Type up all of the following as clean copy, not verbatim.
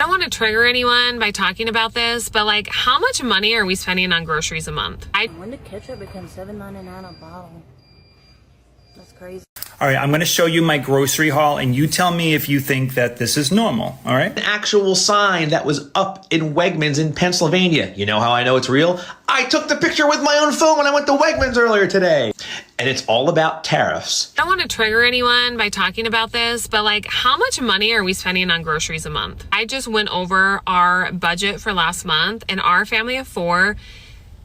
I don't want to trigger anyone by talking about this, but like, how much money are we spending on groceries a month? When did ketchup become $7.99 a bottle? That's crazy. All right, I'm going to show you my grocery haul, and you tell me if you think that this is normal, all right? An actual sign that was up in Wegmans in Pennsylvania. You know how I know it's real? I took the picture with my own phone when I went to Wegmans earlier today. And it's all about tariffs. I don't want to trigger anyone by talking about this, but like, how much money are we spending on groceries a month? I just went over our budget for last month, and our family of 4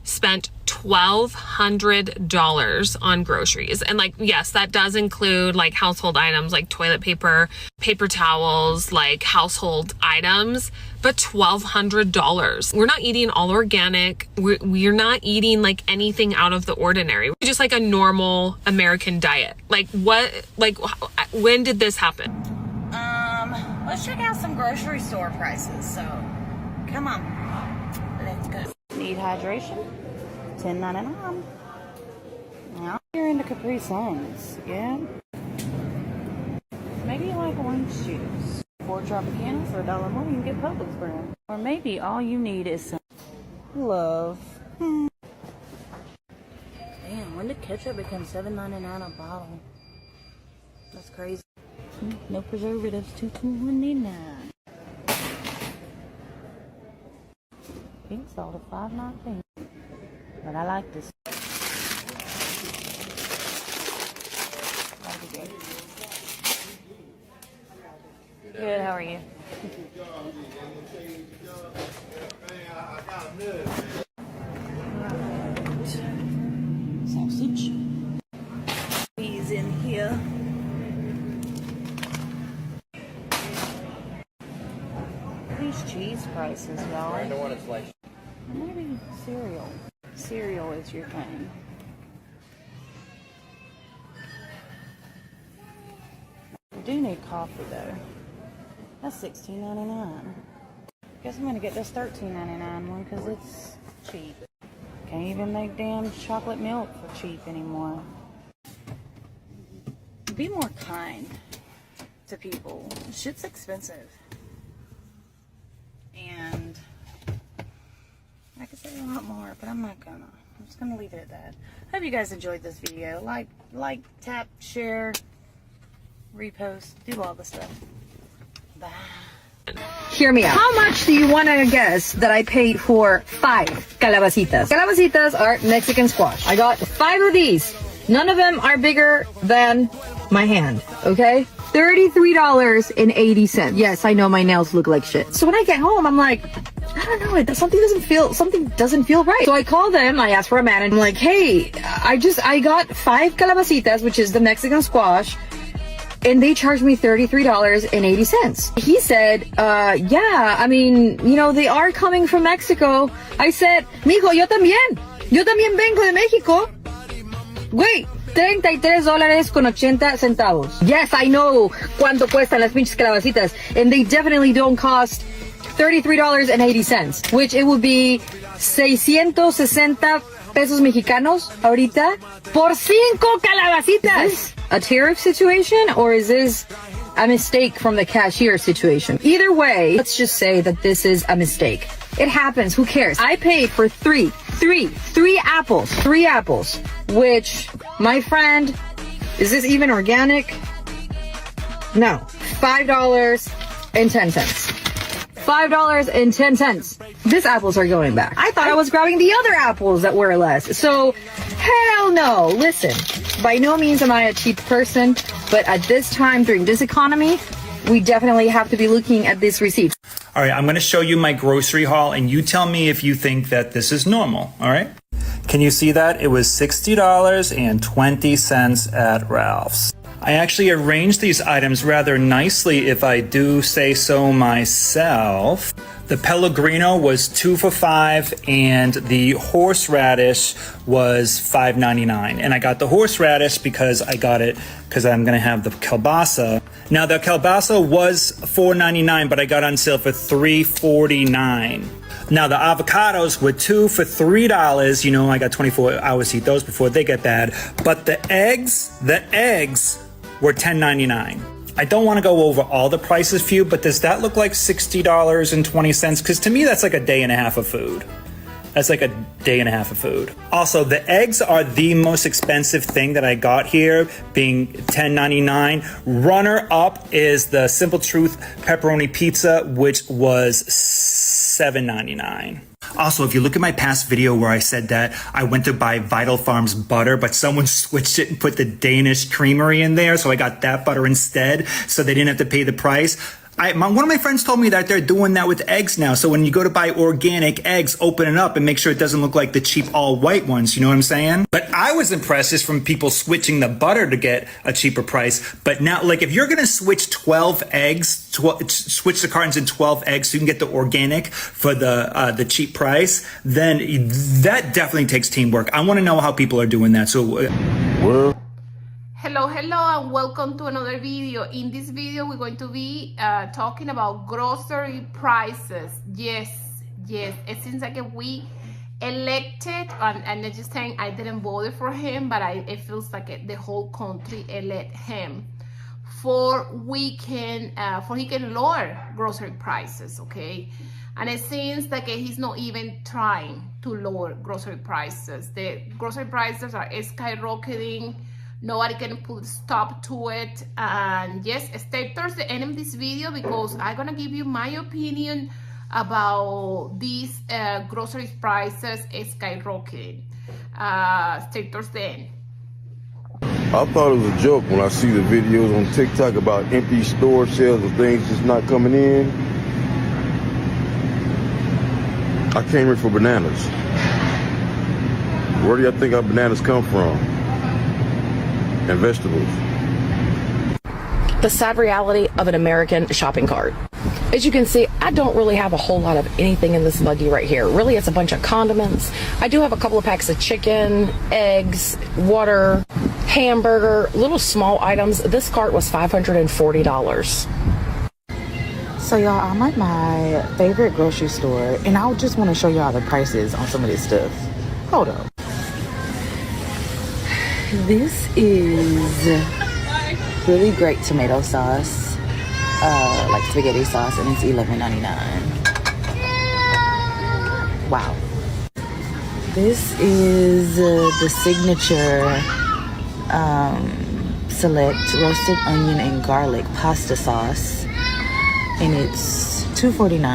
spent $1,200 on groceries. And like, yes, that does include like household items like toilet paper, paper towels, like household items, but $1,200. We're not eating all organic. We're not eating like anything out of the ordinary. We're just like a normal American diet. Like when did this happen? Let's check out some grocery store prices. So, come on, let's go. Need hydration? $10.99. Now you're into Capri Suns, yeah? Maybe you like orange juice. 4 Tropicana for $1 more, you can get Publix brand. Or maybe all you need is some love. Damn, when did ketchup become $7.99 a bottle? That's crazy. No preservatives, $2.99. Pink salt at $5.19. But I like this. Good, how are you? Sausage. He's in here. These cheese prices, y'all. I don't want to slice. Maybe cereal. Cereal is your thing. I do need coffee though. That's $16.99. Guess I'm gonna get this $13.99 one because it's cheap. Can't even make damn chocolate milk for cheap anymore. Be more kind to people. Shit's expensive. And I could say a lot more, but I'm not gonna. I'm just gonna leave it at that. Hope you guys enjoyed this video. Like, tap, share, repost, do all the stuff. Bye. Hear me out. How much do you want to guess that I paid for 5 calabacitas? Calabacitas are Mexican squash. I got 5 of these. None of them are bigger than my hand, okay? $33.80. Yes, I know my nails look like shit. So when I get home, I'm like, I don't know, something doesn't feel right. So I call them, I ask for a man, and I'm like, hey, I got 5 calabacitas, which is the Mexican squash, and they charged me $33.80. He said, yeah, I mean, you know, they are coming from Mexico. I said, mijo, yo también vengo de México. Güey, $33.80. Yes, I know cuánto cuestan las pinches calabacitas, and they definitely don't cost $33.80, which it would be 660 pesos mexicanos ahorita por 5 calabacitas. Is this a tariff situation, or is this a mistake from the cashier situation? Either way, let's just say that this is a mistake. It happens, who cares? I paid for three apples, which, my friend, is this even organic? No, $5.10. $5.10. These apples are going back. I thought I was grabbing the other apples that were less. So, hell no. Listen, by no means am I a cheap person, but at this time, during this economy, we definitely have to be looking at these receipts. All right, I'm going to show you my grocery haul, and you tell me if you think that this is normal, all right? Can you see that? It was $60.20 at Ralph's. I actually arranged these items rather nicely, if I do say so myself. The Pellegrino was 2 for $5, and the horseradish was $5.99. And I got the horseradish because I'm going to have the kielbasa. Now, the kielbasa was $4.99, but I got on sale for $3.49. Now, the avocados were 2 for $3. You know, I got 24 hours to eat those before they get bad. But the eggs were $10.99. I don't want to go over all the prices for you, but does that look like $60.20? Because to me, that's like a day and a half of food. That's like a day and a half of food. Also, the eggs are the most expensive thing that I got here, being $10.99. Runner up is the Simple Truth pepperoni pizza, which was $7.99. Also, if you look at my past video where I said that I went to buy Vital Farms butter, but someone switched it and put the Danish creamery in there, so I got that butter instead, so they didn't have to pay the price. One of my friends told me that they're doing that with eggs now. So when you go to buy organic eggs, open it up and make sure it doesn't look like the cheap all white ones. You know what I'm saying? But I was impressed just from people switching the butter to get a cheaper price. But now, like, if you're going to switch 12 eggs, switch the cartons in 12 eggs so you can get the organic for the cheap price, then that definitely takes teamwork. I want to know how people are doing that. So, Hello and welcome to another video. In this video we're going to be talking about grocery prices. Yes, it seems like we elected, and I'm not just saying I didn't vote for him, but it feels like the whole country elect him for he can lower grocery prices, okay? And it seems like he's not even trying to lower grocery prices. The grocery prices are skyrocketing. Nobody can put a stop to it. And yes, stay towards the end of this video because I'm gonna give you my opinion about these grocery prices skyrocketing. Stay towards the end. I thought it was a joke when I see the videos on TikTok about empty store shelves of things just not coming in. I came here for bananas. Where do y'all think our bananas come from? And vegetables. The sad reality of an American shopping cart. As you can see, I don't really have a whole lot of anything in this buggy right here. Really, it's a bunch of condiments. I do have a couple of packs of chicken, eggs, water, hamburger, little small items. This cart was $540. So y'all, I'm at my favorite grocery store, and I just want to show y'all the prices on some of this stuff. Hold up. This is really great tomato sauce, like spaghetti sauce, and it's $11.99. Wow. This is the signature select roasted onion and garlic pasta sauce, and it's $2.49.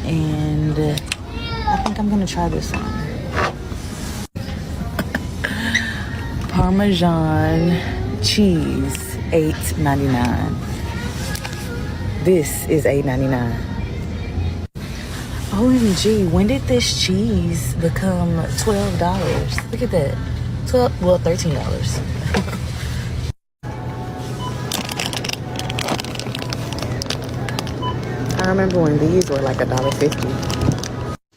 And I think I'm gonna try this one. Parmesan cheese, $8.99. This is $8.99. OMG, when did this cheese become $12? Look at that. $13. I remember when these were like $1.50.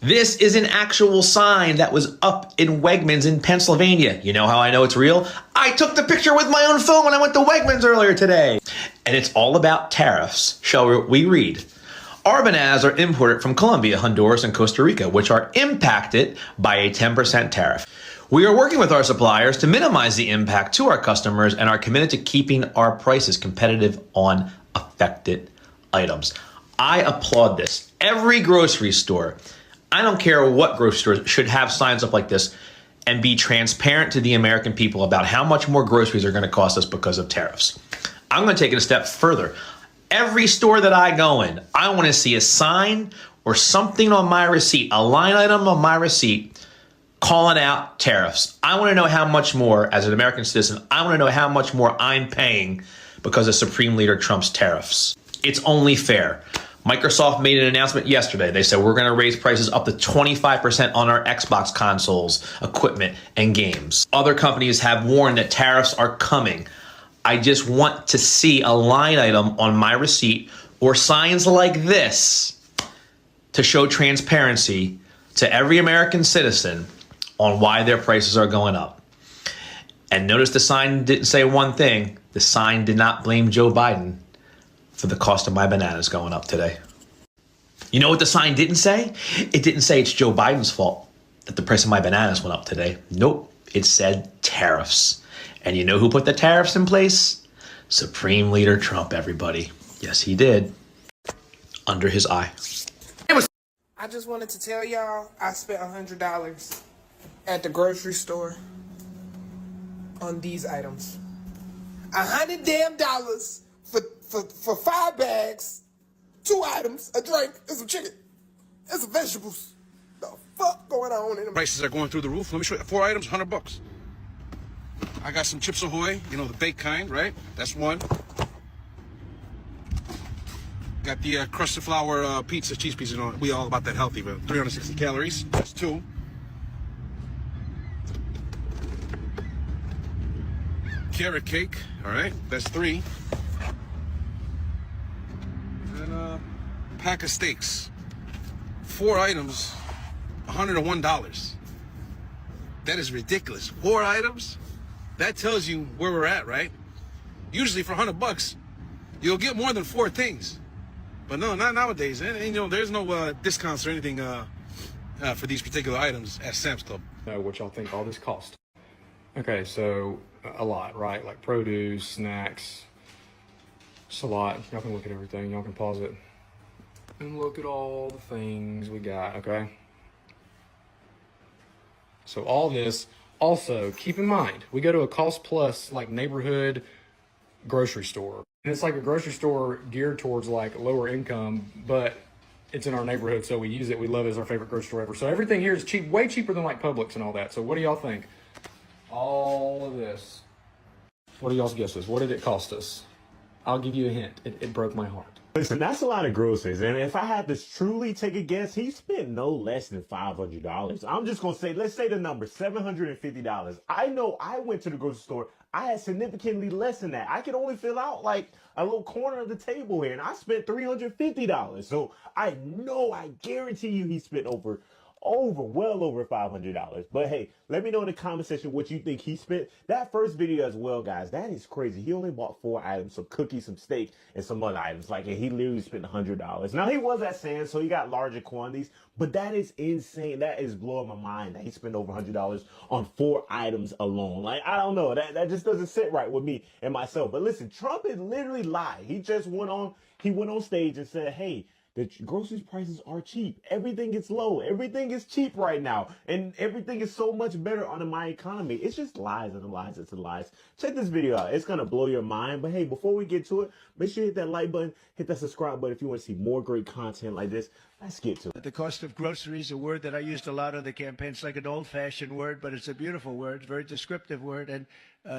This is an actual sign that was up in Wegmans in Pennsylvania. You know how I know it's real? I took the picture with my own phone when I went to Wegmans earlier today. And it's all about tariffs. Shall we read? Our bananas are imported from Colombia, Honduras, and Costa Rica, which are impacted by a 10% tariff. We are working with our suppliers to minimize the impact to our customers and are committed to keeping our prices competitive on affected items. I applaud this. Every grocery store, I don't care what grocery store, should have signs up like this and be transparent to the American people about how much more groceries are going to cost us because of tariffs. I'm going to take it a step further. Every store that I go in, I want to see a sign or something on my receipt, a line item on my receipt calling out tariffs. I want to know how much more, as an American citizen, I want to know how much more I'm paying because of Supreme Leader Trump's tariffs. It's only fair. Microsoft made an announcement yesterday. They said we're going to raise prices up to 25% on our Xbox consoles, equipment, and games. Other companies have warned that tariffs are coming. I just want to see a line item on my receipt or signs like this to show transparency to every American citizen on why their prices are going up. And notice the sign didn't say one thing. The sign did not blame Joe Biden for the cost of my bananas going up today. You know what the sign didn't say? It didn't say it's Joe Biden's fault that the price of my bananas went up today. Nope, it said tariffs. And you know who put the tariffs in place? Supreme Leader Trump, everybody. Yes, he did. Under his eye. I just wanted to tell y'all I spent $100 at the grocery store on these items. $100 for 5 bags, 2 items, a drink, and some chicken, and some vegetables. The fuck going on in the prices are going through the roof. Let me show you. 4 items, $100. I got some Chips Ahoy, you know, the baked kind, right? That's one. Got the crusted flour pizza, cheese pizza. You know, we all about that healthy, but 360 calories. That's 2. Carrot cake, all right, that's 3. And a pack of steaks. 4 items, $101. That is ridiculous. 4 items? That tells you where we're at, right? Usually for $100, you'll get more than 4 things. But no, not nowadays. And you know, there's no discounts or anything for these particular items at Sam's Club. Know what y'all think all this cost. Okay, so a lot, right? Like produce, snacks. It's a lot. Y'all can look at everything. Y'all can pause it and look at all the things we got, okay? So all this, also keep in mind, we go to a cost plus like neighborhood grocery store. And it's like a grocery store geared towards like lower income, but it's in our neighborhood, so we use it. We love it as our favorite grocery store ever. So everything here is cheap, way cheaper than like Publix and all that. So what do y'all think? All of this. What do y'all's guesses? What did it cost us? I'll give you a hint. It broke my heart. Listen, that's a lot of groceries, and if I had to truly take a guess, he spent no less than $500. I'm just gonna say, let's say the number, $750. I know I went to the grocery store, I had significantly less than that. I could only fill out like a little corner of the table here, and I spent $350. So I know, I guarantee you he spent well over $500. But hey, let me know in the comment section what you think he spent. That first video as well, guys, that is crazy. He only bought 4 items, some cookies, some steak, and some other items. Like, and he literally spent $100. Now, he was at Sam's, so he got larger quantities, but that is insane. That is blowing my mind that he spent over $100 on 4 items alone. Like, I don't know. That just doesn't sit right with me and myself. But listen, Trump is literally lied. He just went on stage and said, hey, the groceries prices are cheap. Everything is low. Everything is cheap right now. And everything is so much better under my economy. It's just lies and lies and lies. Check this video out. It's going to blow your mind. But hey, before we get to it, make sure you hit that like button, hit that subscribe button if you want to see more great content like this. Let's get to it. The cost of groceries, a word that I used a lot on the campaign. It's like an old-fashioned word, but it's a beautiful word, very descriptive word. And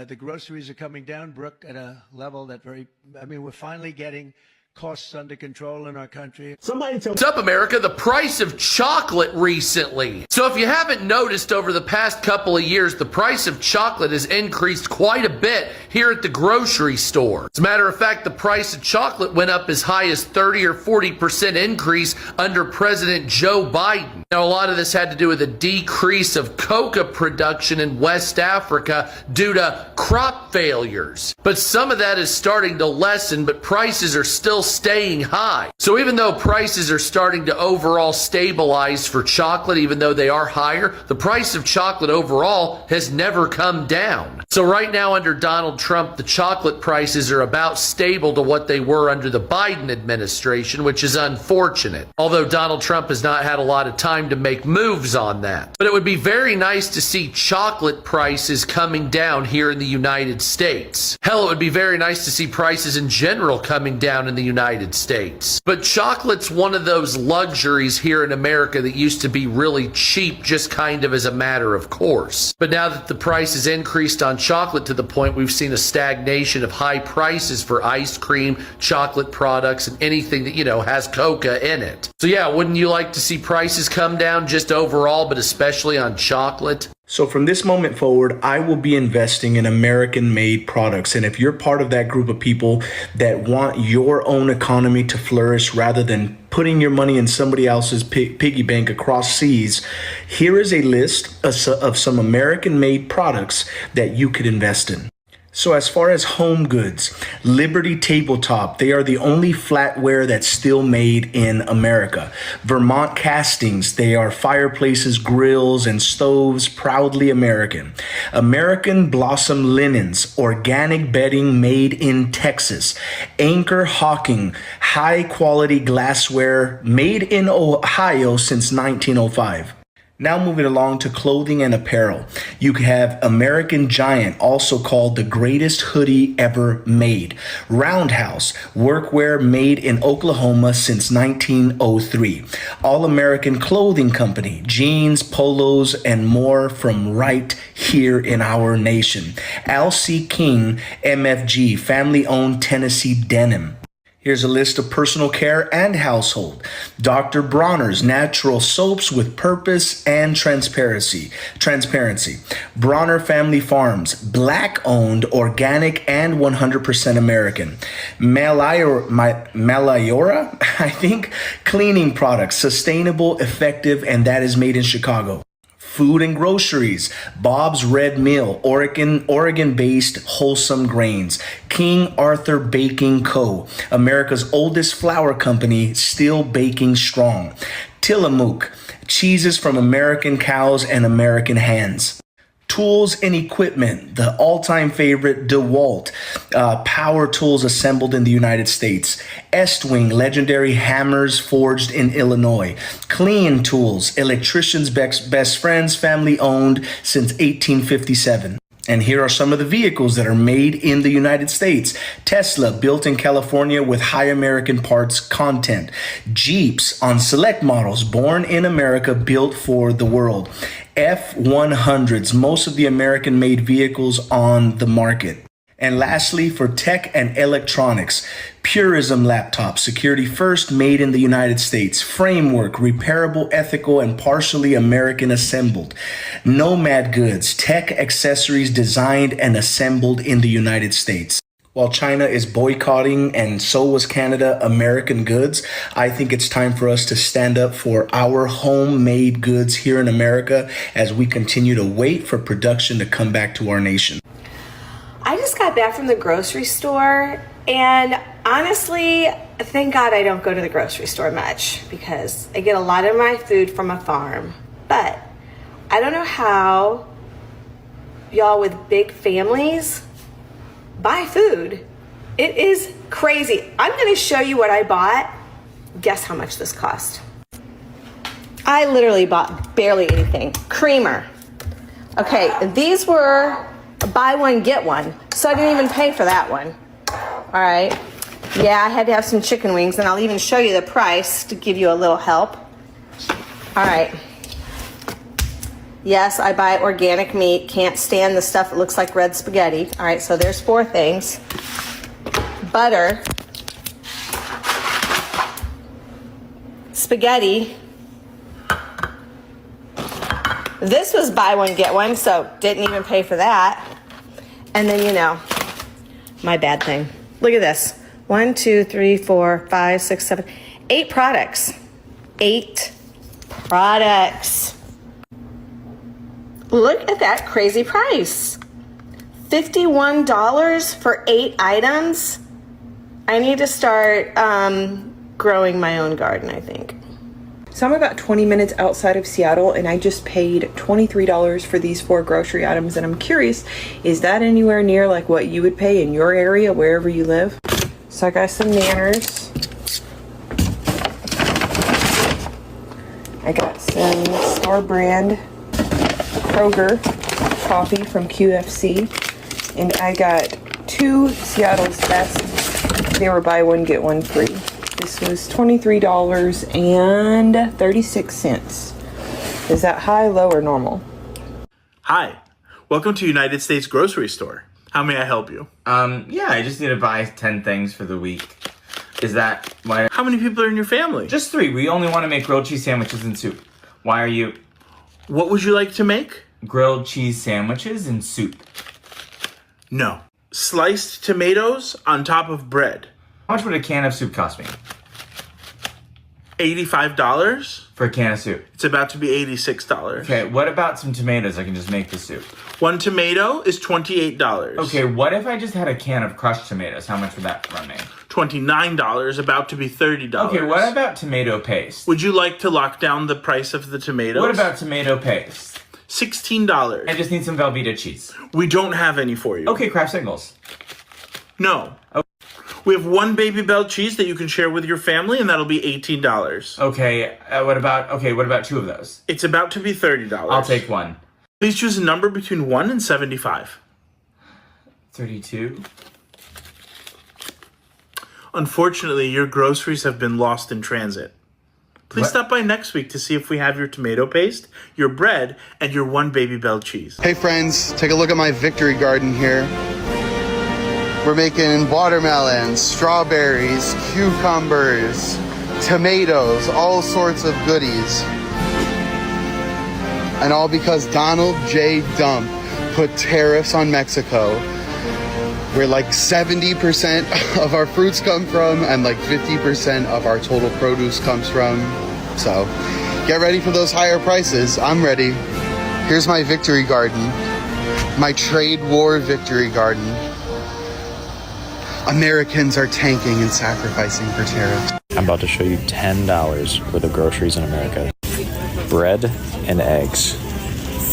the groceries are coming down, Brooke, at a level that we're finally getting costs under control in our country. Somebody tell me. What's up, America? The price of chocolate recently. So if you haven't noticed, over the past couple of years, the price of chocolate has increased quite a bit here at the grocery store. As a matter of fact, the price of chocolate went up as high as 30 or 40% increase under President Joe Biden. Now, a lot of this had to do with a decrease of coca production in West Africa due to crop failures. But some of that is starting to lessen, but prices are still staying high. So even though prices are starting to overall stabilize for chocolate, even though they are higher, the price of chocolate overall has never come down. So right now under Donald Trump, the chocolate prices are about stable to what they were under the Biden administration, which is unfortunate. Although Donald Trump has not had a lot of time to make moves on that. But it would be very nice to see chocolate prices coming down here in the United States. Hell, it would be very nice to see prices in general coming down in the United States. But chocolate's one of those luxuries here in America that used to be really cheap, just kind of as a matter of course. But now that the price has increased on chocolate to the point we've seen a stagnation of high prices for ice cream, chocolate products, and anything that, has coca in it. So yeah, wouldn't you like to see prices come down just overall, but especially on chocolate? So from this moment forward, I will be investing in American-made products. And if you're part of that group of people that want your own economy to flourish rather than putting your money in somebody else's piggy bank across seas, here is a list of some American-made products that you could invest in. So as far as home goods, Liberty Tabletop, they are the only flatware that's still made in America. Vermont Castings, they are fireplaces, grills, and stoves, proudly American. American Blossom Linens, organic bedding made in Texas. Anchor Hawking, high quality glassware made in Ohio since 1905. Now moving along to clothing and apparel. You have American Giant, also called the greatest hoodie ever made. Roundhouse, workwear made in Oklahoma since 1903. All American Clothing Company, jeans, polos, and more from right here in our nation. Al-C. King, MFG, family-owned Tennessee denim. Here's a list of personal care and household. Dr. Bronner's natural soaps with purpose and transparency. Bronner Family Farms, black owned, organic, and 100% American. Malayora, I think, cleaning products, sustainable, effective, and that is made in Chicago. Food and groceries, Bob's Red Mill, Oregon-based wholesome grains. King Arthur Baking Co., America's oldest flour company, still baking strong. Tillamook, cheeses from American cows and American hands. Tools and equipment, the all-time favorite DeWalt, power tools assembled in the United States. Estwing, legendary hammers forged in Illinois. Clean Tools, electricians' best friends, family owned since 1857. And here are some of the vehicles that are made in the United States. Tesla, built in California with high American parts content. Jeeps on select models, born in America, built for the world. F-100s, most of the American-made vehicles on the market. And lastly, for tech and electronics, Purism laptop, security first, made in the United States. Framework, repairable, ethical, and partially American assembled. Nomad goods, tech accessories designed and assembled in the United States. While China is boycotting, and so was Canada, American goods, I think it's time for us to stand up for our homemade goods here in America as we continue to wait for production to come back to our nation. I just got back from the grocery store, and honestly, thank God I don't go to the grocery store much because I get a lot of my food from a farm. But I don't know how y'all with big families buy food. It is crazy. I'm going to show you what I bought. Guess how much this cost. I literally bought barely anything. Creamer. Okay, these were buy one, get one. So I didn't even pay for that one. All right. Yeah, I had to have some chicken wings, and I'll even show you the price to give you a little help. All right. Yes, I buy organic meat. Can't stand the stuff that looks like red spaghetti. All right, so there's 4 things. Butter. Spaghetti. This was buy one, get one, so didn't even pay for that. And then, you know, my bad thing. Look at this. 1, 2, 3, 4, 5, 6, 7, 8 products. 8 products. Look at that crazy price. $51 for 8 items. I need to start growing my own garden, I think. So I'm about 20 minutes outside of Seattle, and I just paid $23 for these 4 grocery items, and I'm curious, is that anywhere near like what you would pay in your area, wherever you live? So I got some Nanners. I got some store brand Kroger coffee from QFC, and I got 2 Seattle's Best. They were buy one, get one free. This was $23.36. Is that high, low, or normal? Hi, welcome to United States Grocery Store. How may I help you? Yeah, I just need to buy 10 things for the week. Is that why? How many people are in your family? Just 3. We only want to make grilled cheese sandwiches and soup. Why are you? What would you like to make? Grilled cheese sandwiches and soup. No. Sliced tomatoes on top of bread. How much would a can of soup cost me? $85 for a can of soup. It's about to be $86. Okay, what about some tomatoes? I can just make the soup. One tomato is $28. Okay, what if I just had a can of crushed tomatoes? How much would that run me? $29, about to be $30. Okay, what about tomato paste? Would you like to lock down the price of the tomatoes? What about tomato paste? $16. I just need some Velveeta cheese. We don't have any for you. Okay, Kraft Singles. No. Okay. We have one Baby Bell cheese that you can share with your family, and that'll be $18. Okay, what about two of those? It's about to be $30. I'll take one. Please choose a number between 1 and 75. 32. Unfortunately, your groceries have been lost in transit. Please stop by next week to see if we have your tomato paste, your bread, and your one Baby Bell cheese. Hey friends, take a look at my victory garden here. We're making watermelons, strawberries, cucumbers, tomatoes, all sorts of goodies. And all because Donald J. Dump put tariffs on Mexico, where like 70% of our fruits come from and like 50% of our total produce comes from. So get ready for those higher prices. I'm ready. Here's my victory garden, my trade war victory garden. Americans are tanking and sacrificing for tariffs. I'm about to show you $10 worth of groceries in America. Bread and eggs,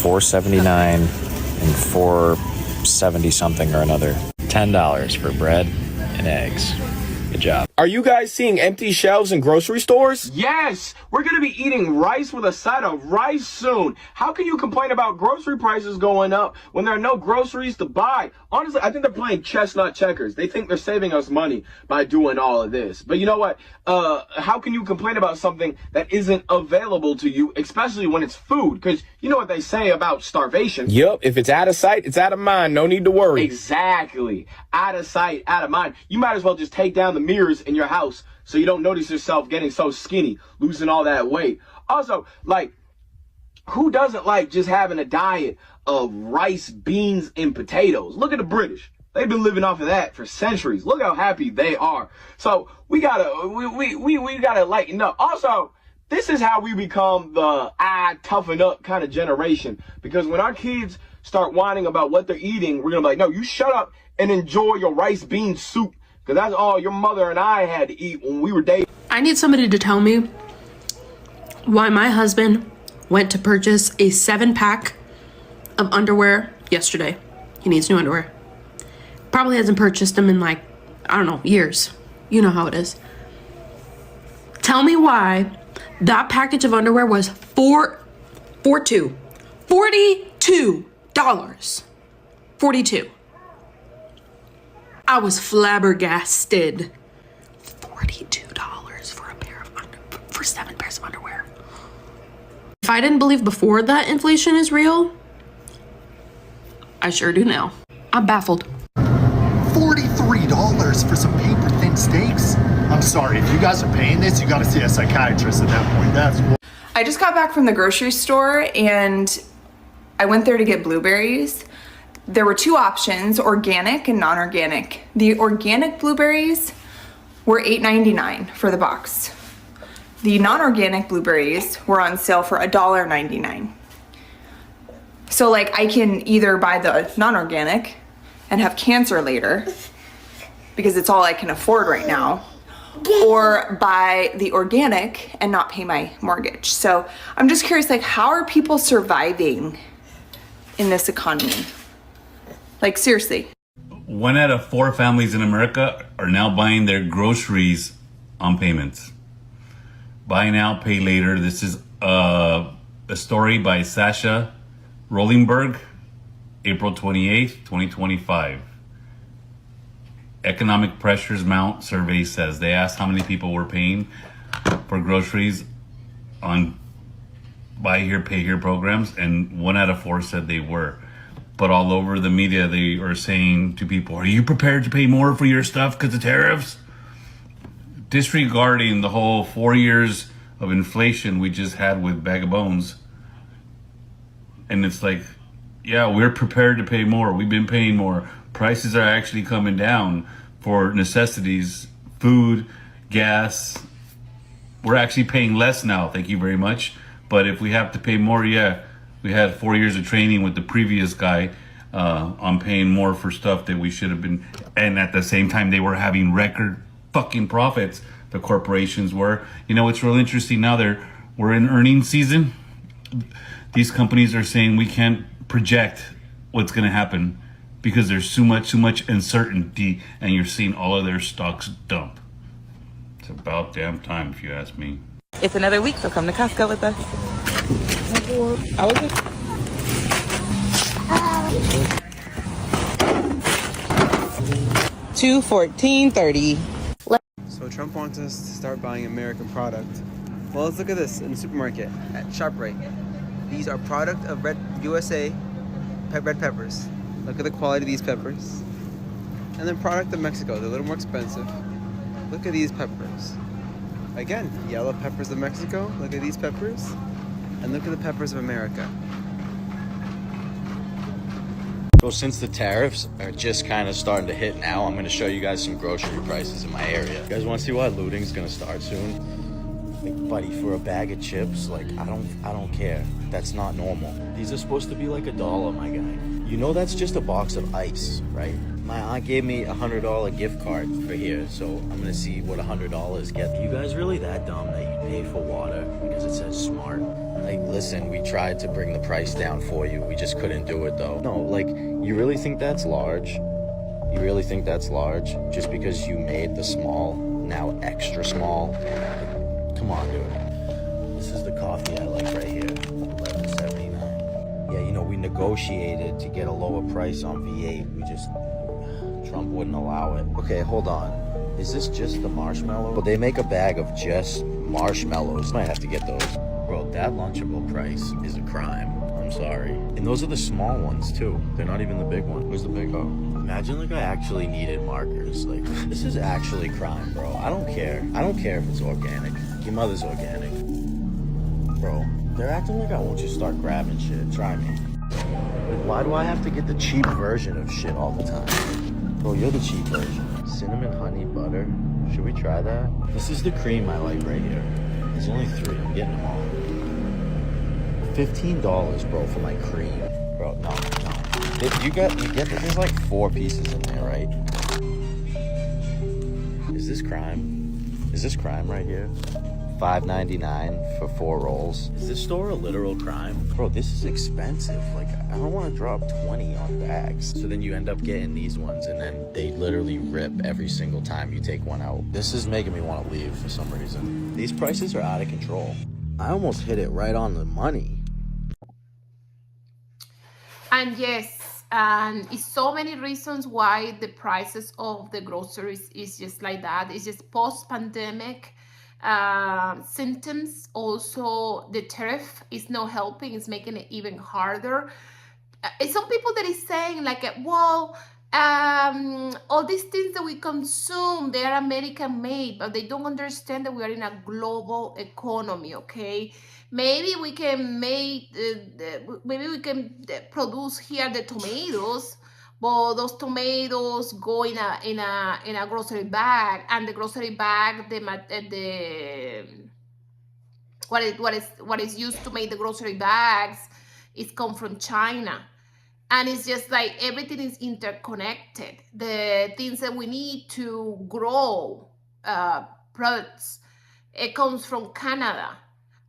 $4.79 and $4.70 something or another. $10 for bread and eggs. Good job. Are you guys seeing empty shelves in grocery stores? Yes! We're gonna be eating rice with a side of rice soon. How can you complain about grocery prices going up when there are no groceries to buy? Honestly, I think they're playing chestnut checkers. They think they're saving us money by doing all of this. But you know what? How can you complain about something that isn't available to you, especially when it's food? Because you know what they say about starvation. Yup, if it's out of sight, it's out of mind. No need to worry. Exactly. Out of sight, out of mind. You might as well just take down the mirrors in your house so you don't notice yourself getting so skinny, losing all that weight. Also, like, who doesn't like just having a diet of rice, beans, and potatoes? Look at the British. They've been living off of that for centuries. Look how happy they are. So we gotta lighten up. Also, this is how we become the toughen up kind of generation. Because when our kids start whining about what they're eating, we're gonna be like, no, you shut up and enjoy your rice bean soup. Because that's all your mother and I had to eat when we were dating. I need somebody to tell me why my husband went to purchase a 7-pack of underwear yesterday. He needs new underwear. Probably hasn't purchased them in like, I don't know, years. You know how it is. Tell me why that package of underwear was $42. $42. I was flabbergasted. $42 for 7 pairs of underwear. If I didn't believe before that inflation is real, I sure do now. I'm baffled. $43 for some paper thin steaks? I'm sorry, if you guys are paying this, you gotta see a psychiatrist at that point. That's I just got back from the grocery store and I went there to get blueberries. There were 2 options, organic and non-organic. The organic blueberries were $8.99 for the box. The non-organic blueberries were on sale for $1.99. So like I can either buy the non-organic and have cancer later because it's all I can afford right now, or buy the organic and not pay my mortgage. So I'm just curious, like, how are people surviving in this economy? Like, seriously. 1 out of 4 families in America are now buying their groceries on payments. Buy now, pay later. This is a story by Sasha Rollingberg, April 28th, 2025. Economic pressures mount, survey says. They asked how many people were paying for groceries on buy here, pay here programs, and 1 out of 4 said they were. But all over the media, they are saying to people, are you prepared to pay more for your stuff because of tariffs? Disregarding the whole 4 years of inflation we just had with Bag of Bones. And it's like, yeah, we're prepared to pay more. We've been paying more. Prices are actually coming down for necessities, food, gas, we're actually paying less now. Thank you very much. But if we have to pay more, yeah, we had 4 years of training with the previous guy on paying more for stuff that we should have been. And at the same time, they were having record fucking profits. The corporations were. You know, it's real interesting now. We're in earnings season. These companies are saying we can't project what's going to happen because there's too much uncertainty, and you're seeing all of their stocks dump. It's about damn time, if you ask me. It's another week, so come to Costco with us. I was just... $214.30. So Trump wants us to start buying American product. Well, let's look at this in the supermarket at ShopRite. These are product of USA red peppers. Look at the quality of these peppers. And then product of Mexico. They're a little more expensive. Look at these peppers. Again, yellow peppers of Mexico. Look at these peppers. And look at the peppers of America. So since the tariffs are just kind of starting to hit now, I'm going to show you guys some grocery prices in my area. You guys want to see why looting's going to start soon? Like, buddy, for a bag of chips, like, I don't care. That's not normal. These are supposed to be like $1, my guy. You know that's just a box of ice, right? My aunt gave me a $100 gift card for here, so I'm going to see what $100 get. You guys really that dumb that you pay for water because it says smart? Like, listen, we tried to bring the price down for you. We just couldn't do it, though. No, like, you really think that's large? You really think that's large? Just because you made the small now extra small? Like, come on, dude. This is the coffee I like right here. $11.79. Yeah, you know, we negotiated to get a lower price on V8. We just... Trump wouldn't allow it. Okay, hold on. Is this just the marshmallow? Well, they make a bag of just marshmallows. Might have to get those. Bro, that Lunchable price is a crime. I'm sorry. And those are the small ones, too. They're not even the big one. Where's the big? Oh. Imagine, like, I actually needed markers. Like, this is actually crime, bro. I don't care. I don't care if it's organic. Your mother's organic. Bro, they're acting like I won't just start grabbing shit. Try me. Like, why do I have to get the cheap version of shit all the time? Bro, you're the cheap version. Cinnamon, honey, butter. Should we try that? This is the cream I like right here. There's only 3. I'm getting them all. $15, bro, for my cream. Bro, no. You get that there's like 4 pieces in there, right? Is this crime? Is this crime right here? $5.99 for 4 rolls. Is this store a literal crime? Bro, this is expensive. Like, I don't want to drop 20 on bags. So then you end up getting these ones, and then they literally rip every single time you take one out. This is making me want to leave for some reason. These prices are out of control. I almost hit it right on the money. And yes, and it's so many reasons why the prices of the groceries is just like that. It's just post-pandemic symptoms. Also, the tariff is not helping. It's making it even harder. Some people that is saying like, well, all these things that we consume, they are American made, but they don't understand that we are in a global economy. Okay, maybe we can make maybe we can produce here the tomatoes, but those tomatoes go in a grocery bag, and the grocery bag, what is used to make the grocery bags is come from China. And it's just like everything is interconnected. The things that we need to grow products, it comes from Canada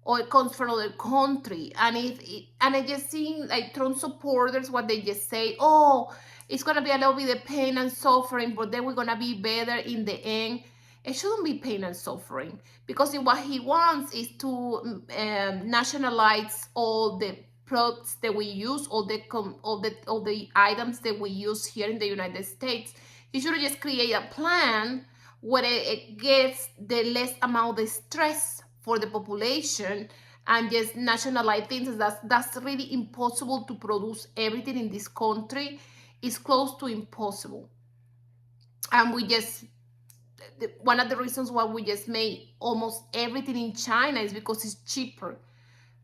or it comes from other country. And I just seen like Trump supporters, what they just say, oh, it's gonna be a little bit of pain and suffering, but then we're gonna be better in the end. It shouldn't be pain and suffering, because what he wants is to nationalize all the products that we use, all the items that we use here in the United States. You should just create a plan where it gets the less amount of stress for the population and just nationalize things. That's really impossible to produce everything in this country. It's close to impossible. And we just, one of the reasons why we just made almost everything in China is because it's cheaper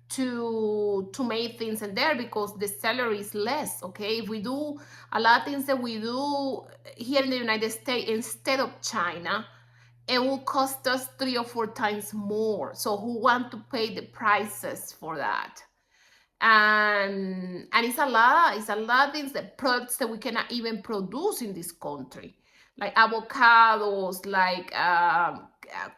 to make things in there, because the salary is less. Okay, if we do a lot of things that we do here in the United States instead of China, it will cost us 3 or 4 times more. So who want to pay the prices for that? And it's a lot of things, the products that we cannot even produce in this country, like avocados, like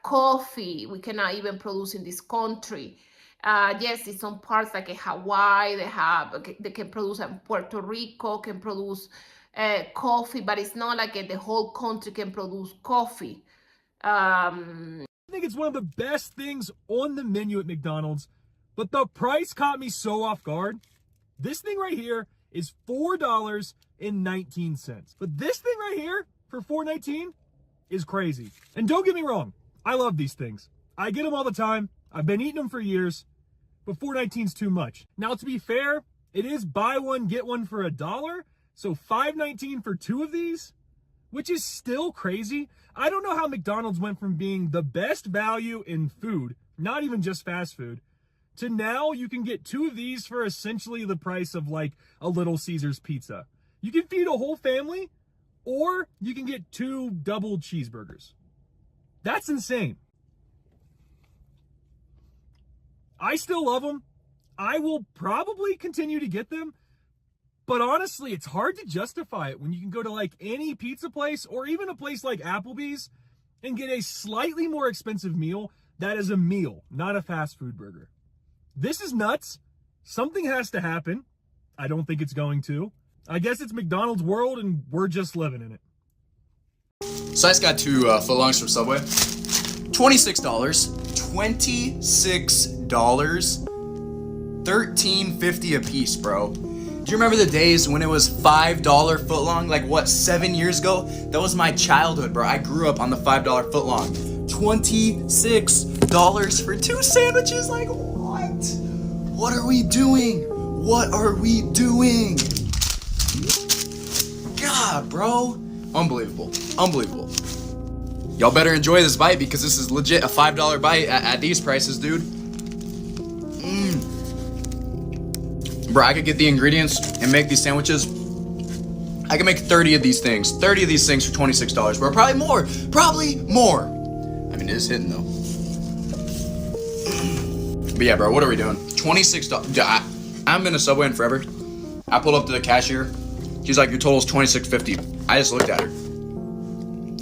coffee, we cannot even produce in this country. Yes, in some parts like in Hawaii, they can produce, and Puerto Rico can produce coffee, but it's not like the whole country can produce coffee. I think it's one of the best things on the menu at McDonald's, but the price caught me so off guard. This thing right here is $4.19. But this thing right here for $4.19 is crazy. And don't get me wrong, I love these things. I get them all the time. I've been eating them for years, but $4.19 is too much. Now, to be fair, it is buy one, get one for $1. So $5.19 for 2 of these, which is still crazy. I don't know how McDonald's went from being the best value in food, not even just fast food, to now you can get 2 of these for essentially the price of like a Little Caesars pizza. You can feed a whole family, or you can get 2 double cheeseburgers. That's insane. I still love them. I will probably continue to get them. But honestly, it's hard to justify it when you can go to like any pizza place or even a place like Applebee's and get a slightly more expensive meal that is a meal, not a fast food burger. This is nuts. Something has to happen. I don't think it's going to. I guess it's McDonald's world and we're just living in it. So I just got 2 footlongs from Subway. $26. $26. $13.50 a piece, bro. Do you remember the days when it was $5 footlong? Like what, 7 years ago? That was my childhood, bro. I grew up on the $5 footlong. $26 for 2 sandwiches? Like what? What are we doing? What are we doing? God, bro. Unbelievable. Unbelievable. Y'all better enjoy this bite because this is legit a $5 bite at these prices, dude. Bro, I could get the ingredients and make these sandwiches. I can make 30 of these things. 30 of these things for $26, bro. Probably more. Probably more. I mean, it is hitting, though. But yeah, bro, what are we doing? $26. I haven't been to Subway in forever. I pulled up to the cashier. She's like, your total's $26.50. I just looked at her.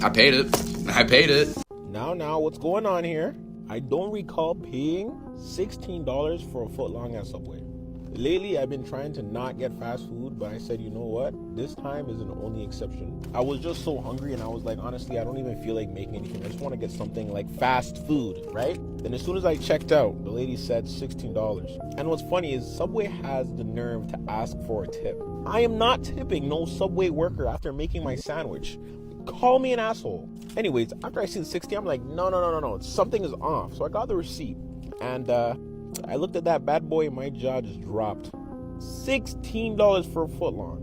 I paid it. I paid it. Now, what's going on here? I don't recall paying $16 for a footlong at Subway. Lately, I've been trying to not get fast food, but I said, you know what? This time is an only exception. I was just so hungry, and I was like, honestly, I don't even feel like making anything. I just want to get something like fast food, right? Then as soon as I checked out, the lady said $16. And what's funny is Subway has the nerve to ask for a tip. I am not tipping no Subway worker after making my sandwich. Call me an asshole. Anyways, after I see the 60, I'm like, no, something is off. So I got the receipt, and I looked at that bad boy and my jaw just dropped. $16 for a footlong.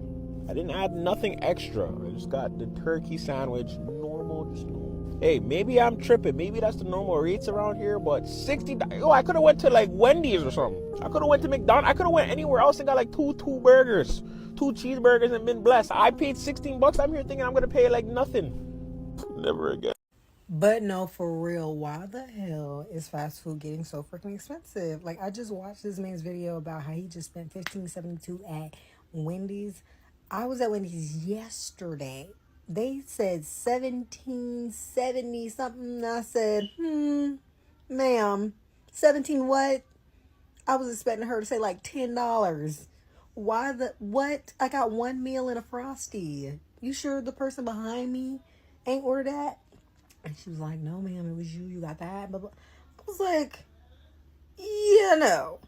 I didn't add nothing extra. I just got the turkey sandwich, normal, just normal. Hey, maybe I'm tripping. Maybe that's the normal rates around here, but $60. Yo, I could have went to like Wendy's or something. I could have went to McDonald's. I could have went anywhere else and got like two burgers, 2 cheeseburgers and been blessed. I paid $16. I'm here thinking I'm gonna pay like nothing. Never again. But no, for real, why the hell is fast food getting so freaking expensive? Like, I just watched this man's video about how he just spent $15.72 at Wendy's. I was at Wendy's yesterday. They said $17.70 something. I said, ma'am, 17 what? I was expecting her to say like $10. What? I got 1 meal and a Frosty. You sure the person behind me ain't ordered that? And she was like, no, ma'am, it was you. You got that. Blah, blah. I was like, yeah, no.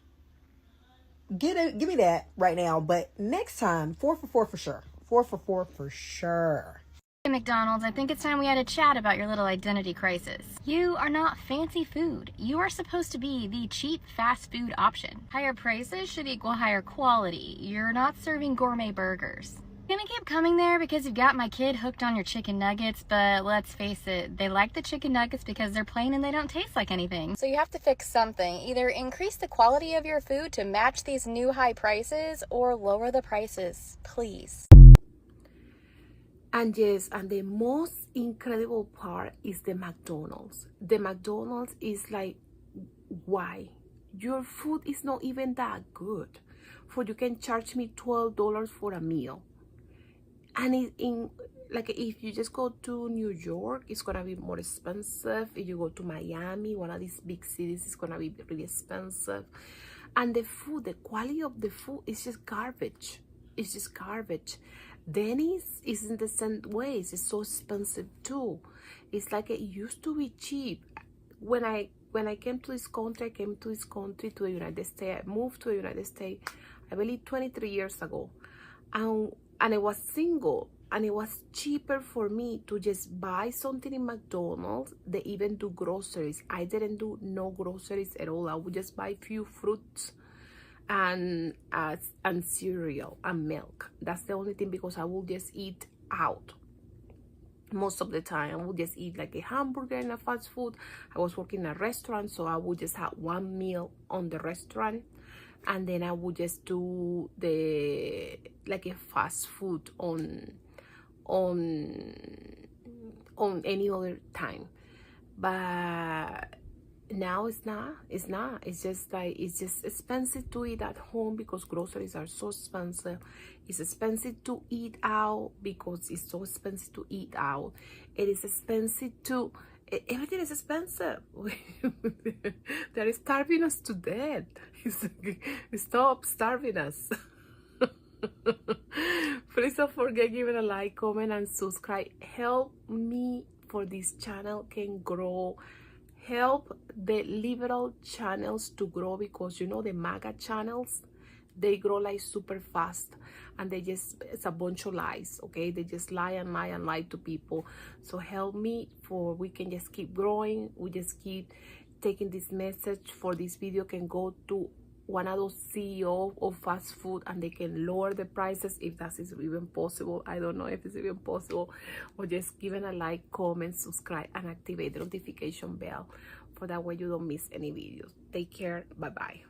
Give me that right now. But next time, 4 for 4 for sure. 4 for 4 for sure. Hey, McDonald's, I think it's time we had a chat about your little identity crisis. You are not fancy food. You are supposed to be the cheap fast food option. Higher prices should equal higher quality. You're not serving gourmet burgers. I'm gonna keep coming there because you've got my kid hooked on your chicken nuggets, but let's face it, they like the chicken nuggets because they're plain and they don't taste like anything. So you have to fix something. Either increase the quality of your food to match these new high prices or lower the prices, please. And yes, and the most incredible part is the McDonald's. The McDonald's is like, why? Your food is not even that good. For you can charge me $12 for a meal. And like if you just go to New York, it's gonna be more expensive. If you go to Miami, one of these big cities, it's gonna be really expensive. And the food, the quality of the food is just garbage. It's just garbage. Denny's is in the same way. It's so expensive too. It's like it used to be cheap. When I came to this country, to the United States. I moved to the United States, I believe 23 years ago. And I was single, and it was cheaper for me to just buy something in McDonald's. They even do groceries. I didn't do no groceries at all. I would just buy few fruits and cereal and milk. That's the only thing, because I will just eat out most of the time. I would just eat like a hamburger in a fast food. I was working in a restaurant, so I would just have one meal on the restaurant, and then I would just do the like a fast food on any other time. But now it's not. It's just like, it's just expensive to eat at home because groceries are so expensive. It's expensive to eat out because it's so expensive to eat out. It is expensive to, everything is expensive. That is starving us to death. Stop starving us. Please don't forget giving a like, comment, and subscribe. Help me for this channel can grow. Help the liberal channels to grow, because you know the MAGA channels, they grow like super fast, and they just, it's a bunch of lies. Okay, they just lie and lie and lie to people. So help me for we can just keep growing. We just keep taking this message for this video can go to one of those CEO of fast food, and they can lower the prices if that is even possible. I don't know if it's even possible. Or just giving a like, comment, subscribe, and activate the notification bell, for that way you don't miss any videos. Take care. Bye bye.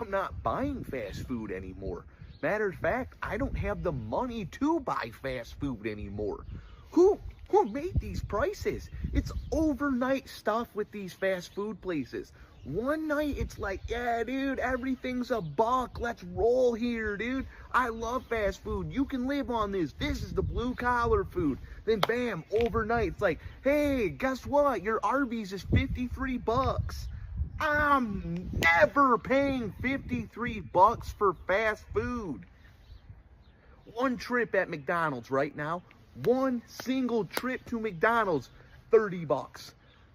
I'm not buying fast food anymore. Matter of fact, I don't have the money to buy fast food anymore. Who made these prices? It's overnight stuff with these fast food places. One night it's like, yeah, dude, everything's $1. Let's roll here, dude. I love fast food. You can live on this. This is the blue collar food. Then bam, overnight it's like, hey, guess what? Your Arby's is $53. I'm never paying $53 for fast food. One trip at McDonald's right now, one single trip to McDonald's, $30.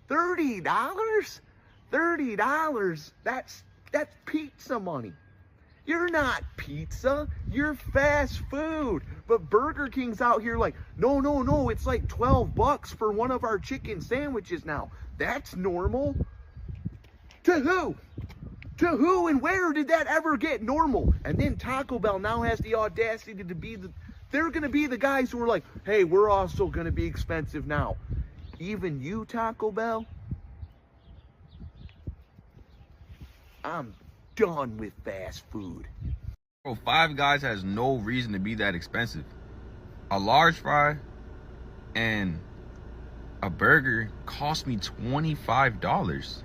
$30? $30, that's pizza money. You're not pizza, you're fast food. But Burger King's out here like, no, it's like $12 for one of our chicken sandwiches now. That's normal. To who? To who and where did that ever get normal? And then Taco Bell now has the audacity to be they're gonna be the guys who are like, hey, we're also gonna be expensive now. Even you, Taco Bell? I'm done with fast food. Bro, Five Guys has no reason to be that expensive. A large fry and a burger cost me $25.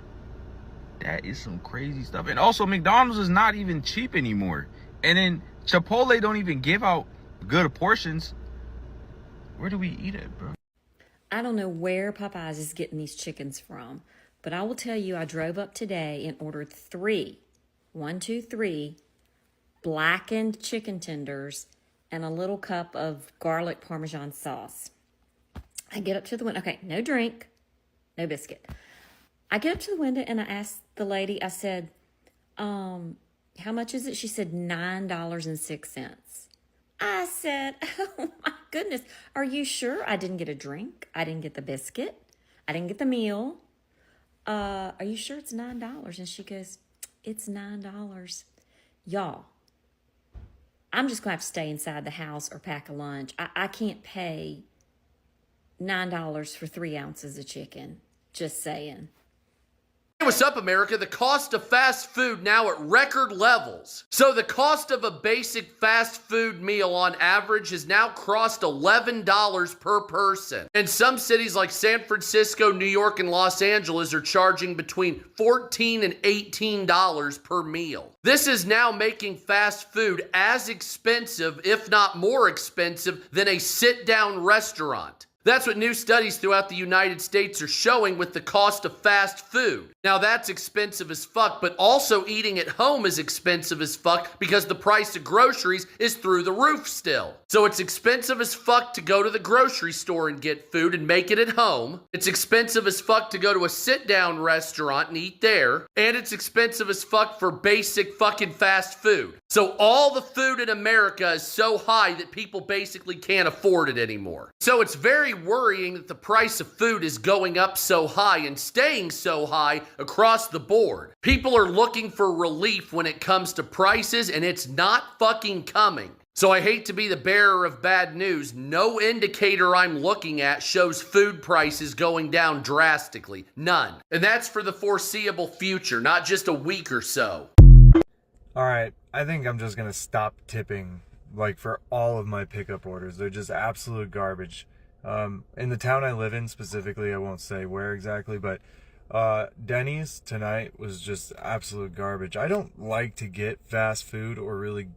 That is some crazy stuff. And also, McDonald's is not even cheap anymore. And then Chipotle don't even give out good portions. Where do we eat it, bro? I don't know where Popeyes is getting these chickens from, but I will tell you, I drove up today and ordered three blackened chicken tenders and a little cup of garlic Parmesan sauce. I get up to the window. Okay, no drink, no biscuit. I get up to the window and I asked the lady, I said, how much is it? She said $9.06. I said, oh my goodness, are you sure? I didn't get a drink. I didn't get the biscuit. I didn't get the meal. Are you sure it's $9? And she goes, it's $9. Y'all, I'm just gonna have to stay inside the house or pack a lunch. I can't pay $9 for 3 ounces of chicken. Just saying. Hey, what's up, America? The cost of fast food now at record levels. So the cost of a basic fast food meal on average has now crossed $11 per person. And some cities like San Francisco, New York, and Los Angeles are charging between $14 and $18 per meal. This is now making fast food as expensive, if not more expensive, than a sit-down restaurant. That's what new studies throughout the United States are showing with the cost of fast food. Now that's expensive as fuck, but also eating at home is expensive as fuck because the price of groceries is through the roof still. So it's expensive as fuck to go to the grocery store and get food and make it at home. It's expensive as fuck to go to a sit-down restaurant and eat there. And it's expensive as fuck for basic fucking fast food. So all the food in America is so high that people basically can't afford it anymore. So it's very worrying that the price of food is going up so high and staying so high across the board. People are looking for relief when it comes to prices, and it's not fucking coming. So I hate to be the bearer of bad news. No indicator I'm looking at shows food prices going down drastically. None. And that's for the foreseeable future, not just a week or so. Alright, I think I'm just gonna stop tipping, like, for all of my pickup orders. They're just absolute garbage. In the town I live in specifically, I won't say where exactly, but Denny's tonight was just absolute garbage. I don't like to get fast food or really,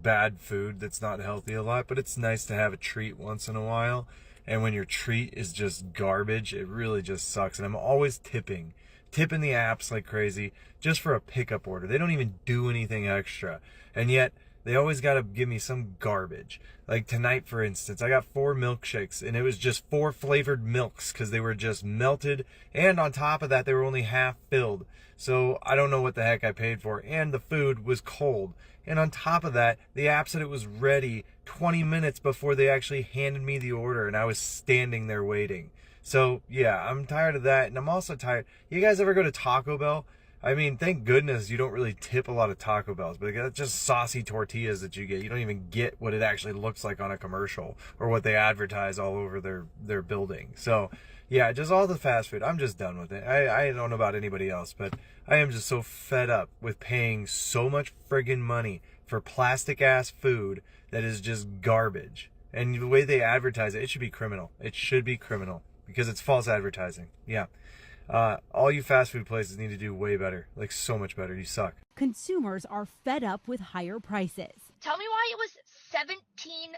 bad food that's not healthy a lot, but it's nice to have a treat once in a while. And when your treat is just garbage, it really just sucks. And I'm always tipping the apps like crazy just for a pickup order. They don't even do anything extra. And yet they always got to give me some garbage. Like tonight, for instance, I got 4 milkshakes, and it was just 4 flavored milks because they were just melted. And on top of that, they were only half filled. So I don't know what the heck I paid for. And the food was cold. And on top of that, the app said it was ready 20 minutes before they actually handed me the order, and I was standing there waiting. So yeah, I'm tired of that. And I'm also tired. You guys ever go to Taco Bell? I mean, thank goodness you don't really tip a lot of Taco Bells, but it's just saucy tortillas that you get. You don't even get what it actually looks like on a commercial or what they advertise all over their building. So yeah, just all the fast food. I'm just done with it. I don't know about anybody else, but I am just so fed up with paying so much friggin' money for plastic ass food that is just garbage. And the way they advertise it should be criminal. It should be criminal because it's false advertising. Yeah. All you fast food places need to do way better, like so much better. You suck. Consumers are fed up with higher prices. Tell me why it was $17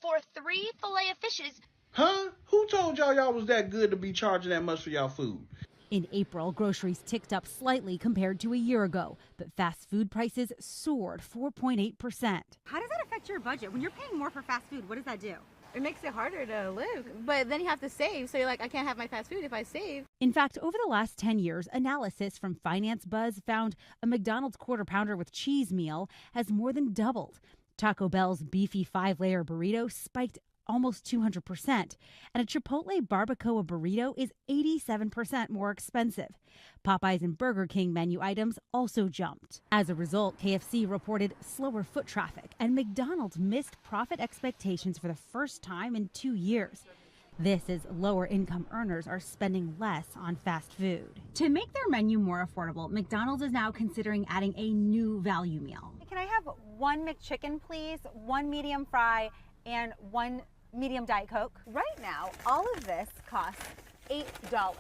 for 3 fillet of fishes. Huh? Who told y'all was that good to be charging that much for y'all food? In April, groceries ticked up slightly compared to a year ago, but fast food prices soared 4.8%. How does that affect your budget? When you're paying more for fast food, what does that do? It makes it harder to live, but then you have to save. So you're like, I can't have my fast food if I save. In fact, over the last 10 years, analysis from Finance Buzz found a McDonald's quarter pounder with cheese meal has more than doubled. Taco Bell's beefy 5-layer burrito spiked almost 200%, and a Chipotle barbacoa burrito is 87% more expensive. Popeyes and Burger King menu items also jumped. As a result, KFC reported slower foot traffic, and McDonald's missed profit expectations for the first time in 2 years. This is lower income earners are spending less on fast food. To make their menu more affordable, McDonald's is now considering adding a new value meal. Can I have 1 McChicken, please, 1 medium fry, and 1 medium Diet Coke? Right now, all of this costs $8.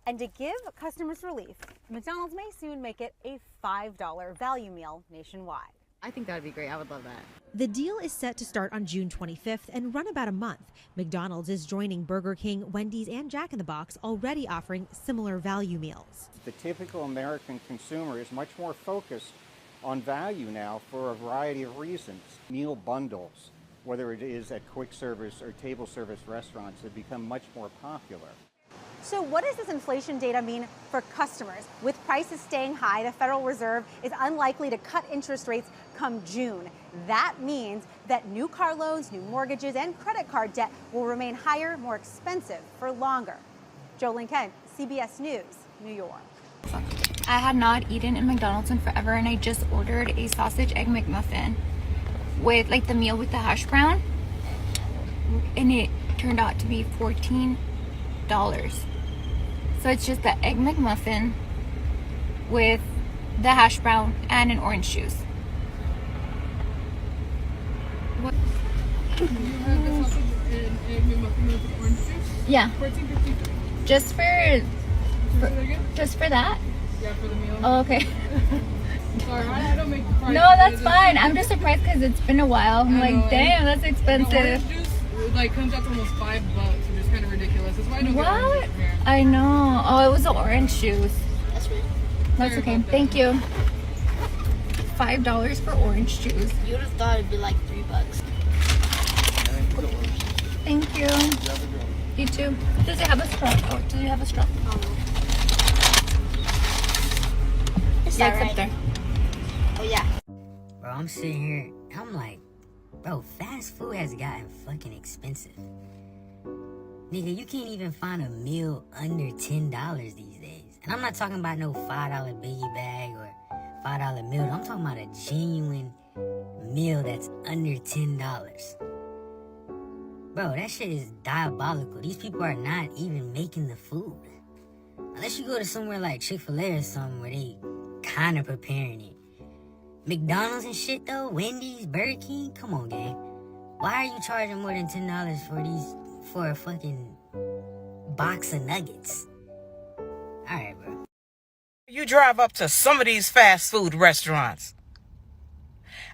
And to give customers relief, McDonald's may soon make it a $5 value meal nationwide. I think that would be great. I would love that. The deal is set to start on June 25th and run about a month. McDonald's is joining Burger King, Wendy's, and Jack in the Box, already offering similar value meals. The typical American consumer is much more focused on value now for a variety of reasons. Meal bundles, whether it is at quick service or table service restaurants, have become much more popular. So what does this inflation data mean for customers? With prices staying high, the Federal Reserve is unlikely to cut interest rates come June. That means that new car loans, new mortgages, and credit card debt will remain higher, more expensive for longer. Jolene Kent, CBS News, New York. I had not eaten in McDonald's in forever, and I just ordered a sausage egg McMuffin with like the meal with the hash brown, and it turned out to be $14. So it's just the egg McMuffin with the hash brown and an orange juice. What? You have the sausage and egg McMuffin with orange juice? Yeah. $14.53. Just for that? Yeah, for the meal. Oh, okay. Sorry, I don't make the price. No, that's fine. I'm just surprised because it's been a while. I'm like, damn, that's expensive. The orange juice comes out to almost $5, which is kind of ridiculous. That's why I don't get orange juice from here. I know. Oh, it was the orange juice. That's okay. Thank you. $5 for orange juice. You would have thought it'd be like $3. Thank you. You too. Does it have a straw? Oh, does it have a straw? Is Yeah, that it's up right? there. Oh yeah. Bro, I'm sitting here, I'm like, bro, fast food has gotten fucking expensive. Nigga, you can't even find a meal under $10 these days. And I'm not talking about no $5 biggie bag or $5 meal. I'm talking about a genuine meal that's under $10. Bro, that shit is diabolical. These people are not even making the food. Unless you go to somewhere like Chick-fil-A or something where they kind of preparing it. McDonald's and shit though, Wendy's, Burger King, come on, gang. Why are you charging more than $10 for a fucking box of nuggets? Alright, bro. You drive up to some of these fast food restaurants.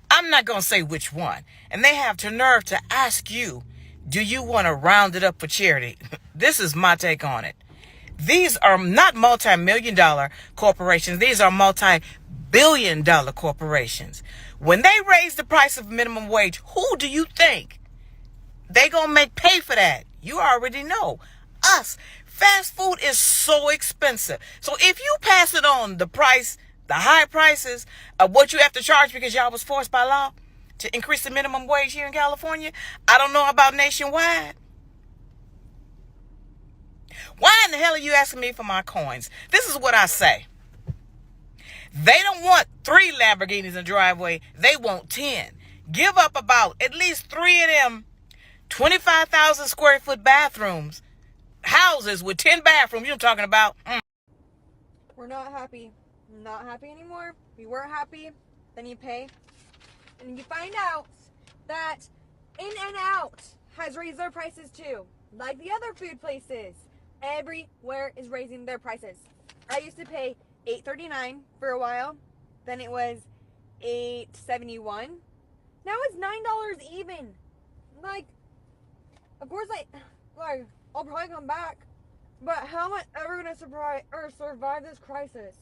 I'm not gonna say which one. And they have the nerve to ask you, do you want to round it up for charity? This is my take on it. These are not multi-million-dollar corporations. These are multi-billion-dollar corporations. When they raise the price of minimum wage, who do you think they gonna make pay for that? You already know. Us. Fast food is so expensive. So if you pass it on the price, the high prices of what you have to charge because y'all was forced by law to increase the minimum wage here in California, I don't know about nationwide. Why in the hell are you asking me for my coins? This is what I say. They don't want 3 Lamborghinis in the driveway. They want 10. Give up about at least 3 of them 25,000 square foot bathrooms. Houses with 10 bathrooms. You know what I'm talking about? We're not happy. Not happy anymore. We weren't happy. Then you pay. And you find out that In-N-Out has raised their prices too. Like the other food places. Everywhere is raising their prices. I used to pay $8.39 for a while. Then it was $8.71. Now it's $9 even. Like, of course I'll probably come back. But how am I ever gonna survive this crisis?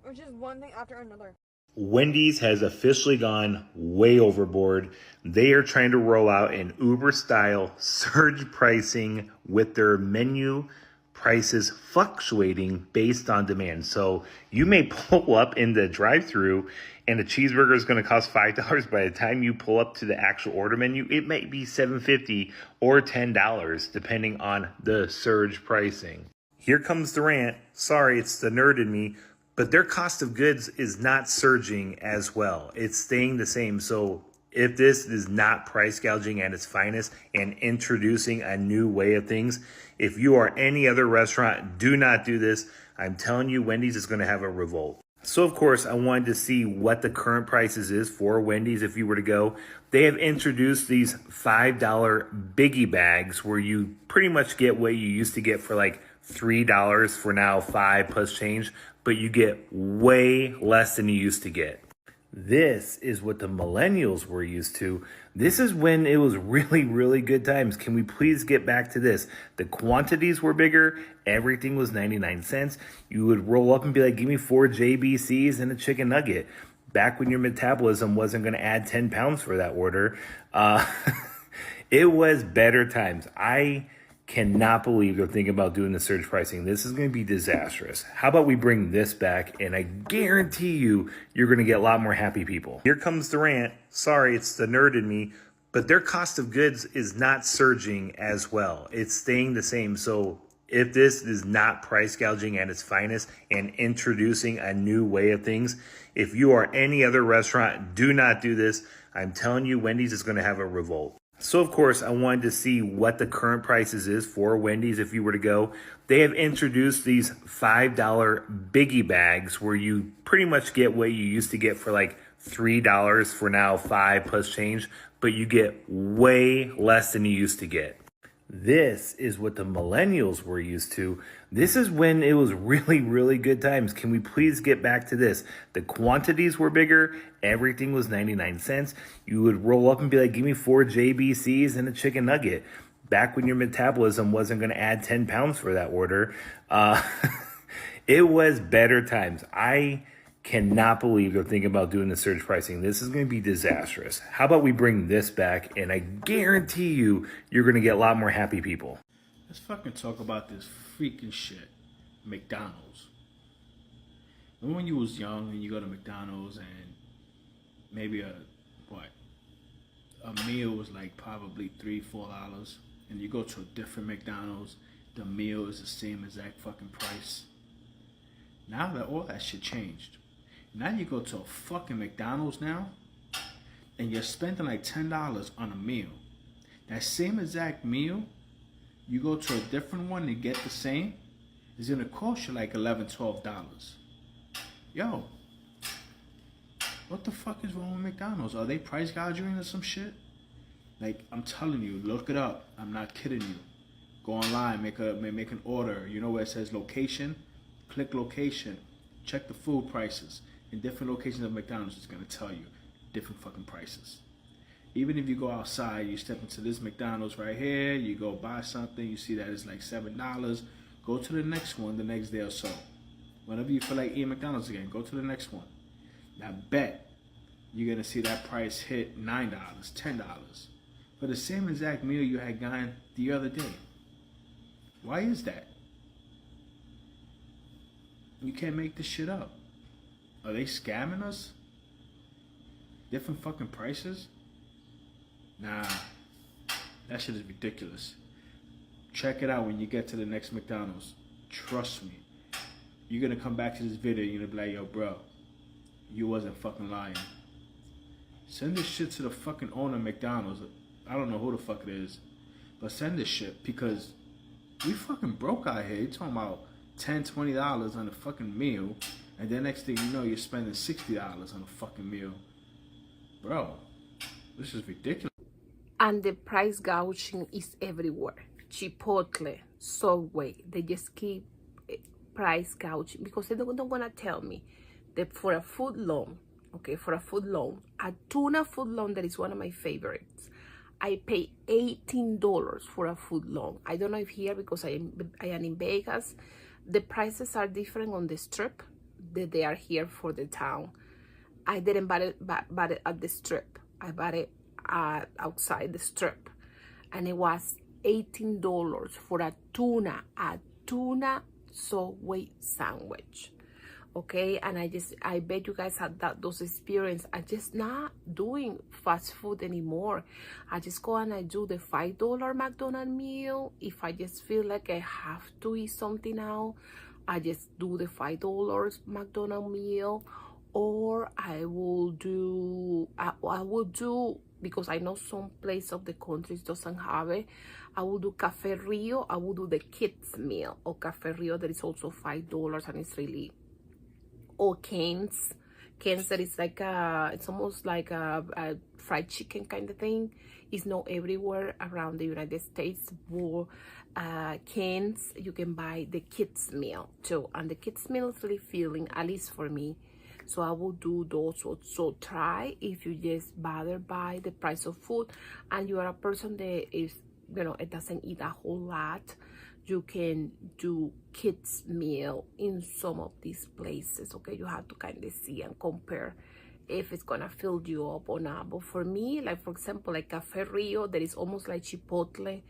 Which is one thing after another. Wendy's has officially gone way overboard. They are trying to roll out an Uber-style surge pricing with their menu prices fluctuating based on demand. So you may pull up in the drive-thru and a cheeseburger is going to cost $5. By the time you pull up to the actual order menu, it might be $7.50 or $10 depending on the surge pricing. Here comes the rant. Sorry, it's the nerd in me. But their cost of goods is not surging as well. It's staying the same. So if this is not price gouging at its finest and introducing a new way of things, if you are any other restaurant, do not do this. I'm telling you, Wendy's is going to have a revolt. So of course, I wanted to see what the current prices is for Wendy's if you were to go. They have introduced these $5 biggie bags where you pretty much get what you used to get for like $3 for now $5 plus change, but you get way less than you used to get. This is what the millennials were used to. This is when it was really, really good times. Can we please get back to this? The quantities were bigger. Everything was 99 cents. You would roll up and be like, give me 4 JBCs and a chicken nugget. Back when your metabolism wasn't going to add 10 pounds for that order. It was better times. I cannot believe they're thinking about doing the surge pricing. This is going to be disastrous. How about we bring this back, and I guarantee you, you're going to get a lot more happy people. Here comes the rant. Sorry, it's the nerd in me, but their cost of goods is not surging as well. It's staying the same. So if this is not price gouging at its finest and introducing a new way of things, if you are any other restaurant, do not do this. I'm telling you, Wendy's is going to have a revolt. So of course I wanted to see what the current prices is for Wendy's if you were to go. They have introduced these $5 biggie bags where you pretty much get what you used to get for like $3 for now 5 plus change, but you get way less than you used to get. This is what the millennials were used to. This is when it was really, really good times. Can we please get back to this? The quantities were bigger. Everything was 99 cents. You would roll up and be like, give me 4 JBCs and a chicken nugget. Back when your metabolism wasn't going to add 10 pounds for that order. It was better times. I cannot believe they're thinking about doing the surge pricing. This is going to be disastrous. How about we bring this back, and I guarantee you, you're going to get a lot more happy people. Let's fucking talk about this freaking shit. McDonald's. Remember when you was young and you go to McDonald's and maybe a meal was like probably $3-4, and you go to a different McDonald's, the meal is the same exact fucking price. Now that all that shit changed. Now you go to a fucking McDonald's now, and you're spending like $10 on a meal. That same exact meal, you go to a different one and get the same, it's gonna cost you like $11-12. Yo, what the fuck is wrong with McDonald's? Are they price gouging or some shit? Like, I'm telling you, look it up. I'm not kidding you. Go online, make an order. You know where it says location? Click location. Check the food prices. In different locations of McDonald's, it's gonna tell you different fucking prices. Even if you go outside, you step into this McDonald's right here, you go buy something, you see that it's like $7. Go to the next one the next day or so. Whenever you feel like eating McDonald's again, go to the next one. Now bet you're gonna see that price hit $9, $10 for the same exact meal you had gotten the other day. Why is that? You can't make this shit up. Are they scamming us? Different fucking prices? Nah, that shit is ridiculous. Check it out when you get to the next McDonald's. Trust me. You're gonna come back to this video and you're gonna be like, yo, bro, you wasn't fucking lying. Send this shit to the fucking owner of McDonald's. I don't know who the fuck it is, but send this shit because we fucking broke out here. You're talking about $10, $20 on a fucking meal, and then next thing you know, you're spending $60 on a fucking meal. Bro, this is ridiculous. And the price gouging is everywhere. Chipotle, Subway, they just keep price gouging because they don't want to tell me that for a foot long, okay, for a foot long, a tuna foot long that is one of my favorites, I pay $18 for a foot long. I don't know if here, because I am in Vegas, the prices are different on the strip that they are here for the town. I didn't buy it at the strip. I bought it outside the strip, and it was $18 for a tuna Subway sandwich. Okay, and I bet you guys had those experience. I just not doing fast food anymore. I just go and I do the $5 McDonald's meal. If I just feel like I have to eat something now, I just do the $5 McDonald's meal. Or I will do because I know some place of the country doesn't have it. I will do Cafe Rio. I will do the kids meal or Cafe Rio that is also $5 and it's really. Or Cane's that is like it's almost like a fried chicken kind of thing. It's not everywhere around the United States. But Cane's, you can buy the kids meal too, and the kids meal is really filling, at least for me. So I will do those. So try, if you just bother by the price of food and you are a person that is, it doesn't eat a whole lot, you can do kids meal in some of these places. Okay, you have to kind of see and compare if it's gonna fill you up or not. But for me, like for example, like Cafe Rio, that is almost like Chipotle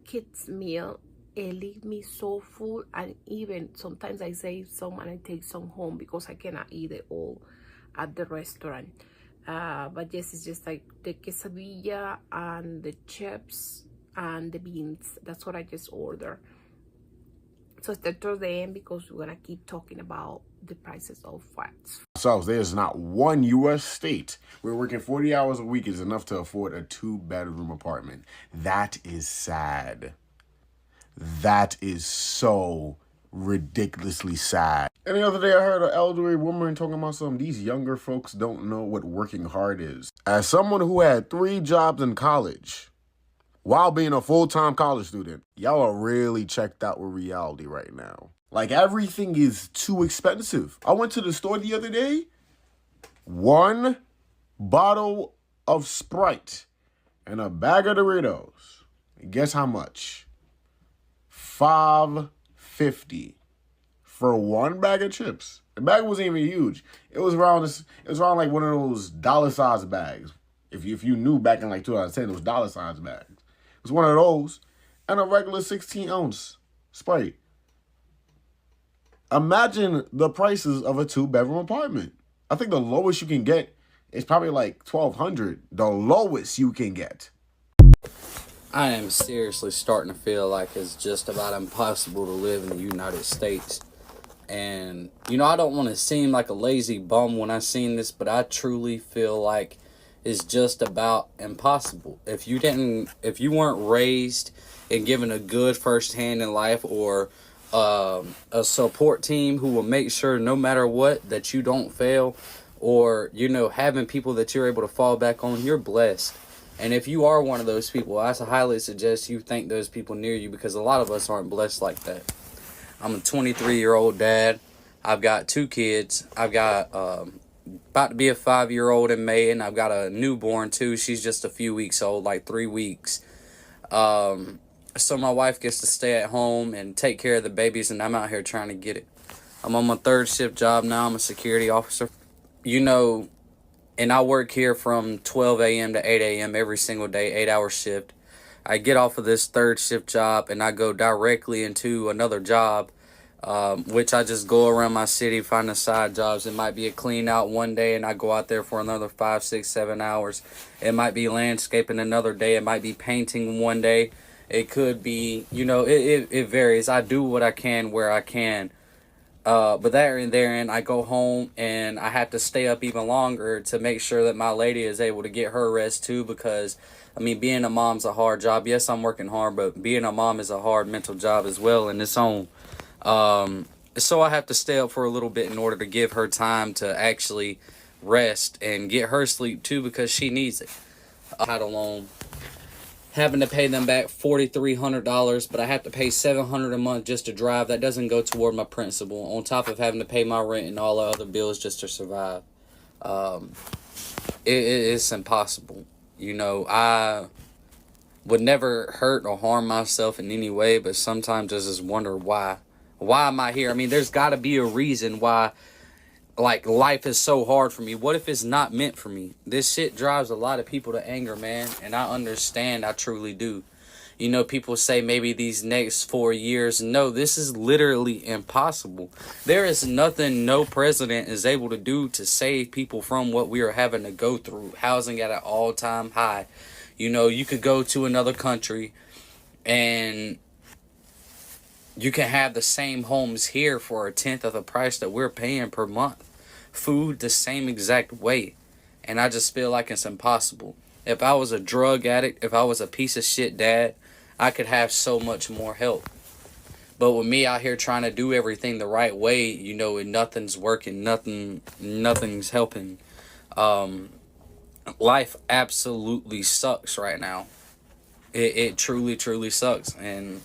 kids meal, it leaves me so full, and even sometimes I save some and I take some home because I cannot eat it all at the restaurant. But yes, it's just like the quesadilla and the chips and the beans. That's what I just order So stay towards the end because we're gonna keep talking about the prices of fats. Ourselves, there's not one U.S. state where working 40 hours a week is enough to afford a 2-bedroom apartment. That is sad. That is so ridiculously sad. And the other day I heard an elderly woman talking about these younger folks don't know what working hard is. As someone who had 3 jobs in college while being a full-time college student, y'all are really checked out with reality right now. Like, everything is too expensive. I went to the store the other day. 1 bottle of Sprite and a bag of Doritos. Guess how much? $5.50 for 1 bag of chips. The bag wasn't even huge. It was around like one of those dollar-sized bags. If you knew back in like 2010, those dollar-sized bags. It was one of those and a regular 16-ounce Sprite. Imagine the prices of a 2-bedroom apartment. I think the lowest you can get is probably like $1,200. The lowest you can get. I am seriously starting to feel like it's just about impossible to live in the United States. And, you know, I don't want to seem like a lazy bum when I seen this, but I truly feel like it's just about impossible. If you weren't raised and given a good first hand in life, or a support team who will make sure no matter what that you don't fail, or, you know, having people that you're able to fall back on, you're blessed. And if you are one of those people, I highly suggest you thank those people near you, because a lot of us aren't blessed like that. I'm a 23-year-old dad. I've got 2 kids. I've got about to be a 5-year-old in May, and I've got a newborn too. She's just a few weeks old, like 3 weeks. So my wife gets to stay at home and take care of the babies, and I'm out here trying to get it. I'm on my 3rd shift job now. I'm a security officer. You know, and I work here from 12 a.m. to 8 a.m. every single day, 8-hour shift. I get off of this 3rd shift job and I go directly into another job, which I just go around my city finding side jobs. It might be a clean out one day and I go out there for another 5, 6, 7 hours. It might be landscaping another day. It might be painting one day. It could be, you know, it varies. I do what I can where I can. But therein, I go home and I have to stay up even longer to make sure that my lady is able to get her rest too, because, I mean, being a mom's a hard job. Yes, I'm working hard, but being a mom is a hard mental job as well in its own. So I have to stay up for a little bit in order to give her time to actually rest and get her sleep too, because she needs it. I had a loan, having to pay them back $4,300, but I have to pay $700 a month just to drive. That doesn't go toward my principal, on top of having to pay my rent and all the other bills just to survive. It's impossible. You know, I would never hurt or harm myself in any way, but sometimes I just wonder why. Why am I here? I mean, there's got to be a reason why, like, life is so hard for me. What if it's not meant for me? This shit drives a lot of people to anger, man, and I understand. I truly do. You know, people say maybe these next 4 years. No, this is literally impossible. There is nothing no president is able to do to save people from what we are having to go through. Housing at an all-time high. You know, you could go to another country and you can have the same homes here for 1/10 of the price that we're paying per month. Food the same exact way. And I just feel like it's impossible. If I was a drug addict, if I was a piece of shit dad, I could have so much more help. But with me out here trying to do everything the right way, you know, and nothing's working, nothing's helping. Life absolutely sucks right now. It truly, truly sucks. And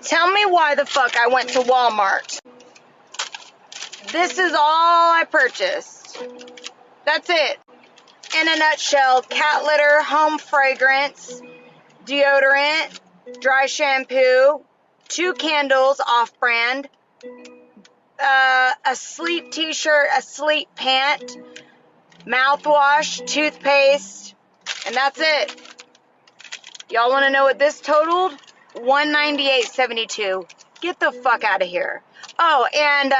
tell me why the fuck I went to Walmart. This is all I purchased. That's it. In a nutshell, cat litter, home fragrance, deodorant, dry shampoo, 2 candles off-brand, a sleep t-shirt, a sleep pant, mouthwash, toothpaste, and that's it. Y'all want to know what this totaled? $198.72. Get the fuck out of here. Oh, and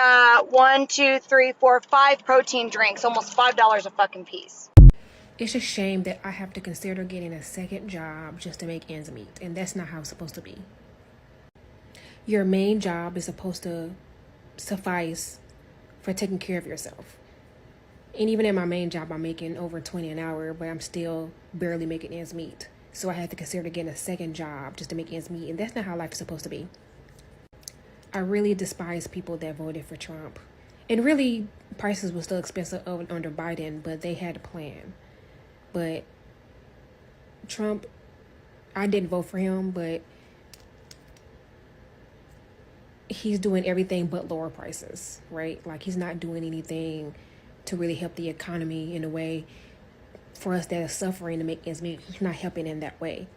5 protein drinks, almost $5 a fucking piece. It's a shame that I have to consider getting a second job just to make ends meet, and that's not how it's supposed to be. Your main job is supposed to suffice for taking care of yourself. And even in my main job, I'm making over 20 an hour, but I'm still barely making ends meet. So I had to consider getting a second job just to make ends meet. And that's not how life is supposed to be. I really despise people that voted for Trump. And really, prices were still expensive under Biden, but they had a plan. But Trump, I didn't vote for him, but he's doing everything but lower prices, right? Like, he's not doing anything to really help the economy in a way for us that are suffering to make ends meet. He's not helping in that way.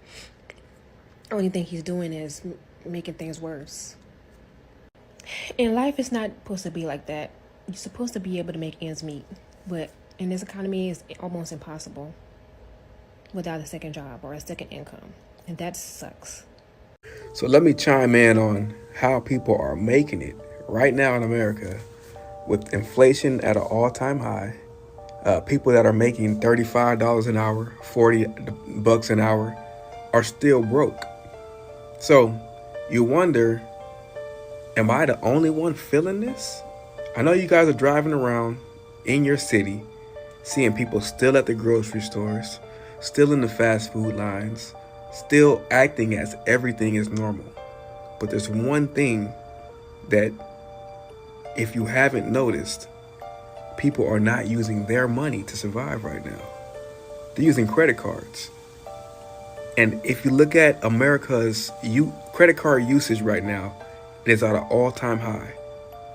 The only thing he's doing is making things worse. And life is not supposed to be like that. You're supposed to be able to make ends meet. But in this economy, it's almost impossible without a second job or a second income. And that sucks. So let me chime in on how people are making it right now in America with inflation at an all-time high. People that are making $35 an hour, $40 an hour are still broke. So you wonder, am I the only one feeling this? I know you guys are driving around in your city, seeing people still at the grocery stores, still in the fast food lines, still acting as everything is normal. But there's one thing that, if you haven't noticed, people are not using their money to survive right now. They're using credit cards. And if you look at America's credit card usage right now, it is at an all-time high.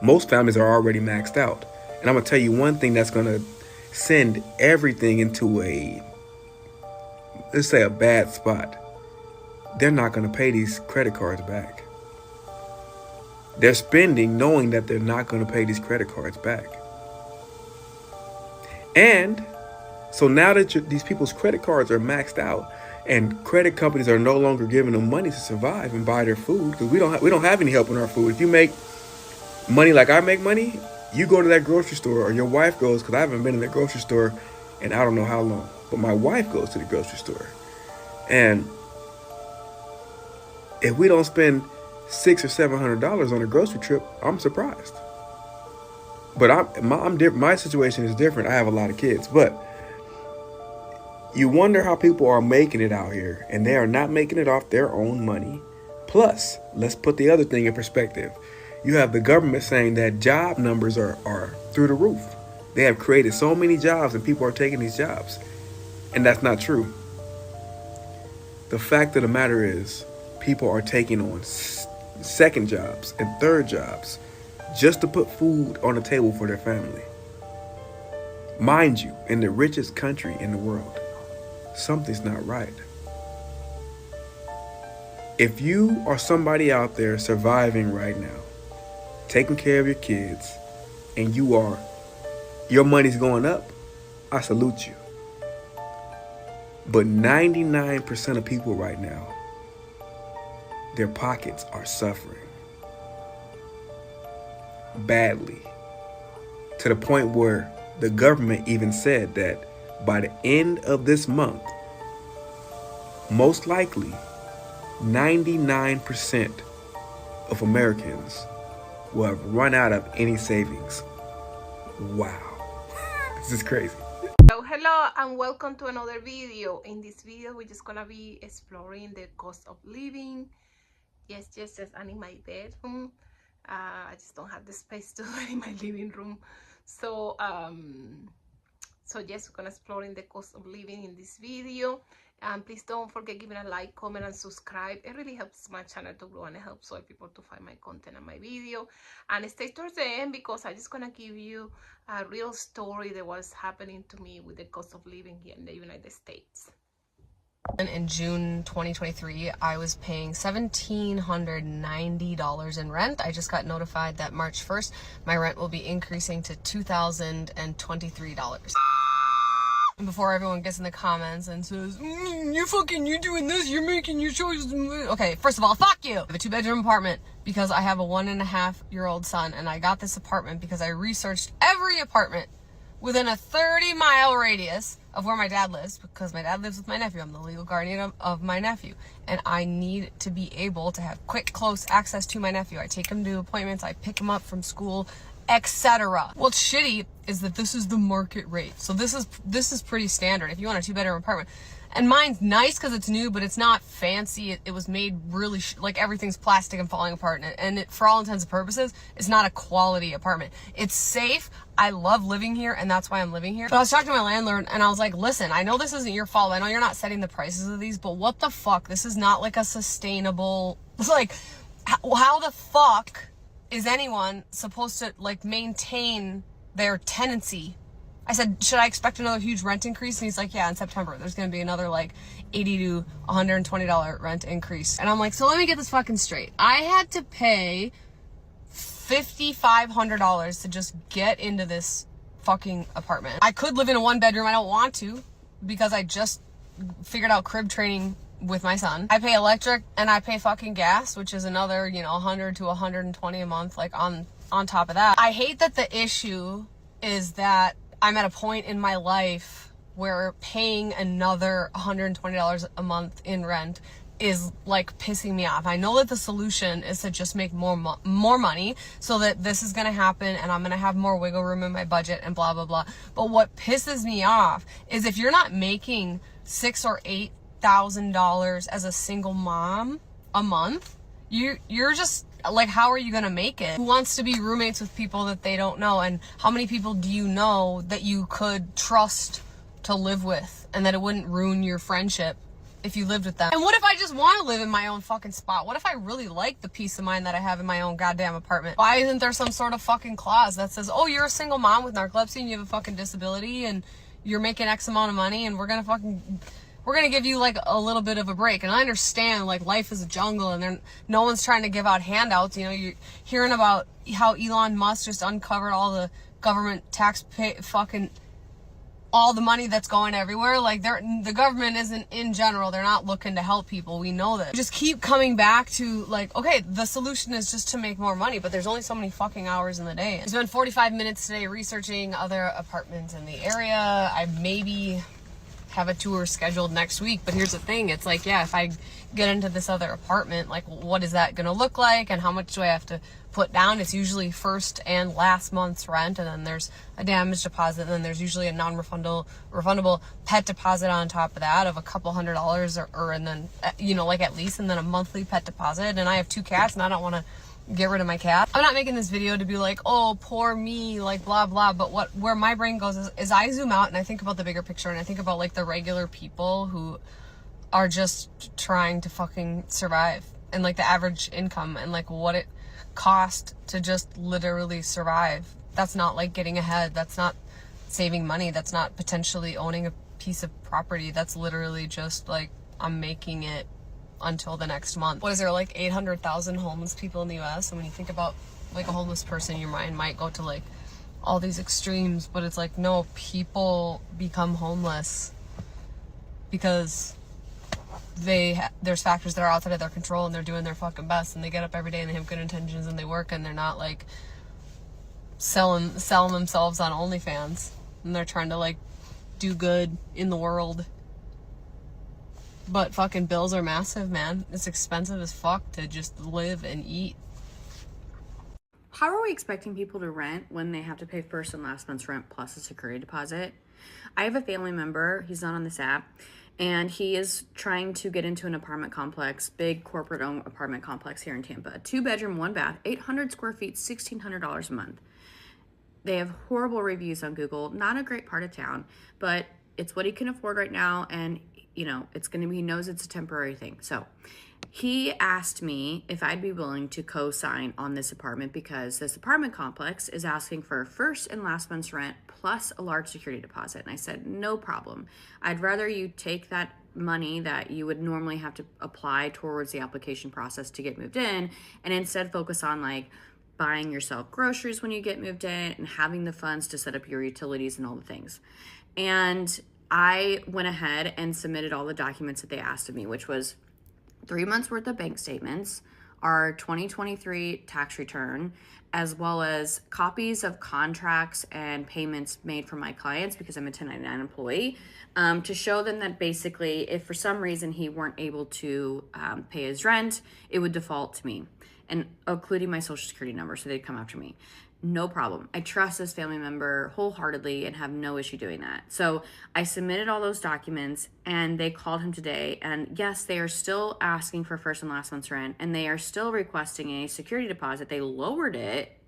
Most families are already maxed out. And I'm going to tell you one thing that's going to send everything into let's say a bad spot. They're not going to pay these credit cards back. They're spending knowing that they're not going to pay these credit cards back. And so now that these people's credit cards are maxed out and credit companies are no longer giving them money to survive and buy their food, because we don't have any help in our food. If you make money like I make money, you go to that grocery store, or your wife goes, because I haven't been in the grocery store in I don't know how long, but my wife goes to the grocery store. And if we don't spend $600 or $700 on a grocery trip, I'm surprised. But my situation is different. I have a lot of kids, but you wonder how people are making it out here, and they are not making it off their own money. Plus, let's put the other thing in perspective. You have the government saying that job numbers are through the roof. They have created so many jobs and people are taking these jobs. And that's not true. The fact of the matter is, people are taking on second jobs and third jobs just to put food on the table for their family. Mind you, in the richest country in the world, something's not right. If you are somebody out there surviving right now, taking care of your kids, and your money's going up, I salute you. But 99% of people right now, their pockets are suffering badly, to the point where the government even said that by the end of this month, most likely 99% of Americans will have run out of any savings. Wow. This is crazy. Hello and welcome to another video. In this video we're just gonna be exploring the cost of living. Yes, I'm in my bedroom. I just don't have the space to do it in my living room. So yes, we're gonna exploring the cost of living in this video. And please don't forget giving a like, comment, and subscribe. It really helps my channel to grow and it helps other people to find my content and my video. And stay towards the end because I'm just gonna give you a real story that was happening to me with the cost of living here in the United States. In June 2023, I was paying $1,790 in rent. I just got notified that March 1st, my rent will be increasing to $2,023. And before everyone gets in the comments and says, you're doing this, you're making your choices. Okay, first of all, fuck you. I have a 2-bedroom apartment because I have a 1.5-year-old son, and I got this apartment because I researched every apartment within a 30-mile radius of where my dad lives, because my dad lives with my nephew. I'm the legal guardian of my nephew, and I need to be able to have quick, close access to my nephew. I take him to appointments, I pick him up from school, etc. What's shitty is that this is the market rate. So this is pretty standard if you want a 2-bedroom apartment. And mine's nice because it's new, but it's not fancy. It was made really, like everything's plastic and falling apart. And it, for all intents and purposes, it's not a quality apartment. It's safe. I love living here, and that's why I'm living here. But I was talking to my landlord, and I was like, listen, I know this isn't your fault. I know you're not setting the prices of these, but what the fuck? This is not like a sustainable, like, how the fuck is anyone supposed to, like, maintain their tenancy? I said, should I expect another huge rent increase? And he's like, yeah, in September, there's going to be another like $80 to $120 rent increase. And I'm like, so let me get this fucking straight. I had to pay $5,500 to just get into this fucking apartment. I could live in a 1-bedroom. I don't want to because I just figured out crib training with my son. I pay electric and I pay fucking gas, which is another, you know, 100 to 120 a month, like on top of that. I hate that the issue is that I'm at a point in my life where paying another $120 a month in rent is like pissing me off. I know that the solution is to just make more money so that this is going to happen and I'm going to have more wiggle room in my budget and blah, blah, blah. But what pisses me off is if you're not making $6,000 or $8,000 as a single mom a month, you're just like, how are you gonna make it? Who wants to be roommates with people that they don't know? And how many people do you know that you could trust to live with and that it wouldn't ruin your friendship if you lived with them? And what if I just want to live in my own fucking spot? What if I really like the peace of mind that I have in my own goddamn apartment? Why isn't there some sort of fucking clause that says, oh, you're a single mom with narcolepsy and you have a fucking disability and you're making X amount of money and we're gonna give you like a little bit of a break. And I understand like life is a jungle and no one's trying to give out handouts. You know, you're hearing about how Elon Musk just uncovered all the government fucking all the money that's going everywhere. Like the government isn't, in general, they're not looking to help people. We know that. We just keep coming back to like, okay, the solution is just to make more money, but there's only so many fucking hours in the day. I spent 45 minutes today researching other apartments in the area. I maybe have a tour scheduled next week, but here's the thing, it's like, yeah, if I get into this other apartment, like, what is that gonna look like and how much do I have to put down? It's refundable and last month's rent, and then there's a damage deposit, and then there's usually a refundable pet deposit on top of that of a couple $100 or and then you know, like at least, and then a monthly pet deposit. And I have 2 cats and I don't want to get rid of my cat. I'm not making this video to be like, oh, poor me, like blah blah, but where my brain goes is I zoom out and I think about the bigger picture, and I think about like the regular people who are just trying to fucking survive, and like the average income and like what it cost to just literally survive. That's not like getting ahead, that's not saving money, that's not potentially owning a piece of property, that's literally just like, I'm making it until the next month. What is there, like 800,000 homeless people in the US? And when you think about like a homeless person, your mind might go to like all these extremes, but it's like, no, people become homeless because there's factors that are outside of their control, and they're doing their fucking best, and they get up every day and they have good intentions and they work, and they're not like selling themselves on OnlyFans, and they're trying to like do good in the world. But fucking bills are massive, man. It's expensive as fuck to just live and eat. How are we expecting people to rent when they have to pay first and last month's rent plus a security deposit? I have a family member, he's not on this app, and he is trying to get into an apartment complex, big corporate-owned apartment complex here in Tampa. A 2-bedroom, 1 bath, 800 square feet, $1,600 a month. They have horrible reviews on Google. Not a great part of town, but it's what he can afford right now, and you know, he knows it's a temporary thing. So he asked me if I'd be willing to co-sign on this apartment because this apartment complex is asking for first and last month's rent plus a large security deposit. And I said, no problem. I'd rather you take that money that you would normally have to apply towards the application process to get moved in and instead focus on like buying yourself groceries when you get moved in and having the funds to set up your utilities and all the things. And I went ahead and submitted all the documents that they asked of me, which was 3 months worth of bank statements, our 2023 tax return, as well as copies of contracts and payments made from my clients because I'm a 1099 employee, to show them that basically if for some reason he weren't able to pay his rent, it would default to me, and including my social security number, so they'd come after me. No problem. I trust this family member wholeheartedly and have no issue doing that. So I submitted all those documents and they called him today. And yes, they are still asking for first and last month's rent and they are still requesting a security deposit. They lowered it.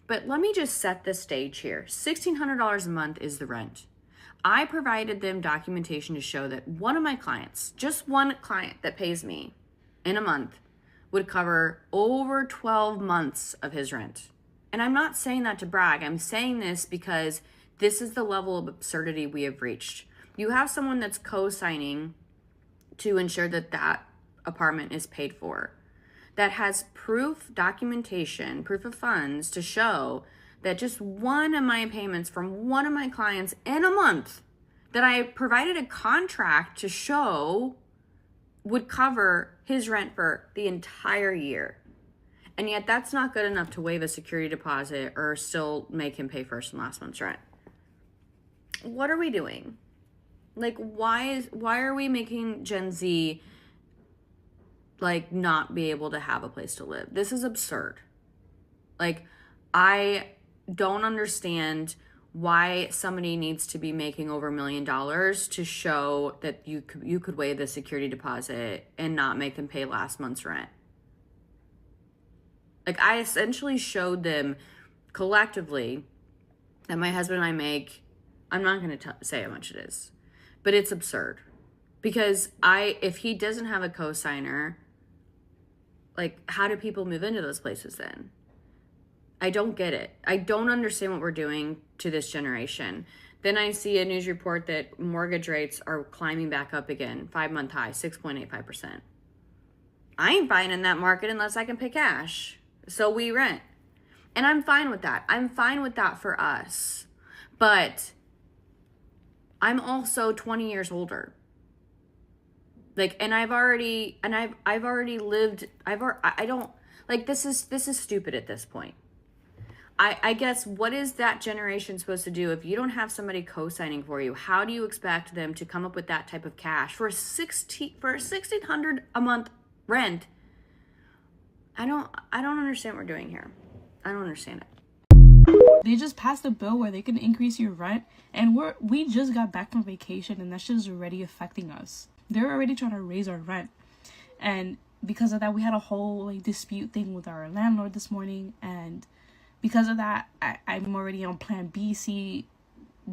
But let me just set the stage here. $1,600 a month is the rent. I provided them documentation to show that one of my clients, just one client that pays me in a month, would cover over 12 months of his rent. And I'm not saying that to brag. I'm saying this because this is the level of absurdity we have reached. You have someone that's co-signing to ensure that that apartment is paid for, that has proof, documentation, proof of funds to show that just one of my payments from one of my clients in a month that I provided a contract to show would cover his rent for the entire year. And yet that's not good enough to waive a security deposit or still make him pay first and last month's rent. What are we doing? Like, why are we making Gen Z like not be able to have a place to live? This is absurd. Like, I don't understand why somebody needs to be making over $1 million to show that you could waive the security deposit and not make them pay last month's rent. Like, I essentially showed them collectively that my husband and I make, I'm not going to say how much it is, but it's absurd. Because if he doesn't have a co-signer, like, how do people move into those places then? I don't get it. I don't understand what we're doing to this generation. Then I see a news report that mortgage rates are climbing back up again, 5-month high, 6.85%. I ain't buying in that market unless I can pay cash. So we rent. And I'm fine with that. I'm fine with that for us. But I'm also 20 years older. Like, and I've already lived, I don't, like, this is stupid at this point. I guess, what is that generation supposed to do if you don't have somebody co-signing for you? How do you expect them to come up with that type of cash for $1,600 a month rent? I don't understand what we're doing here. I don't understand it. They just passed a bill where they can increase your rent, and we just got back from vacation, and that shit is already affecting us. They're already trying to raise our rent, and because of that, we had a whole like dispute thing with our landlord this morning, and because of that, I'm already on plan B, C,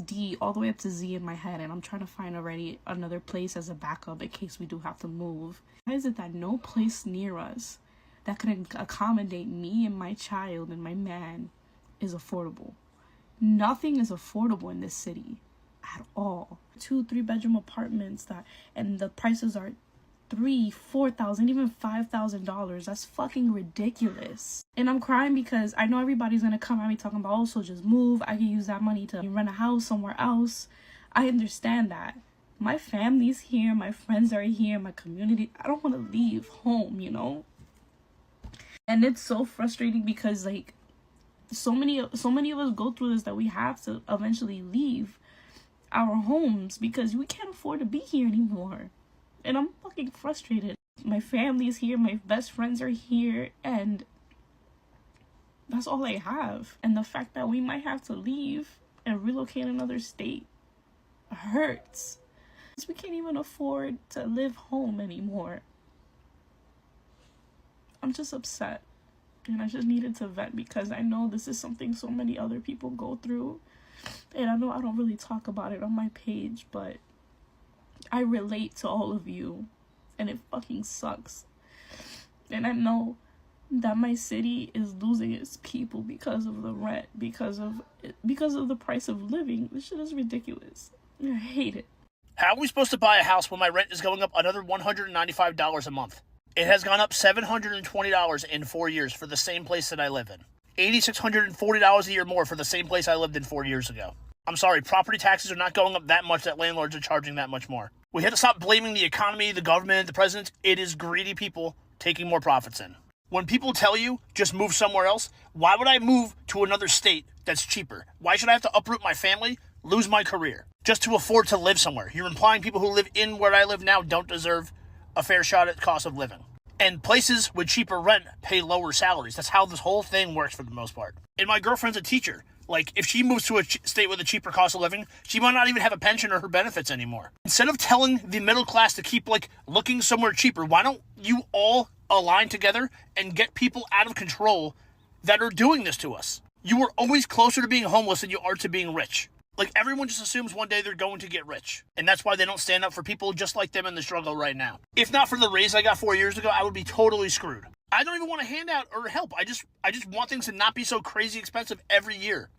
D, all the way up to Z in my head, and I'm trying to find already another place as a backup in case we do have to move. Why is it that no place near us that can accommodate me and my child and my man is affordable? Nothing is affordable in this city at all. 2-3 bedroom apartments and the prices are $3,000-$4,000, even $5,000. That's fucking ridiculous. And I'm crying because I know everybody's gonna come at me talking about, oh, so just move, I can use that money to rent a house somewhere else. I understand that. My family's here, my friends are here, my community. I don't want to leave home, you know? And it's so frustrating because like so many of us go through this that we have to eventually leave our homes because we can't afford to be here anymore. And I'm fucking frustrated. My family's here, my best friends are here, and that's all I have. And the fact that we might have to leave and relocate in another state hurts. We can't even afford to live home anymore. I'm just upset. And I just needed to vent because I know this is something so many other people go through. And I know I don't really talk about it on my page, but I relate to all of you. And it fucking sucks. And I know that my city is losing its people because of the rent, because of the price of living. This shit is ridiculous. I hate it. How are we supposed to buy a house when my rent is going up another $195 a month? It has gone up $720 in 4 years for the same place that I live in. $8,640 a year more for the same place I lived in 4 years ago. I'm sorry, property taxes are not going up that much that landlords are charging that much more. We have to stop blaming the economy, the government, the president. It is greedy people taking more profits in. When people tell you just move somewhere else, why would I move to another state that's cheaper? Why should I have to uproot my family, lose my career, just to afford to live somewhere? You're implying people who live in where I live now don't deserve a fair shot at cost of living. And places with cheaper rent pay lower salaries. That's how this whole thing works for the most part. And my girlfriend's a teacher. Like, if she moves to a state with a cheaper cost of living, she might not even have a pension or her benefits anymore. Instead of telling the middle class to keep, like, looking somewhere cheaper, why don't you all align together and get people out of control that are doing this to us? You are always closer to being homeless than you are to being rich. Like, everyone just assumes one day they're going to get rich. And that's why they don't stand up for people just like them in the struggle right now. If not for the raise I got 4 years ago, I would be totally screwed. I don't even want to hand out or help. I just want things to not be so crazy expensive every year.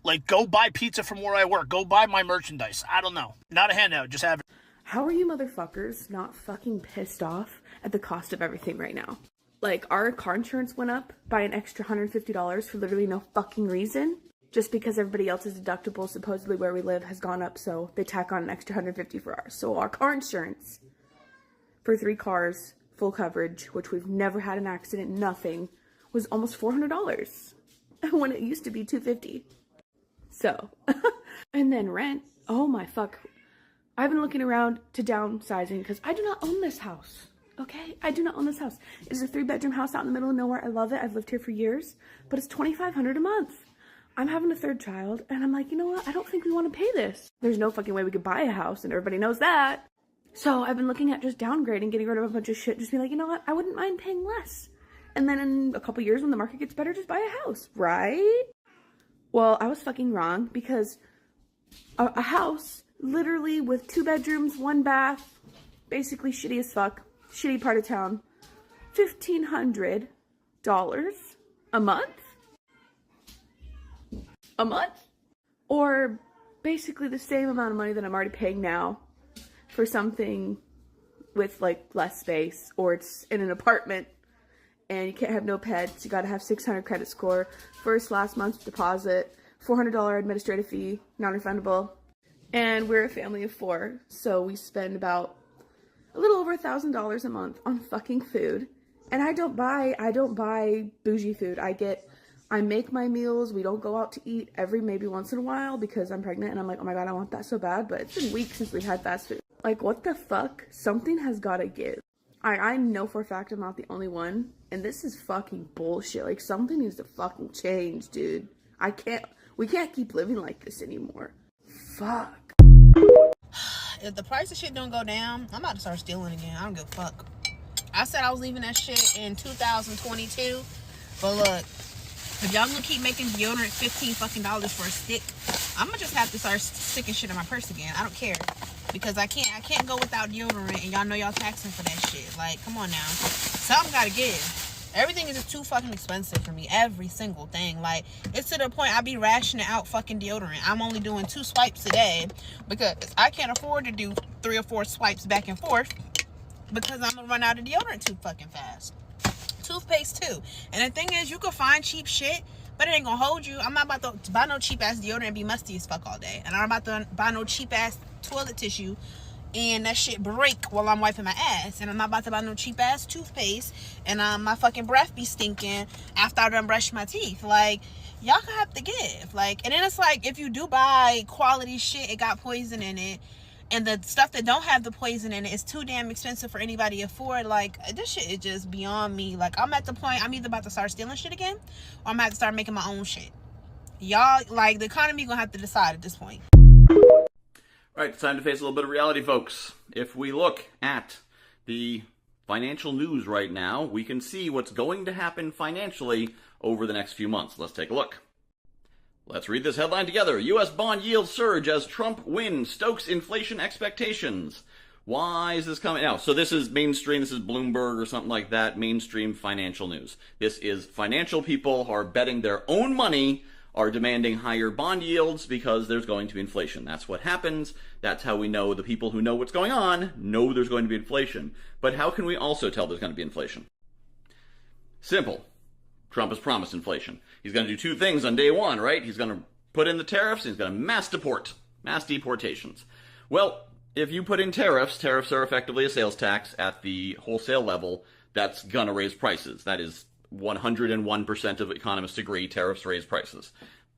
Like, go buy pizza from where I work. Go buy my merchandise. I don't know. Not a handout, just have it. How are you motherfuckers not fucking pissed off at the cost of everything right now? Like, our car insurance went up by an extra $150 for literally no fucking reason. Just because everybody else's deductible, supposedly where we live, has gone up, so they tack on an extra $150 for ours. So our car insurance for 3 cars, full coverage, which we've never had an accident, nothing, was almost $400 when it used to be $250. So, and then rent, oh my fuck. I've been looking around to downsizing because I do not own this house, okay? I do not own this house. It's a 3-bedroom house out in the middle of nowhere. I love it. I've lived here for years, but it's $2,500 a month. I'm having a 3rd child, and I'm like, you know what? I don't think we want to pay this. There's no fucking way we could buy a house, and everybody knows that. So I've been looking at just downgrading, getting rid of a bunch of shit, just be like, you know what? I wouldn't mind paying less. And then in a couple years when the market gets better, just buy a house, right? Well, I was fucking wrong, because a house, literally with 2 bedrooms, 1 bath, basically shitty as fuck, shitty part of town, $1,500 a month? A month? Or basically the same amount of money that I'm already paying now for something with like less space, or it's in an apartment and you can't have no pets, you gotta have 600 credit score, last month's deposit, $400 administrative fee, non-refundable, and we're a family of 4, so we spend about a little over $1,000 a month on fucking food. And I don't buy bougie food. I make my meals. We don't go out to eat maybe once in a while because I'm pregnant and I'm like, oh my god, I want that so bad, but it's been weeks since we've had fast food. Like, what the fuck? Something has gotta give. I know for a fact I'm not the only one, and this is fucking bullshit. Like, something needs to fucking change, dude. We can't keep living like this anymore. Fuck. If the price of shit don't go down, I'm about to start stealing again. I don't give a fuck. I said I was leaving that shit in 2022, but look, if y'all gonna keep making deodorant $15 fucking for a stick, I'm gonna just have to start sticking shit in my purse again. I don't care, because I can't go without deodorant, and y'all know y'all taxing for that shit. Like, come on now, something gotta give. Everything is just too fucking expensive for me. Every single thing. Like, it's to the point I be rationing out fucking deodorant. I'm only doing 2 swipes a day because I can't afford to do 3 or 4 swipes back and forth, because I'm gonna run out of deodorant too fucking fast. Toothpaste too. And the thing is, you can find cheap shit, but it ain't gonna hold you. I'm not about to buy no cheap ass deodorant and be musty as fuck all day. And I'm about to buy no cheap ass toilet tissue and that shit break while I'm wiping my ass. And I'm not about to buy no cheap ass toothpaste and my fucking breath be stinking after I done brushed my teeth. Like, y'all gonna have to give. Like, and then it's like, if you do buy quality shit, it got poison in it, and the stuff that don't have the poison in it is too damn expensive for anybody to afford. Like, this shit is just beyond me. Like, I'm at the point, I'm either about to start stealing shit again, or I'm gonna have to start making my own shit. Y'all, like, the economy gonna have to decide at this point. All right, it's time to face a little bit of reality, folks. If we look at the financial news right now, we can see what's going to happen financially over the next few months. Let's take a look. Let's read this headline together. U.S. bond yields surge as Trump win stokes inflation expectations. Why is this coming out? So this is mainstream, this is Bloomberg or something like that, mainstream financial news. This is financial people who are betting their own money, are demanding higher bond yields because there's going to be inflation. That's what happens. That's how we know the people who know what's going on know there's going to be inflation. But how can we also tell there's going to be inflation? Simple. Trump has promised inflation. He's going to do 2 things on day 1, right? He's going to put in the tariffs, and he's going to mass deportations. Well, if you put in tariffs are effectively a sales tax at the wholesale level. That's going to raise prices. That is 101% of economists agree tariffs raise prices.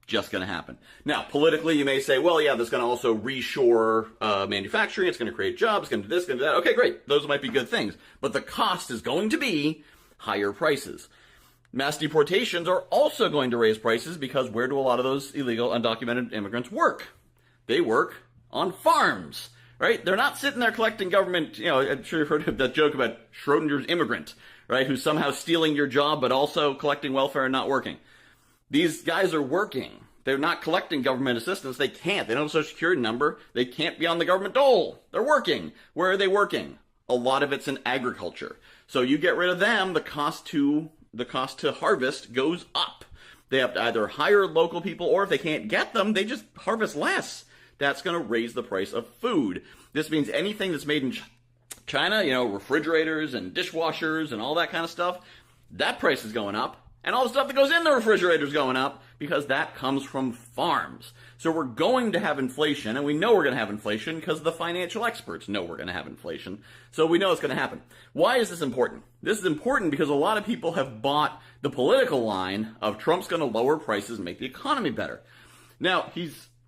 Just going to happen. Now, politically, you may say, well, yeah, that's going to also reshore manufacturing. It's going to create jobs. It's going to do this, going to do that. Okay, great. Those might be good things. But the cost is going to be higher prices. Mass deportations are also going to raise prices because where do a lot of those illegal, undocumented immigrants work? They work on farms, right? They're not sitting there collecting government, I'm sure you've heard of that joke about Schrodinger's immigrant, right? Who's somehow stealing your job but also collecting welfare and not working. These guys are working. They're not collecting government assistance. They can't. They don't have a social security number. They can't be on the government dole. They're working. Where are they working? A lot of it's in agriculture. So you get rid of them, the cost to harvest goes up. They have to either hire local people, or if they can't get them, they just harvest less. That's going to raise the price of food. This means anything that's made in China, refrigerators and dishwashers and all that kind of stuff, that price is going up. And all the stuff that goes in the refrigerator is going up because that comes from farms. So we're going to have inflation, and we know we're going to have inflation because the financial experts know we're going to have inflation. So we know it's going to happen. Why is this important? This is important because a lot of people have bought the political line of Trump's going to lower prices and make the economy better. Now,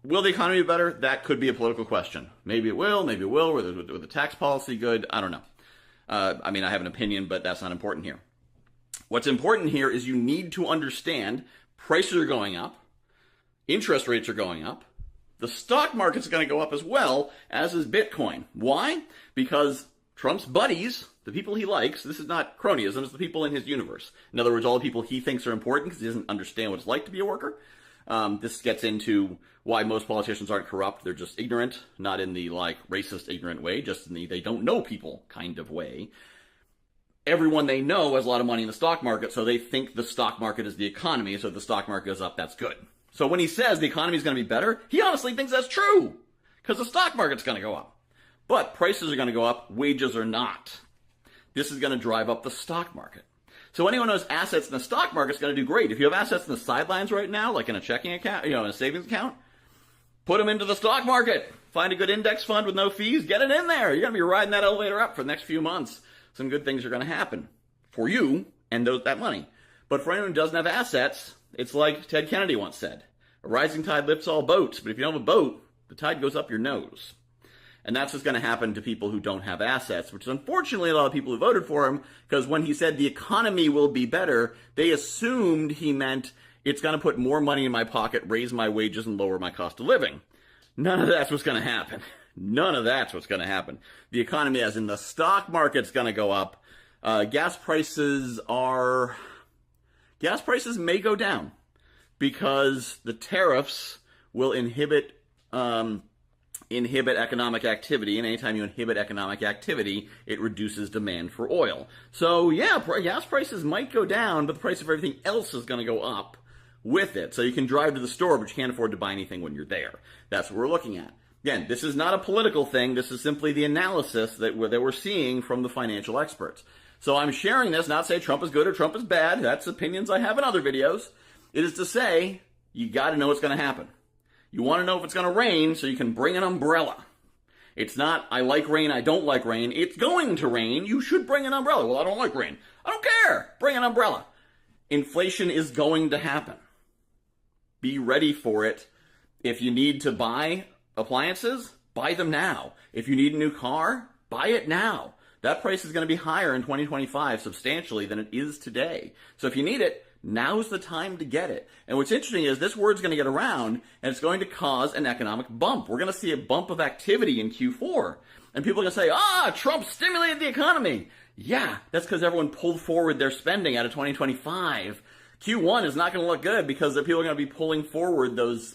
will the economy be better? That could be a political question. Maybe it will, maybe it will. With the tax policy good? I don't know. I have an opinion, but that's not important here. What's important here is you need to understand prices are going up, interest rates are going up, the stock market's going to go up as well, as is Bitcoin. Why? Because Trump's buddies, the people he likes, this is not cronyism, it's the people in his universe. In other words, all the people he thinks are important because he doesn't understand what it's like to be a worker. This gets into why most politicians aren't corrupt. They're just ignorant, not in the racist ignorant way, just in the they don't know people kind of way. Everyone they know has a lot of money in the stock market, so they think the stock market is the economy, so if the stock market goes up, that's good. So when he says the economy is going to be better, he honestly thinks that's true, because the stock market's going to go up. But prices are going to go up, wages are not. This is going to drive up the stock market. So anyone who has assets in the stock market is going to do great. If you have assets in the sidelines right now, like in a checking account, in a savings account, put them into the stock market. Find a good index fund with no fees, get it in there. You're going to be riding that elevator up for the next few months. Some good things are going to happen for you and that money. But for anyone who doesn't have assets, it's like Ted Kennedy once said, a rising tide lifts all boats, but if you don't have a boat, the tide goes up your nose. And that's what's going to happen to people who don't have assets, which is unfortunately a lot of people who voted for him, because when he said the economy will be better, they assumed he meant it's going to put more money in my pocket, raise my wages, and lower my cost of living. None of that's what's going to happen. None of that's what's going to happen. The economy, as in the stock market's going to go up. Gas prices may go down because the tariffs will inhibit economic activity, and anytime you inhibit economic activity, it reduces demand for oil. So yeah, gas prices might go down, but the price of everything else is going to go up with it. So you can drive to the store, but you can't afford to buy anything when you're there. That's what we're looking at. Again, this is not a political thing. This is simply the analysis that we're seeing from the financial experts. So I'm sharing this, not to say Trump is good or Trump is bad. That's opinions I have in other videos. It is to say, you got to know what's going to happen. You want to know if it's going to rain so you can bring an umbrella. It's not, I like rain, I don't like rain. It's going to rain. You should bring an umbrella. Well, I don't like rain. I don't care. Bring an umbrella. Inflation is going to happen. Be ready for it. If you need to buy appliances, buy them now. If you need a new car, buy it now. That price is going to be higher in 2025 substantially than it is today. So if you need it, now's the time to get it. And what's interesting is this word's going to get around, and it's going to cause an economic bump. We're going to see a bump of activity in Q4. And people are going to say, Trump stimulated the economy. Yeah, that's because everyone pulled forward their spending out of 2025. Q1 is not going to look good because the people are going to be pulling forward those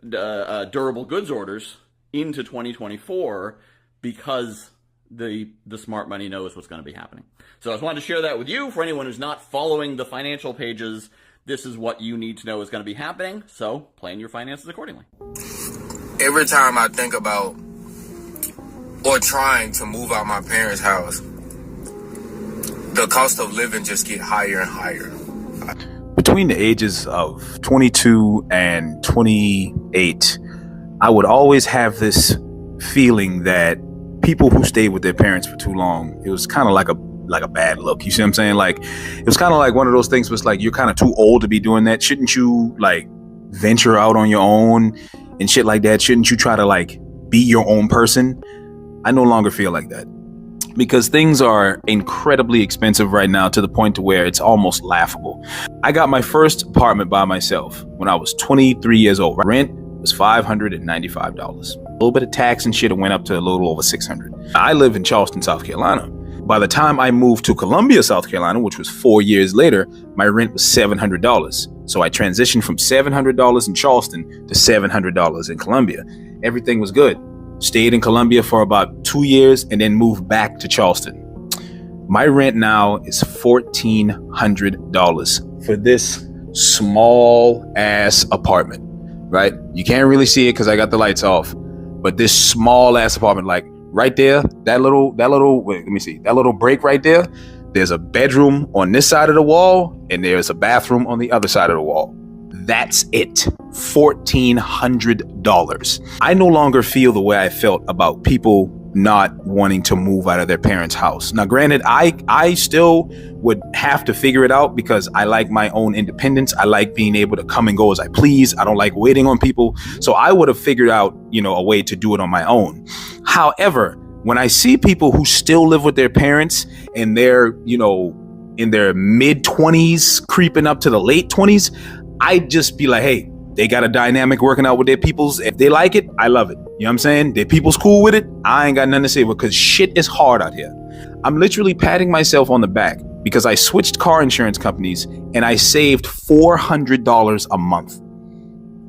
durable goods orders into 2024 because the smart money knows what's going to be happening. So I just wanted to share that with you. For anyone who's not following the financial pages, this is what you need to know is going to be happening. So plan your finances accordingly. Every time I think about or trying to move out my parents' house, the cost of living just get higher and higher. Between the ages of 22 and 28, I would always have this feeling that people who stayed with their parents for too long, it was kind of like a a bad look. You see what I'm saying? Like, it was kind of like one of those things was like, you're kind of too old to be doing that. Shouldn't you like venture out on your own and shit like that? Shouldn't you try to like be your own person? I no longer feel like that, because things are incredibly expensive right now to the point to where it's almost laughable. I got my first apartment by myself when I was 23 years old. Rent was $595. A little bit of tax and shit, it went up to a little over $600. I live in Charleston, South Carolina. By the time I moved to Columbia, South Carolina, which was 4 years later, my rent was $700. So I transitioned from $700 in Charleston to $700 in Columbia. Everything was good. Stayed in Columbia for about 2 years and then moved back to Charleston. My rent now is $1,400 for this small ass apartment, right? You can't really see it because I got the lights off, but this small ass apartment, like right there, that little, wait, let me see, that little break right there, there's a bedroom on this side of the wall and there's a bathroom on the other side of the wall. That's it. $1,400. I no longer feel the way I felt about people not wanting to move out of their parents' house. Now, granted, I still would have to figure it out because I like my own independence. I like being able to come and go as I please. I don't like waiting on people. So I would have figured out, a way to do it on my own. However, when I see people who still live with their parents and they're, in their mid-20s, creeping up to the late 20s, I just be like, hey, they got a dynamic working out with their peoples. If they like it, I love it. You know what I'm saying? Their people's cool with it. I ain't got nothing to say because shit is hard out here. I'm literally patting myself on the back because I switched car insurance companies and I saved $400 a month.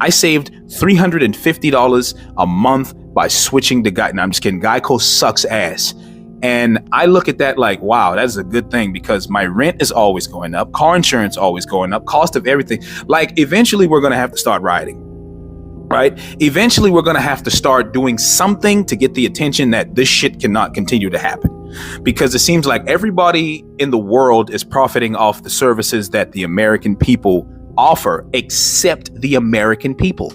I saved $350 a month by switching to Geico. No, I'm just kidding. Geico sucks ass. And I look at that like, wow, that's a good thing because my rent is always going up. Car insurance always going up. Cost of everything. Like, eventually we're going to have to start riding, right? Eventually we're going to have to start doing something to get the attention that this shit cannot continue to happen. Because it seems like everybody in the world is profiting off the services that the American people offer, except the American people.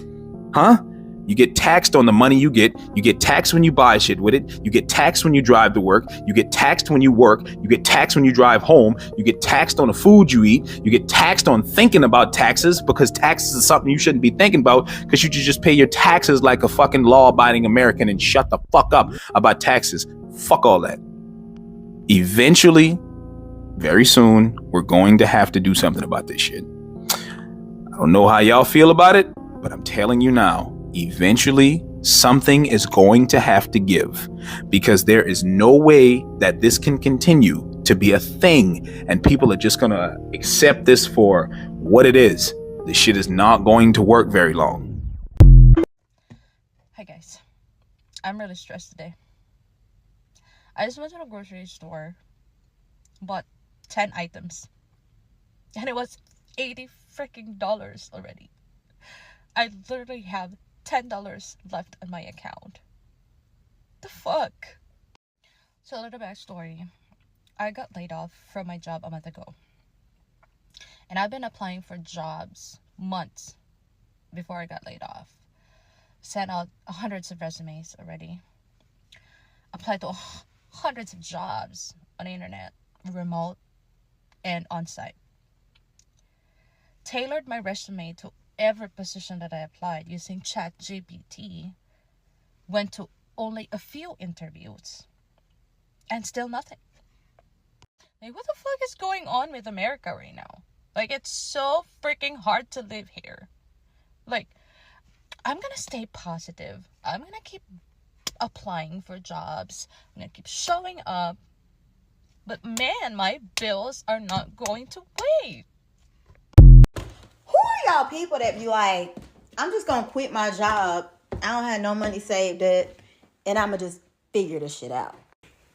Huh? You get taxed on the money you get taxed when you buy shit with it, you get taxed when you drive to work, you get taxed when you work, you get taxed when you drive home, you get taxed on the food you eat, you get taxed on thinking about taxes because taxes is something you shouldn't be thinking about because you should just pay your taxes like a fucking law-abiding American and shut the fuck up about taxes. Fuck all that. Eventually, very soon, we're going to have to do something about this shit. I don't know how y'all feel about it, but I'm telling you now, eventually something is going to have to give because there is no way that this can continue to be a thing and people are just going to accept this for what it is. This shit is not going to work very long. Hi guys, I'm really stressed today. I just went to the grocery store, bought 10 items, and it was $80 freaking already. I literally have $10 left on my account. The fuck? So a little backstory. I got laid off from my job a month ago. And I've been applying for jobs months before I got laid off. Sent out hundreds of resumes already. Applied to hundreds of jobs on the internet, remote and on-site. Tailored my resume to every position that I applied using ChatGPT. Went to only a few interviews and still nothing. Like, what the fuck is going on with America right now? Like, it's so freaking hard to live here. Like, I'm gonna stay positive. I'm gonna keep applying for jobs. I'm gonna keep showing up. But man, my bills are not going to wait. Who are y'all people that be like, I'm just gonna quit my job, I don't have no money saved up, and I'ma just figure this shit out?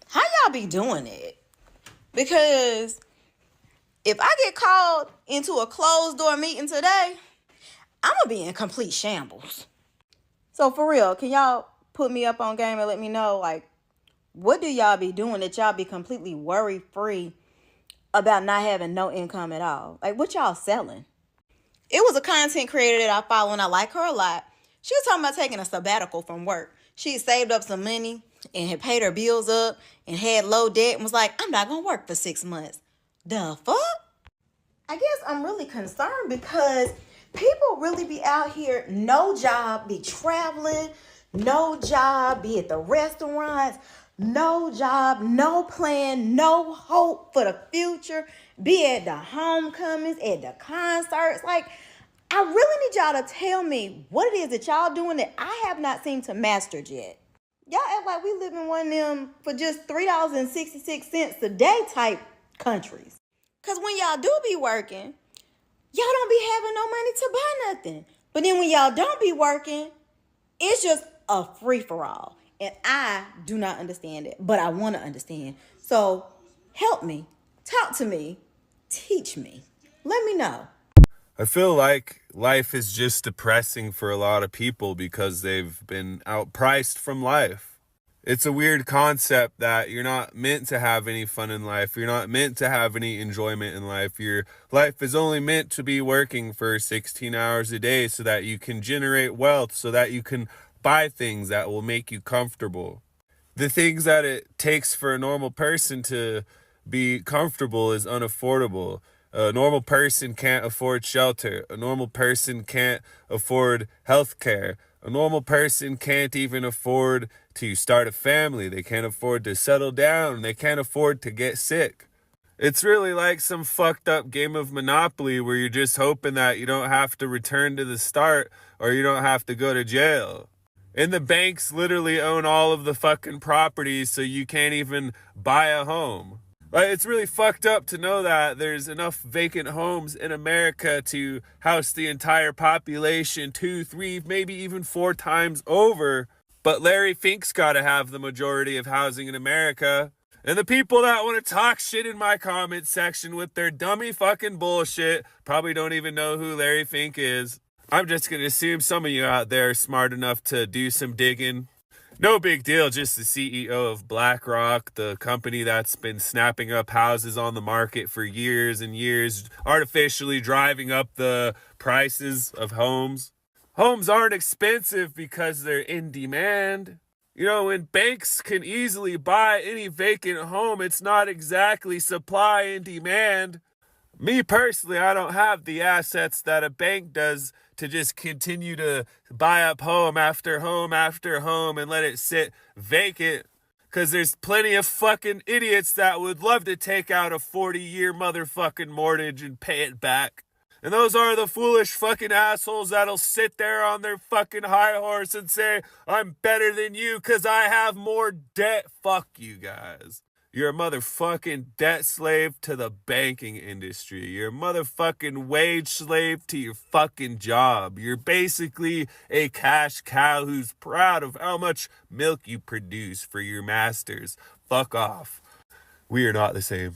How y'all be doing it? Because if I get called into a closed door meeting today, I'ma be in complete shambles. So for real, can y'all put me up on game and let me know, like, what do y'all be doing that y'all be completely worry-free about not having no income at all? Like, what y'all selling? It was a content creator that I follow and I like her a lot. She was talking about taking a sabbatical from work. She had saved up some money and had paid her bills up and had low debt and was like, I'm not going to work for 6 months. The fuck? I guess I'm really concerned because people really be out here, no job, be traveling, no job, be at the restaurants, no job, no plan, no hope for the future, be at the homecomings, at the concerts. Like, I really need y'all to tell me what it is that y'all doing that I have not seemed to master yet. Y'all act like we live in one of them for just $3.66 a day type countries. Because when y'all do be working, y'all don't be having no money to buy nothing. But then when y'all don't be working, it's just a free-for-all. And I do not understand it, but I want to understand. So help me, talk to me, teach me, let me know. I feel like life is just depressing for a lot of people because they've been outpriced from life. It's a weird concept that you're not meant to have any fun in life. You're not meant to have any enjoyment in life. Your life is only meant to be working for 16 hours a day so that you can generate wealth, so that you can buy things that will make you comfortable. The things that it takes for a normal person to be comfortable is unaffordable. A normal person can't afford shelter. A normal person can't afford health care. A normal person can't even afford to start a family. They can't afford to settle down. They can't afford to get sick. It's really like some fucked up game of Monopoly where you're just hoping that you don't have to return to the start or you don't have to go to jail. And the banks literally own all of the fucking properties, so you can't even buy a home. Like, it's really fucked up to know that there's enough vacant homes in America to house the entire population 2, 3, maybe even 4 times over. But Larry Fink's got to have the majority of housing in America. And the people that want to talk shit in my comment section with their dummy fucking bullshit probably don't even know who Larry Fink is. I'm just going to assume some of you out there are smart enough to do some digging. No big deal, just the CEO of BlackRock, the company that's been snapping up houses on the market for years and years, artificially driving up the prices of homes. Homes aren't expensive because they're in demand. You know, when banks can easily buy any vacant home, it's not exactly supply and demand. Me personally, I don't have the assets that a bank does to just continue to buy up home after home after home and let it sit vacant. Because there's plenty of fucking idiots that would love to take out a 40-year motherfucking mortgage and pay it back. And those are the foolish fucking assholes that'll sit there on their fucking high horse and say, I'm better than you because I have more debt. Fuck you guys. You're a motherfucking debt slave to the banking industry. You're a motherfucking wage slave to your fucking job. You're basically a cash cow who's proud of how much milk you produce for your masters. Fuck off. We are not the same.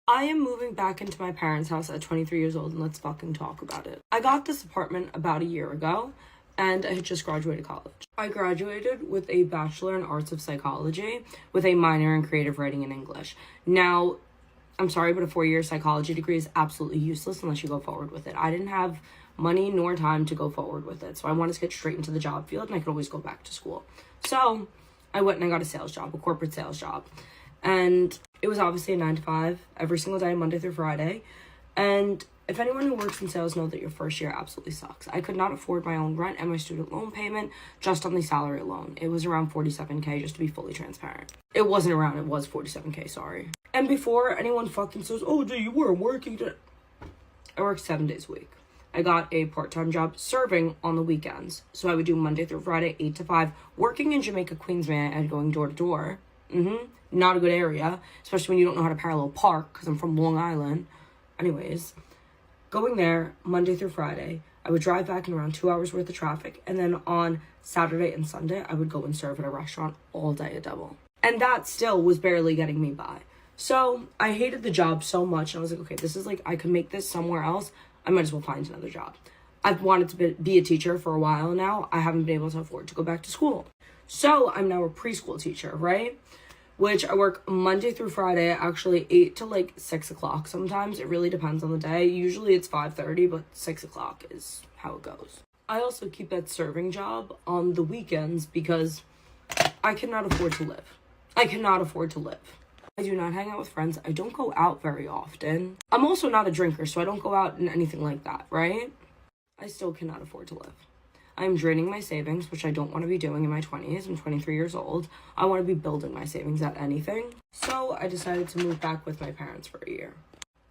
I am moving back into my parents' house at 23 years old, and let's fucking talk about it. I got this apartment about a year ago, and I had just graduated college. I graduated with a Bachelor in Arts of Psychology with a minor in Creative Writing and English. Now, I'm sorry, but a 4-year psychology degree is absolutely useless unless you go forward with it. I didn't have money nor time to go forward with it, so I wanted to get straight into the job field, and I could always go back to school. So I went and I got a sales job, a corporate sales job. And it was obviously a 9-to-5 every single day, Monday through Friday. And if anyone who works in sales knows that your first year absolutely sucks. I could not afford my own rent and my student loan payment just on the salary alone. It was around $47K, just to be fully transparent. It wasn't around, it was $47K, sorry. And before anyone fucking says, oh, dude, you were working today. I worked 7 days a week. I got a part-time job serving on the weekends. So I would do Monday through Friday, 8 to 5, working in Jamaica, Queens, and going door to door. Not a good area, especially when you don't know how to parallel park, because I'm from Long Island. Anyways, going there Monday through Friday, I would drive back in around 2 hours worth of traffic, and then on Saturday and Sunday, I would go and serve at a restaurant all day a double. And that still was barely getting me by. So I hated the job so much, and I was like, okay, this is like, I could make this somewhere else. I might as well find another job. I've wanted to be a teacher for a while now. I haven't been able to afford to go back to school. So I'm now a preschool teacher, right? which I work Monday through Friday, actually 8 to like 6 o'clock sometimes. It really depends on the day. Usually it's 5:30, but 6 o'clock is how it goes. I also keep that serving job on the weekends because I cannot afford to live. I cannot afford to live. I do not hang out with friends. I don't go out very often. I'm also not a drinker, so I don't go out and anything like that, right? I still cannot afford to live. I'm draining my savings, which I don't want to be doing in my 20s. I'm 23 years old. I want to be building my savings at anything. So I decided to move back with my parents for a year.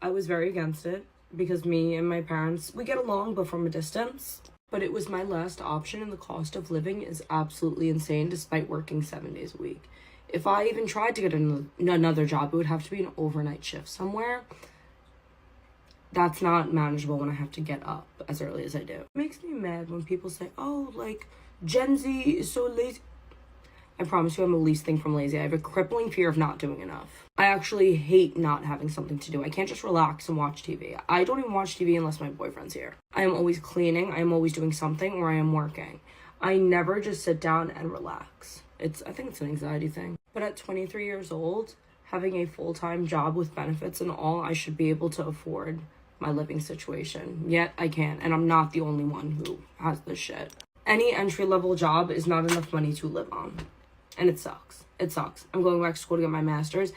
I was very against it because me and my parents, we get along, but from a distance. But it was my last option, and the cost of living is absolutely insane despite working 7 days a week. If I even tried to get another job, it would have to be an overnight shift somewhere. That's not manageable when I have to get up as early as I do. It makes me mad when people say, oh, like, Gen Z is so lazy. I promise you I'm the least thing from lazy. I have a crippling fear of not doing enough. I actually hate not having something to do. I can't just relax and watch TV. I don't even watch TV unless my boyfriend's here. I am always cleaning. I am always doing something, or I am working. I never just sit down and relax. I think it's an anxiety thing. But at 23 years old, having a full-time job with benefits and all, I should be able to afford my living situation. Yet I can't, and I'm not the only one who has this shit. Any entry-level job is not enough money to live on. And it sucks. It sucks. I'm going back to school to get my master's,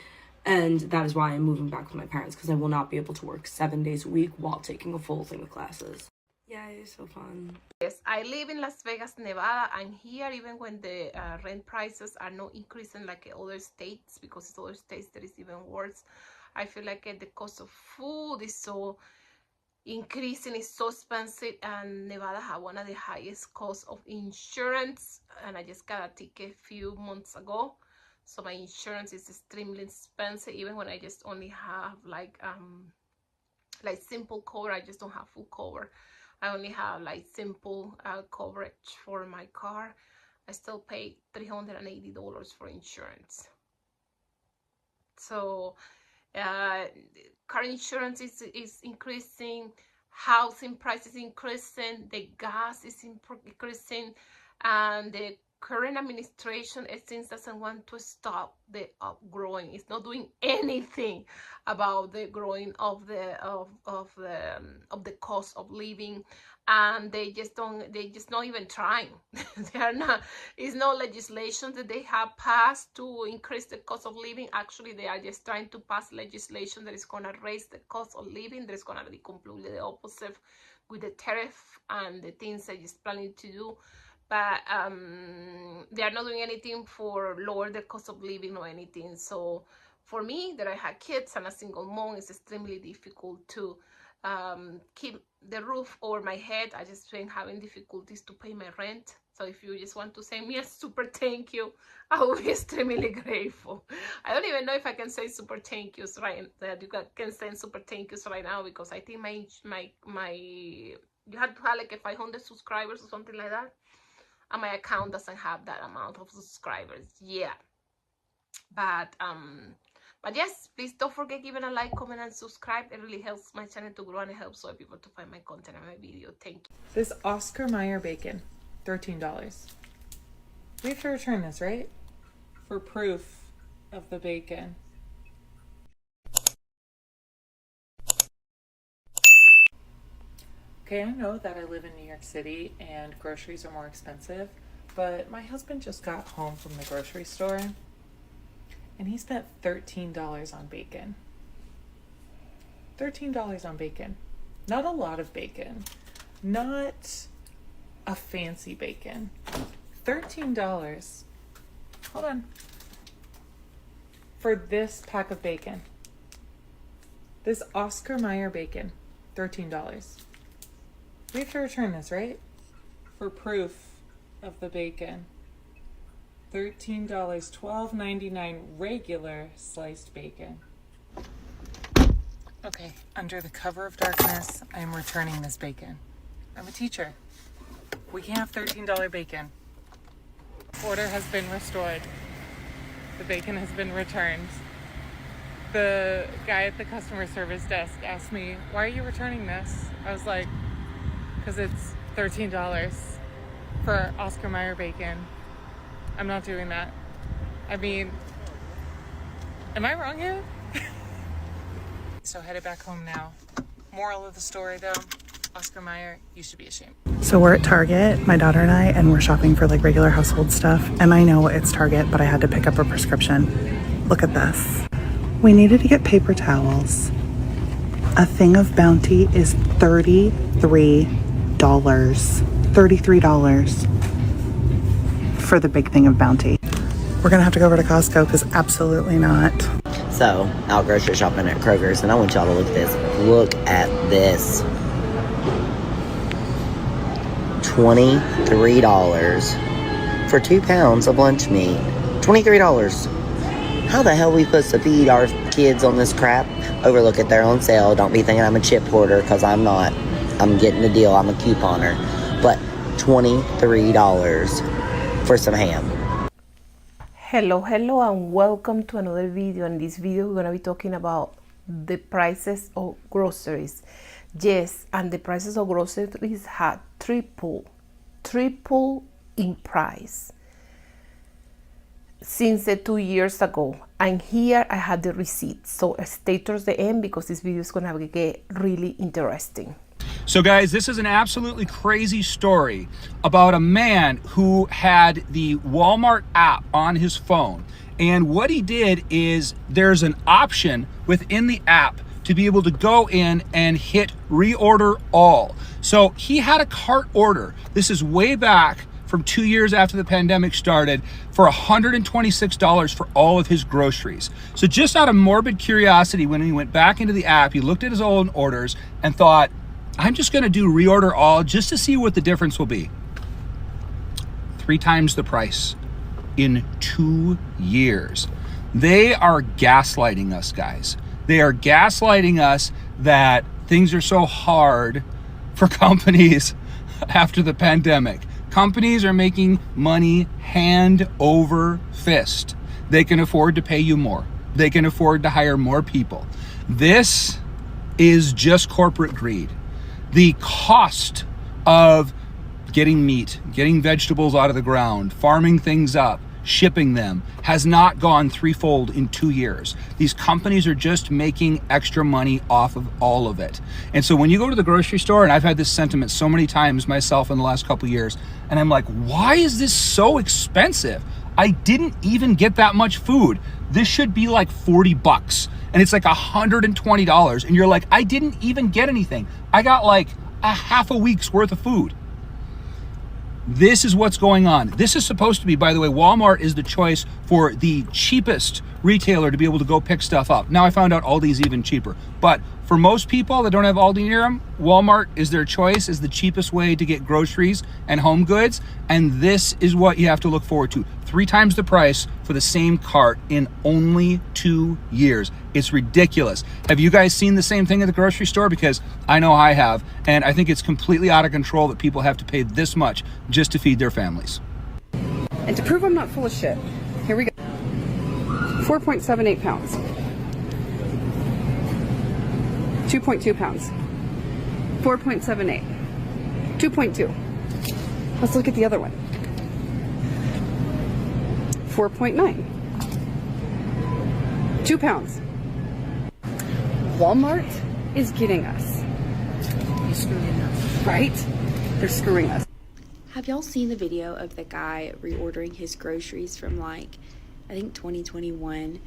and that is why I'm moving back with my parents, because I will not be able to work 7 days a week while taking a full thing of classes. Yeah, it's so fun. Yes, I live in Las Vegas, Nevada. I'm here even when the rent prices are not increasing like other states, because in other states that is even worse. I feel like the cost of food is so increasing, it's so expensive, and Nevada has one of the highest costs of insurance, and I just got a ticket a few months ago, so my insurance is extremely expensive, even when I just only have like simple cover. I just don't have full cover. I only have like simple coverage for my car. I still pay $380 for insurance. So car insurance is increasing, housing prices increasing, the gas is increasing, and the current administration, it seems, doesn't want to stop the growing. It's not doing anything about the growing of the cost of living, and they just not even trying. They are not. It's no legislation that they have passed to increase the cost of living. Actually, they are just trying to pass legislation that is going to raise the cost of living. That is going to be completely the opposite with the tariff and the things they're just planning to do. But they are not doing anything for lower the cost of living or anything. So for me, that I had kids and a single mom, it's extremely difficult to keep the roof over my head. I just been having difficulties to pay my rent. So if you just want to send me a super thank you, I will be extremely grateful. I don't even know if I can say super thank yous right, that you can send super thank yous right now, because I think my you have to have like 500 subscribers or something like that, and my account doesn't have that amount of subscribers. Yeah, but yes, please don't forget giving a like, comment, and subscribe. It really helps my channel to grow, and it helps other people to find my content and my video. Thank you. This Oscar Mayer bacon, $13. We have to return this, right? For proof of the bacon. Okay, I know that I live in New York City and groceries are more expensive, but my husband just got home from the grocery store and he spent $13 on bacon. $13 on bacon. Not a lot of bacon. Not a fancy bacon. $13. Hold on. For this pack of bacon. This Oscar Mayer bacon. $13. We have to return this, right? For proof of the bacon. $13, $12.99 regular sliced bacon. Okay, under the cover of darkness, I am returning this bacon. I'm a teacher. We can't have $13 bacon. Order has been restored. The bacon has been returned. The guy at the customer service desk asked me, why are you returning this? I was like, because it's $13 for Oscar Mayer bacon. I'm not doing that. I mean, Am I wrong here? So headed back home now. Moral of the story though, Oscar Mayer, you should be ashamed. So we're at Target, my daughter and we're shopping for like regular household stuff. And I know it's Target, but I had to pick up a prescription. Look at this. We needed to get paper towels. A thing of Bounty is $33. $33 for the big thing of Bounty. We're gonna have to go over to Costco because absolutely not. So, out grocery shopping at Kroger's, and I want y'all to look at this. Look at this. $23 for 2 pounds of lunch meat. $23. How the hell are we supposed to feed our kids on this crap? Overlook it, they're on sale. Don't be thinking I'm a chip hoarder, because I'm not. I'm getting the deal. I'm a couponer. But $23 for some ham. Hello and welcome to another video. In this video we're going to be talking about the prices of groceries. Yes, and the prices of groceries had triple in price since 2 years ago. And here I had the receipt, so stay towards the end because this video is going to get really interesting. So guys, this is an absolutely crazy story about a man who had the Walmart app on his phone. And what he did is there's an option within the app to be able to go in and hit reorder all. So he had a cart order. This is way back from 2 years after the pandemic started for $126 for all of his groceries. So just out of morbid curiosity, when he went back into the app, he looked at his own orders and thought, I'm just gonna do reorder all just to see what the difference will be. 3 times the price in 2 years. They are gaslighting us, guys. They are gaslighting us that things are so hard for companies after the pandemic. Companies are making money hand over fist. They can afford to pay you more. They can afford to hire more people. This is just corporate greed. The cost of getting meat, getting vegetables out of the ground, farming things up, shipping them has not gone threefold in 2 years. These companies are just making extra money off of all of it. And so when you go to the grocery store, and I've had this sentiment so many times myself in the last couple of years, and I'm like, why is this so expensive? I didn't even get that much food. This should be like 40 bucks. And it's like $120. And you're like, I didn't even get anything. I got like a half a week's worth of food. This is what's going on. This is supposed to be, by the way, Walmart is the choice for the cheapest retailer to be able to go pick stuff up. Now I found out Aldi's even cheaper. But for most people that don't have Aldi near them, Walmart is their choice, is the cheapest way to get groceries and home goods. And this is what you have to look forward to. 3 times the price for the same cart in only 2 years. It's ridiculous. Have you guys seen the same thing at the grocery store? Because I know I have, and I think it's completely out of control that people have to pay this much just to feed their families. And to prove I'm not full of shit, here we go. 4.78 pounds. 2.2 pounds. 4.78. 2.2. Let's look at the other one. 4.9. 2 pounds. Walmart is getting us. You're screwing us. Right? They're screwing us. Have y'all seen the video of the guy reordering his groceries from like, I think 2021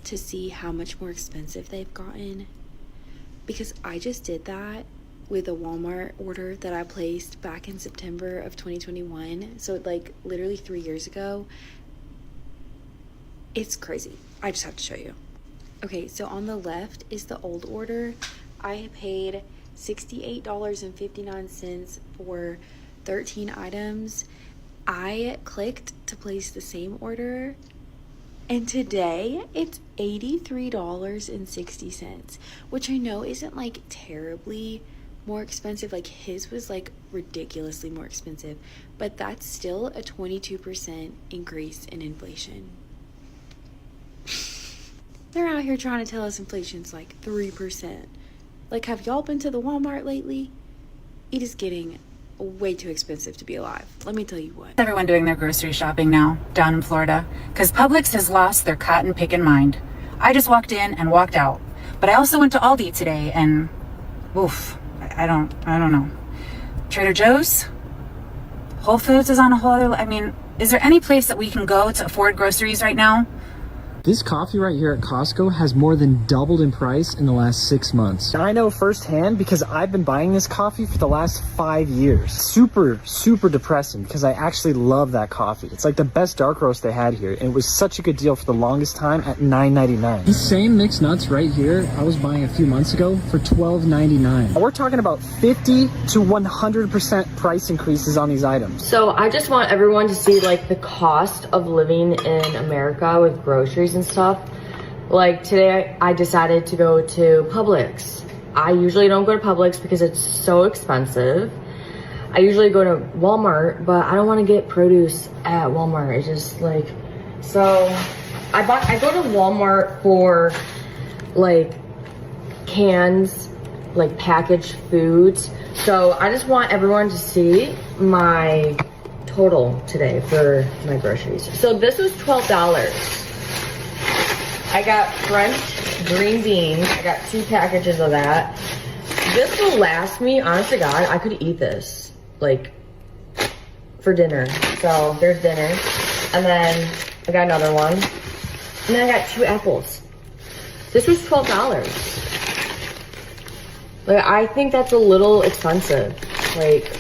to see how much more expensive they've gotten? Because I just did that with a Walmart order that I placed back in September of 2021. So like literally 3 years ago. It's crazy. I just have to show you. Okay, so on the left is the old order. I paid $68.59 for 13 items. I clicked to place the same order, and today it's $83.60, which I know isn't like terribly more expensive. Like his was like ridiculously more expensive, but that's still a 22% increase in inflation. They're out here trying to tell us inflation's like 3%. Like, have y'all been to the Walmart lately? It is getting way too expensive to be alive. Let me tell you what. Everyone doing their grocery shopping now down in Florida because Publix has lost their cotton picking mind. I just walked in and walked out. But I also went to Aldi today and oof, I don't know. Trader Joe's? Whole Foods is on a whole other, I mean, is there any place that we can go to afford groceries right now? This coffee right here at Costco has more than doubled in price in the last 6 months. And I know firsthand because I've been buying this coffee for the last 5 years. Super, super depressing because I actually love that coffee. It's like the best dark roast they had here. And it was such a good deal for the longest time at $9.99. These same mixed nuts right here, I was buying a few months ago for $12.99. We're talking about 50 to 100% price increases on these items. So I just want everyone to see like the cost of living in America with groceries and stuff. Like today I decided to go to Publix. I usually don't go to Publix because it's so expensive. I usually go to Walmart, but I don't want to get produce at Walmart. It's just like, so I go to Walmart for like cans, like packaged foods. So I just want everyone to see my total today for my groceries. So this was $12. I got French green beans. I got 2 packages of that. This will last me, honest to God, I could eat this, like, for dinner. So, there's dinner. And then, I got another one. And then I got 2 apples. This was $12. Like, I think that's a little expensive. Like,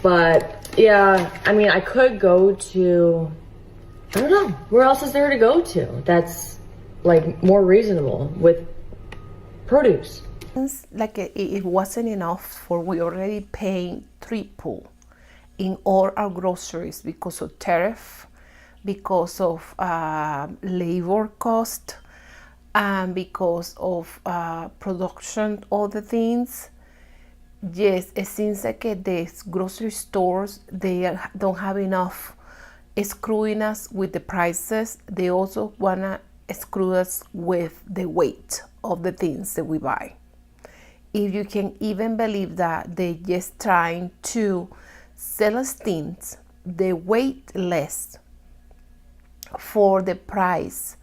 but, yeah, I mean, I could go to, I don't know, where else is there to go to that's like more reasonable with produce? Like it wasn't enough for we already paying triple in all our groceries because of tariff, because of labor cost, and because of production, all the things. Yes, it seems like the grocery stores, they don't have enough screwing us with the prices. They also wanna screw us with the weight of the things that we buy. If you can even believe that they're just trying to sell us things, they weight less for the price,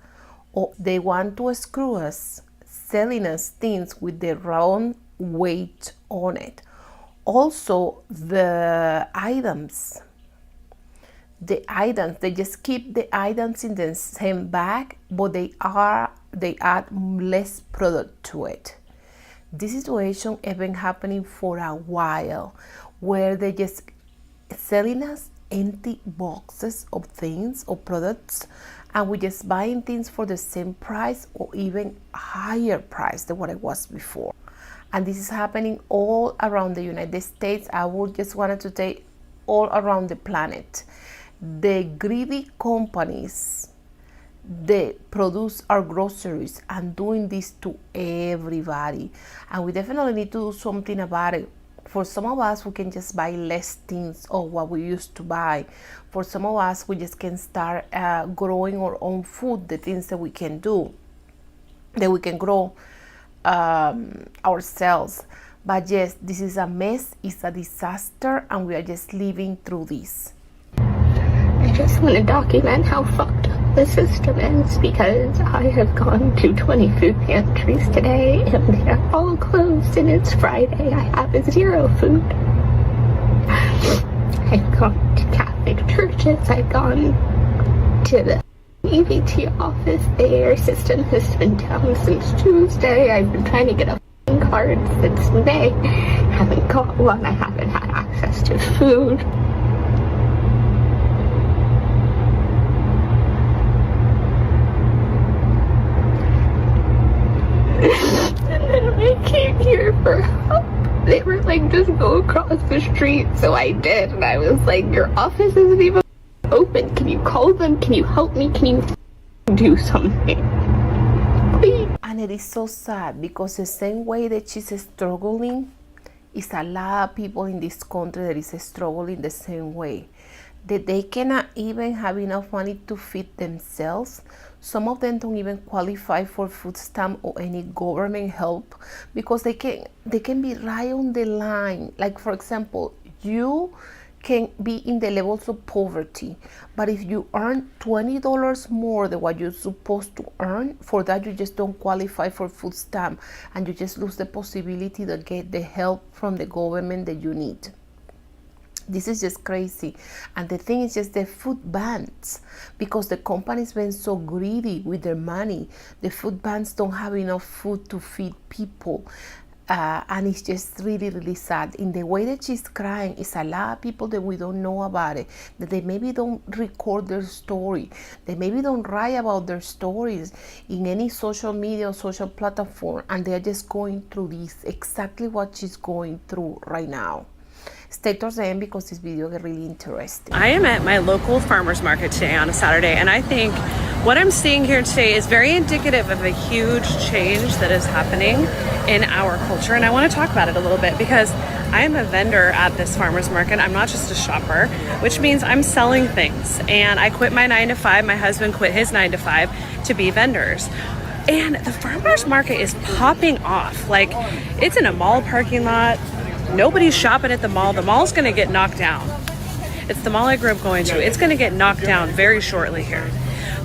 or they want to screw us, selling us things with the wrong weight on it. Also, the items, they just keep the items in the same bag, but they add less product to it. This situation has been happening for a while, where they just selling us empty boxes of things or products, and we just buying things for the same price or even higher price than what it was before. And this is happening all around the United States. I would just wanted to say all around the planet. The greedy companies, they produce our groceries and doing this to everybody. And we definitely need to do something about it. For some of us, we can just buy less things of what we used to buy. For some of us, we just can start growing our own food, the things that we can do, that we can grow ourselves. But yes, this is a mess, it's a disaster, and we are just living through this. I just want to document how fucked up the system is, because I have gone to 20 food pantries today and they are all closed, and it's Friday. I have 0 food. I've gone to Catholic churches, I've gone to the EBT office. Their system has been down since Tuesday. I've been trying to get a card since May. Haven't got one. I haven't had access to food. And then I came here for help. They were like, just go across the street. So I did, and I was like, your office isn't even open. Can you call them? Can you help me? Can you do something? Please. And it is so sad, because the same way that she's struggling, is a lot of people in this country that is struggling the same way. That they cannot even have enough money to feed themselves. Some of them don't even qualify for food stamp or any government help, because they can be right on the line. Like, for example, you can be in the levels of poverty. But if you earn $20 more than what you're supposed to earn, for that you just don't qualify for food stamp, and you just lose the possibility to get the help from the government that you need. This is just crazy. And the thing is just the food banks, because the companies been so greedy with their money. The food banks don't have enough food to feed people. And it's just really, really sad. In the way that she's crying, it's a lot of people that we don't know about it, that they maybe don't record their story. They maybe don't write about their stories in any social media or social platform, and they're just going through this, exactly what she's going through right now. Stay towards the end because this video is really interesting. I am at my local farmer's market today on a Saturday, and I think what I'm seeing here today is very indicative of a huge change that is happening in our culture, and I want to talk about it a little bit because I am a vendor at this farmer's market. I'm not just a shopper, which means I'm selling things, and I quit my 9 to 5. My husband quit his 9 to 5 to be vendors. And the farmer's market is popping off. Like, it's in a mall parking lot. Nobody's shopping at the mall. The mall's gonna get knocked down. It's the mall I grew up going to. It's gonna get knocked down very shortly here.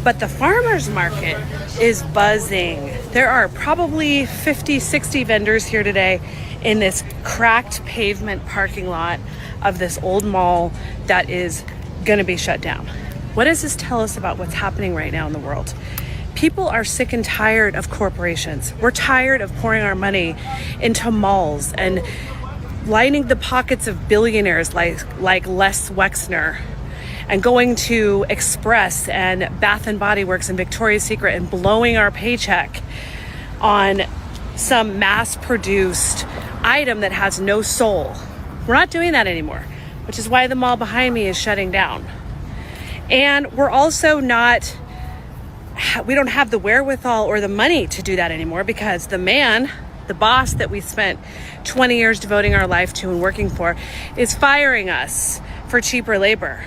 But the farmer's market is buzzing. There are probably 50, 60 vendors here today in this cracked pavement parking lot of this old mall that is gonna be shut down. What does this tell us about what's happening right now in the world? People are sick and tired of corporations. We're tired of pouring our money into malls and lining the pockets of billionaires like Les Wexner, and going to Express and Bath and Body Works and Victoria's Secret and blowing our paycheck on some mass-produced item that has no soul. We're not doing that anymore, which is why the mall behind me is shutting down. And we're also not, we don't have the wherewithal or the money to do that anymore, because the boss that we spent 20 years devoting our life to and working for is firing us for cheaper labor.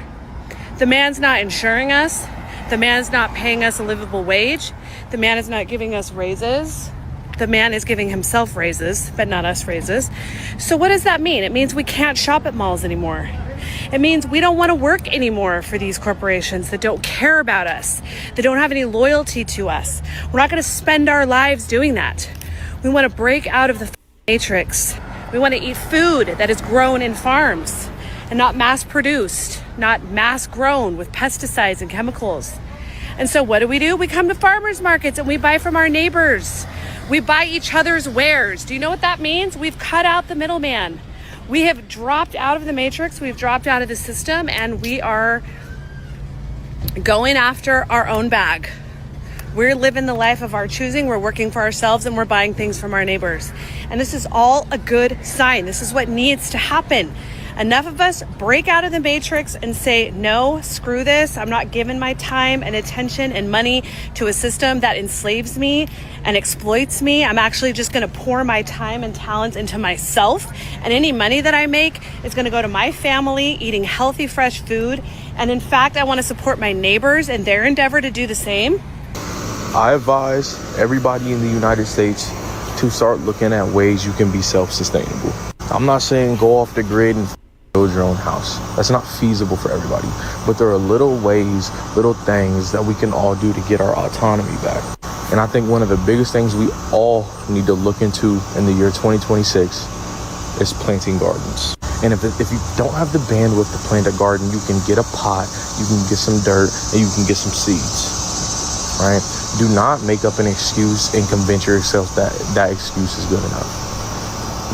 The man's not insuring us. The man's not paying us a livable wage. The man is not giving us raises. The man is giving himself raises, but not us raises. So what does that mean? It means we can't shop at malls anymore. It means we don't want to work anymore for these corporations that don't care about us, that don't have any loyalty to us. We're not going to spend our lives doing that. We want to break out of the matrix. We want to eat food that is grown in farms and not mass produced, not mass grown with pesticides and chemicals. And so what do? We come to farmers markets and we buy from our neighbors. We buy each other's wares. Do you know what that means? We've cut out the middleman. We have dropped out of the matrix. We've dropped out of the system, and we are going after our own bag. We're living the life of our choosing. We're working for ourselves, and we're buying things from our neighbors. And this is all a good sign. This is what needs to happen. Enough of us break out of the matrix and say, no, screw this. I'm not giving my time and attention and money to a system that enslaves me and exploits me. I'm actually just going to pour my time and talents into myself. And any money that I make is going to go to my family, eating healthy, fresh food. And in fact, I want to support my neighbors in their endeavor to do the same. I advise everybody in the United States to start looking at ways you can be self-sustainable. I'm not saying go off the grid and build your own house. That's not feasible for everybody. But there are little ways, little things that we can all do to get our autonomy back. And I think one of the biggest things we all need to look into in the year 2026 is planting gardens. And if you don't have the bandwidth to plant a garden, you can get a pot, you can get some dirt, and you can get some seeds, right? Do not make up an excuse and convince yourself that that excuse is good enough.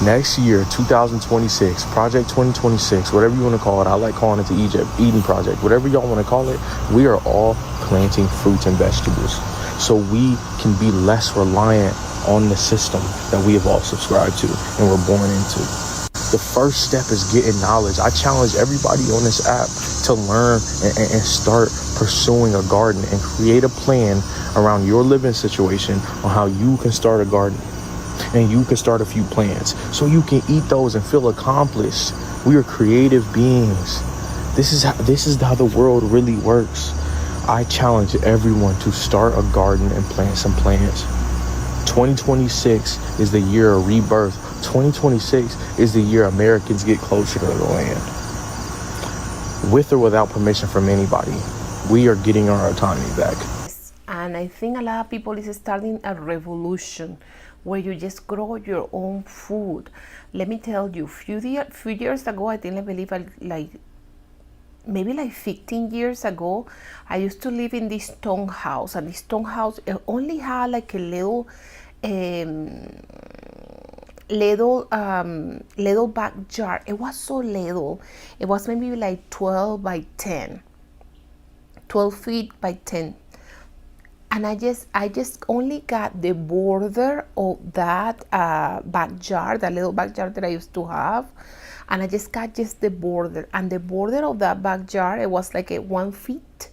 Next year, 2026, Project 2026, whatever you want to call it. I like calling it the Eden Project. Whatever y'all want to call it, we are all planting fruits and vegetables so we can be less reliant on the system that we have all subscribed to and were born into. The first step is getting knowledge. I challenge everybody on this app to learn and start pursuing a garden and create a plan around your living situation on how you can start a garden. And you can start a few plants so you can eat those and feel accomplished. We are creative beings. This is how the world really works. I challenge everyone to start a garden and plant some plants. 2026 is the year of rebirth. 2026 is the year Americans get closer to the land. with or without permission from anybody. We are getting our autonomy back. And I think a lot of people is starting a revolution where you just grow your own food. Let me tell you, few years ago, I think I believe maybe like 15 years ago, I used to live in this stone house, and this stone house only had like a little backyard. It was so little. It was maybe like 12 by 10, 12 feet by 10. And I just only got the border of that backyard, that little backyard that I used to have. And I just got just the border. And the border of that backyard, it was like 1 feet.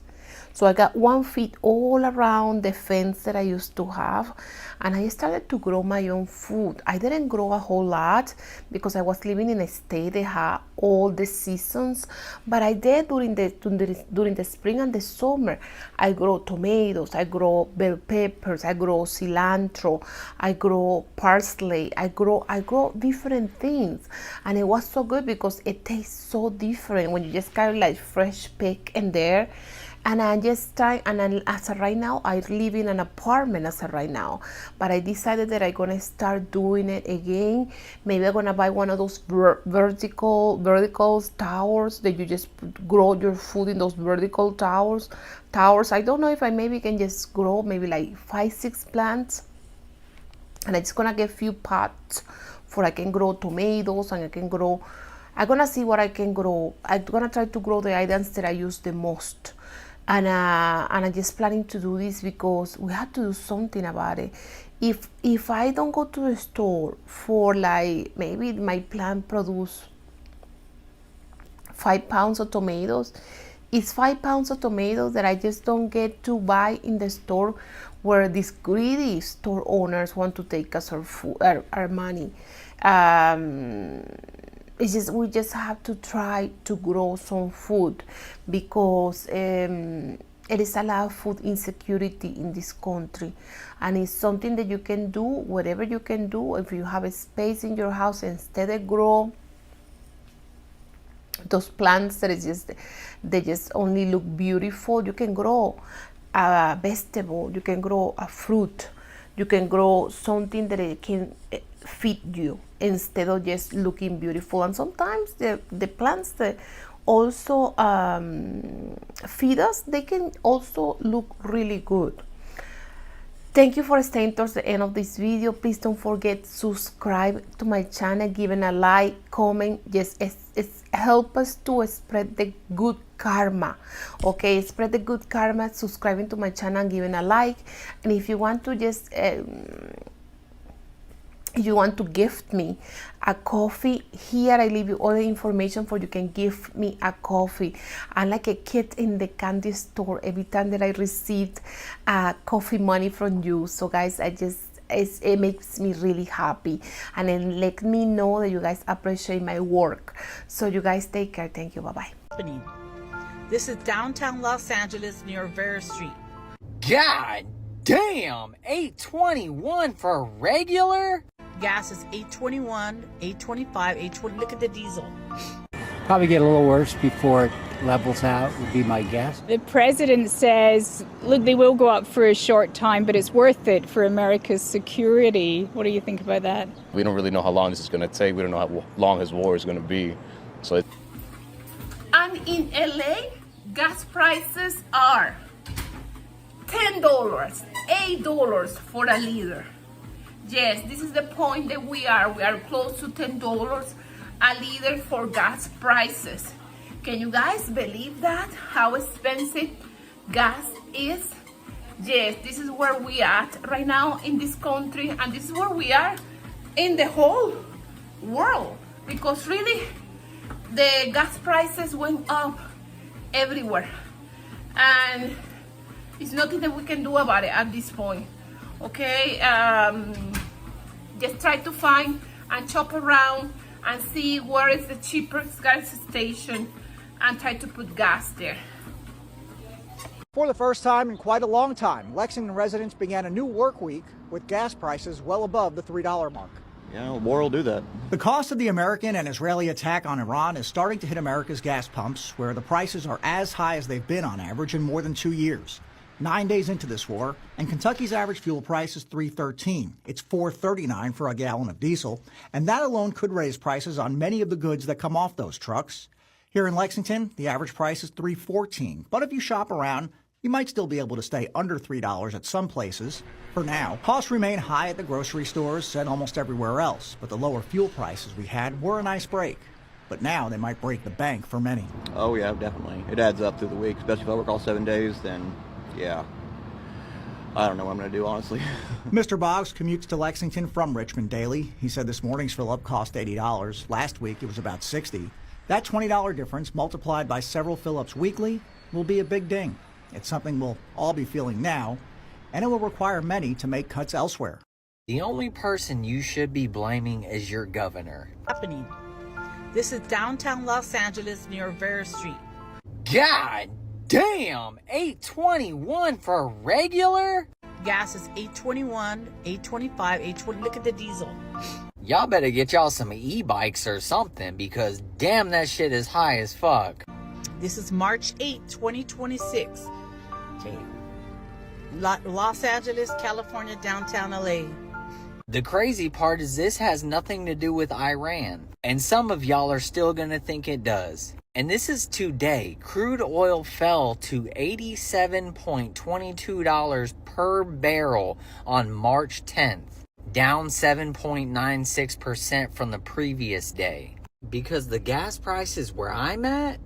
So I got 1 feet all around the fence that I used to have. And I started to grow my own food. I didn't grow a whole lot because I was living in a state that had all the seasons. But I did during the spring and the summer. I grow tomatoes, I grow bell peppers, I grow cilantro, I grow parsley, I grow different things. And it was so good because it tastes so different when you just kind of like fresh pick in there. And I just try, and as of right now, I live in an apartment as of right now. But I decided that I'm gonna start doing it again. Maybe I'm gonna buy one of those vertical towers that you just grow your food in those vertical towers. I don't know if I maybe can just grow maybe like 5-6 plants. And I'm just gonna get a few pots for I can grow tomatoes, and I'm gonna see what I can grow. I'm gonna try to grow the items that I use the most. And I'm just planning to do this because we have to do something about it. If I don't go to the store for like, maybe my plant produce 5 pounds of tomatoes, it's 5 pounds of tomatoes that I just don't get to buy in the store, where these greedy store owners want to take us our food, our money. We just have to try to grow some food, because it is a lot of food insecurity in this country, and it's something that you can do, whatever you can do. If you have a space in your house, instead of grow those plants they just only look beautiful, you can grow a vegetable, you can grow a fruit, you can grow something that it can feed you instead of just looking beautiful. And sometimes the plants that also feed us, they can also look really good. Thank you for staying towards the end of this video. Please don't forget to subscribe to my channel, giving a like, comment. Just it's help us to spread the good karma. Okay, spread the good karma, subscribing to my channel and giving a like. And if you want to just if you want to gift me a coffee, here I leave you all the information for you can give me a coffee. I'm like a kid in the candy store every time that I received coffee money from you. So guys, it makes me really happy, and then let me know that you guys appreciate my work. So you guys take care. Thank you. Bye bye. This is downtown Los Angeles near Vera Street. God damn, $8.21 for a regular? Gas is $8.21, $8.25, $8.20. Look at the diesel. Probably get a little worse before it levels out, would be my guess. The president says, look, they will go up for a short time, but it's worth it for America's security. What do you think about that? We don't really know how long this is going to take. We don't know how long his war is going to be. And in LA, gas prices are $10, $8 for a liter. Yes, this is the point that we are close to $10 a liter for gas prices. Can you guys believe that? How expensive gas is? Yes, this is where we are right now in this country, and this is where we are in the whole world, because really the gas prices went up everywhere, and it's nothing that we can do about it at this point. Okay, just try to find and shop around and see where is the cheapest gas station and try to put gas there. For the first time in quite a long time, Lexington residents began a new work week with gas prices well above the $3 mark. war will do that. The cost of the American and Israeli attack on Iran is starting to hit America's gas pumps, where the prices are as high as they've been on average in more than 2 years. 9 days into this war, and Kentucky's average fuel price is $3.13. It's $4.39 for a gallon of diesel, and that alone could raise prices on many of the goods that come off those trucks. Here in Lexington, the average price is $3.14, but if you shop around, you might still be able to stay under $3 at some places. For now, costs remain high at the grocery stores and almost everywhere else, but the lower fuel prices we had were a nice break. But now they might break the bank for many. Oh yeah, definitely. It adds up through the week, especially if I work all 7 days, then yeah. I don't know what I'm going to do, honestly. Mr. Boggs commutes to Lexington from Richmond daily. He said this morning's fill-up cost $80. Last week it was about $60. That $20 difference multiplied by several fill-ups weekly will be a big ding. It's something we'll all be feeling now, and it will require many to make cuts elsewhere. The only person you should be blaming is your governor. Happening. This is downtown Los Angeles near Vera Street. God damn! $8.21 for regular? Gas is $8.21, $8.25, $8.20. Look at the diesel. Y'all better get y'all some e-bikes or something, because damn, that shit is high as fuck. This is March 8, 2026. Okay. Los Angeles, California, downtown LA. The crazy part is this has nothing to do with Iran, and some of y'all are still gonna think it does. And this is today. Crude oil fell to $87.22 per barrel on March 10th, down 7.96% from the previous day. Because the gas prices where I'm at,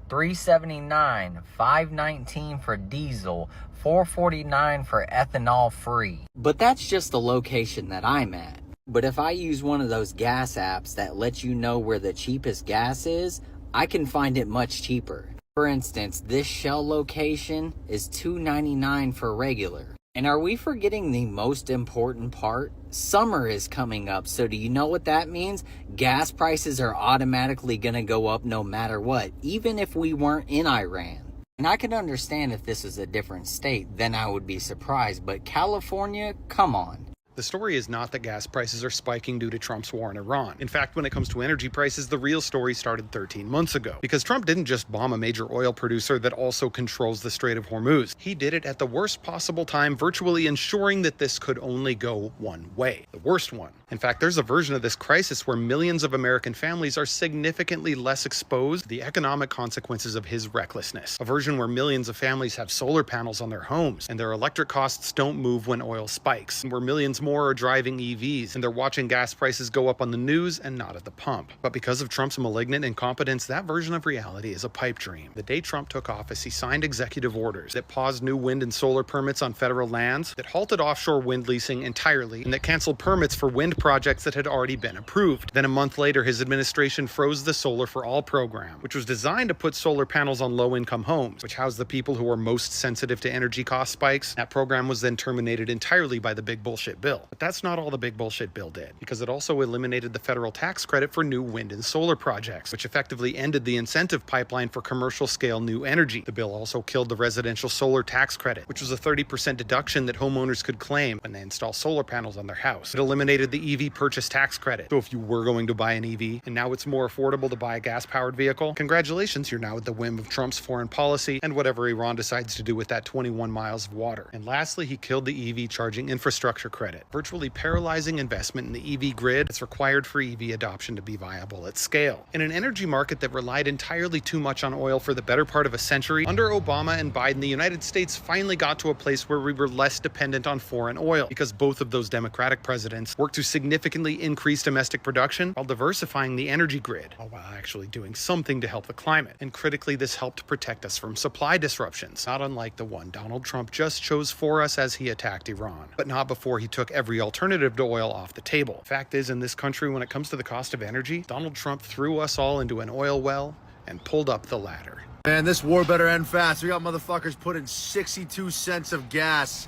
$3.79, $5.19 for diesel, $4.49 for ethanol free. But that's just the location that I'm at. But if I use one of those gas apps that lets you know where the cheapest gas is, I can find it much cheaper. For instance, this Shell location is $2.99 for regular. And are we forgetting the most important part? Summer is coming up, so do you know what that means? Gas prices are automatically gonna go up no matter what, even if we weren't in Iran. And I can understand if this is a different state, then I would be surprised, but California, come on. The story is not that gas prices are spiking due to Trump's war in Iran. In fact, when it comes to energy prices, the real story started 13 months ago. Because Trump didn't just bomb a major oil producer that also controls the Strait of Hormuz. He did it at the worst possible time, virtually ensuring that this could only go one way. The worst one. In fact, there's a version of this crisis where millions of American families are significantly less exposed to the economic consequences of his recklessness. A version where millions of families have solar panels on their homes, and their electric costs don't move when oil spikes. And where millions more are driving EVs, and they're watching gas prices go up on the news and not at the pump. But because of Trump's malignant incompetence, that version of reality is a pipe dream. The day Trump took office, he signed executive orders that paused new wind and solar permits on federal lands, that halted offshore wind leasing entirely, and that canceled permits for wind projects that had already been approved. Then a month later, his administration froze the Solar for All program, which was designed to put solar panels on low-income homes, which housed the people who are most sensitive to energy cost spikes. That program was then terminated entirely by the big bullshit bill. But that's not all the big bullshit bill did, because it also eliminated the federal tax credit for new wind and solar projects, which effectively ended the incentive pipeline for commercial-scale new energy. The bill also killed the residential solar tax credit, which was a 30% deduction that homeowners could claim when they install solar panels on their house. It eliminated the EV purchase tax credit. So if you were going to buy an EV, and now it's more affordable to buy a gas-powered vehicle, congratulations, you're now at the whim of Trump's foreign policy and whatever Iran decides to do with that 21 miles of water. And lastly, he killed the EV charging infrastructure credit, virtually paralyzing investment in the EV grid that's required for EV adoption to be viable at scale. In an energy market that relied entirely too much on oil for the better part of a century, under Obama and Biden, the United States finally got to a place where we were less dependent on foreign oil, because both of those Democratic presidents worked to significantly increase domestic production while diversifying the energy grid, all while actually doing something to help the climate. And critically, this helped protect us from supply disruptions, not unlike the one Donald Trump just chose for us as he attacked Iran, but not before he took every alternative to oil off the table. Fact is, in this country, when it comes to the cost of energy, Donald Trump threw us all into an oil well and pulled up the ladder. Man, this war better end fast. We got motherfuckers putting 62 cents of gas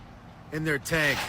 in their tank.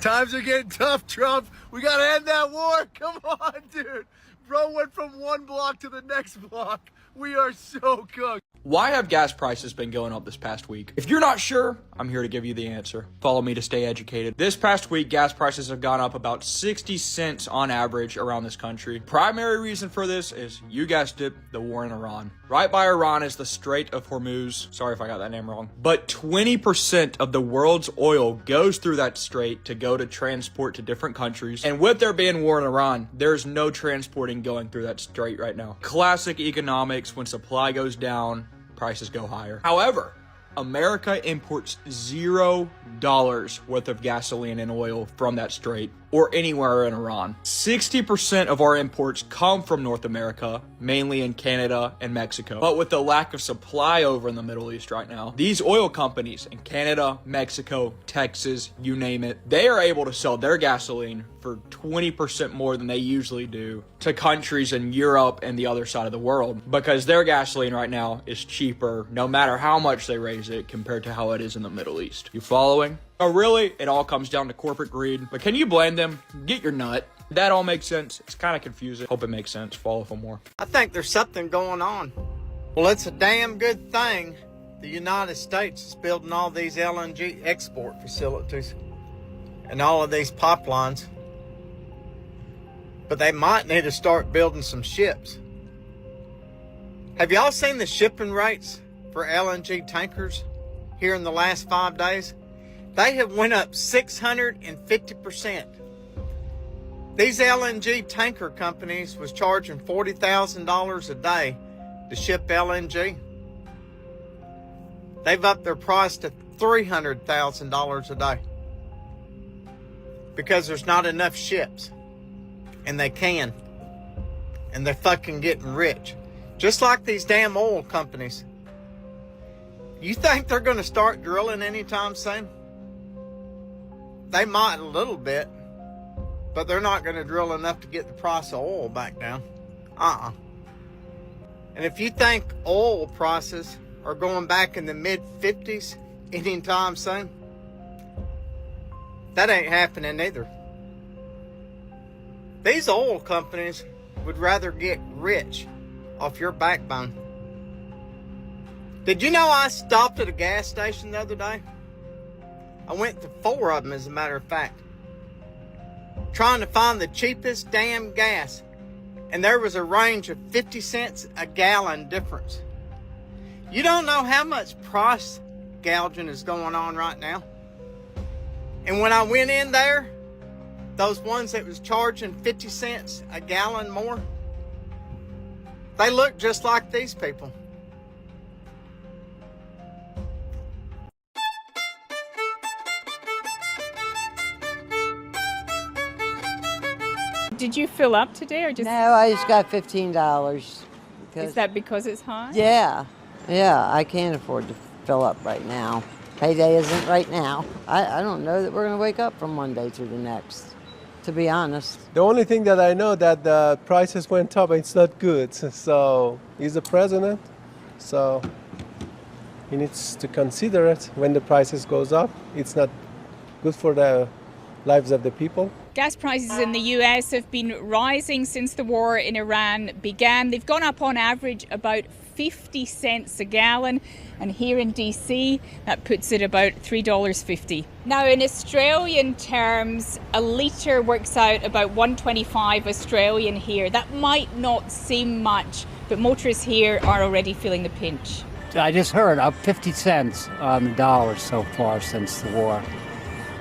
Times are getting tough, Trump. We gotta end that war. Come on, dude. Bro went from one block to the next block. We are so cooked. Why have gas prices been going up this past week? If you're not sure, I'm here to give you the answer. Follow me to stay educated. This past week, gas prices have gone up about 60 cents on average around this country. Primary reason for this is, you guessed it, the war in Iran. Right by Iran is the Strait of Hormuz. Sorry if I got that name wrong. But 20% of the world's oil goes through that strait to go to transport to different countries. And with there being war in Iran, there's no transporting going through that strait right now. Classic economics, when supply goes down, prices go higher. However, America imports $0 worth of gasoline and oil from that strait or anywhere in Iran. 60% of our imports come from North America, mainly in Canada and Mexico. But with the lack of supply over in the Middle East right now, these oil companies in Canada, Mexico, Texas, you name it, they are able to sell their gasoline for 20% more than they usually do to countries in Europe and the other side of the world, because their gasoline right now is cheaper no matter how much they raise it compared to how it is in the Middle East. You following? So really, it all comes down to corporate greed. But can you blame them? Get your nut. That all makes sense. It's kind of confusing. Hope it makes sense. Follow for more. I think there's something going on. Well, it's a damn good thing the United States is building all these LNG export facilities and all of these pipelines. But they might need to start building some ships. Have y'all seen the shipping rates for LNG tankers here in the last 5 days? They have went up 650%. These LNG tanker companies was charging $40,000 a day to ship LNG. They've upped their price to $300,000 a day because there's not enough ships, and they can, and they're fucking getting rich, just like these damn oil companies. You think they're going to start drilling anytime soon? They might a little bit, but they're not going to drill enough to get the price of oil back down. And if you think oil prices are going back in the mid-50s anytime soon, that ain't happening either. These oil companies would rather get rich off your backbone. Did you know I stopped at a gas station the other day? I went to 4 of them, as a matter of fact, trying to find the cheapest damn gas. And there was a range of 50 cents a gallon difference. You don't know how much price gouging is going on right now. And when I went in there, those ones that was charging 50 cents a gallon more, they look just like these people. Did you fill up today or just? No, I just got $15. Is that because it's high? Yeah, I can't afford to fill up right now. Payday isn't right now. I don't know that we're going to wake up from one day to the next, to be honest. The only thing that I know that the prices went up, it's not good. So he's the president, so he needs to consider it when the prices goes up. It's not good for the lives of the people. Gas prices in the US have been rising since the war in Iran began. They've gone up on average about 50 cents a gallon, and here in DC that puts it about $3.50. Now in Australian terms, a litre works out about 125 Australian here. That might not seem much, but motorists here are already feeling the pinch. I just heard up 50 cents on the dollar so far since the war.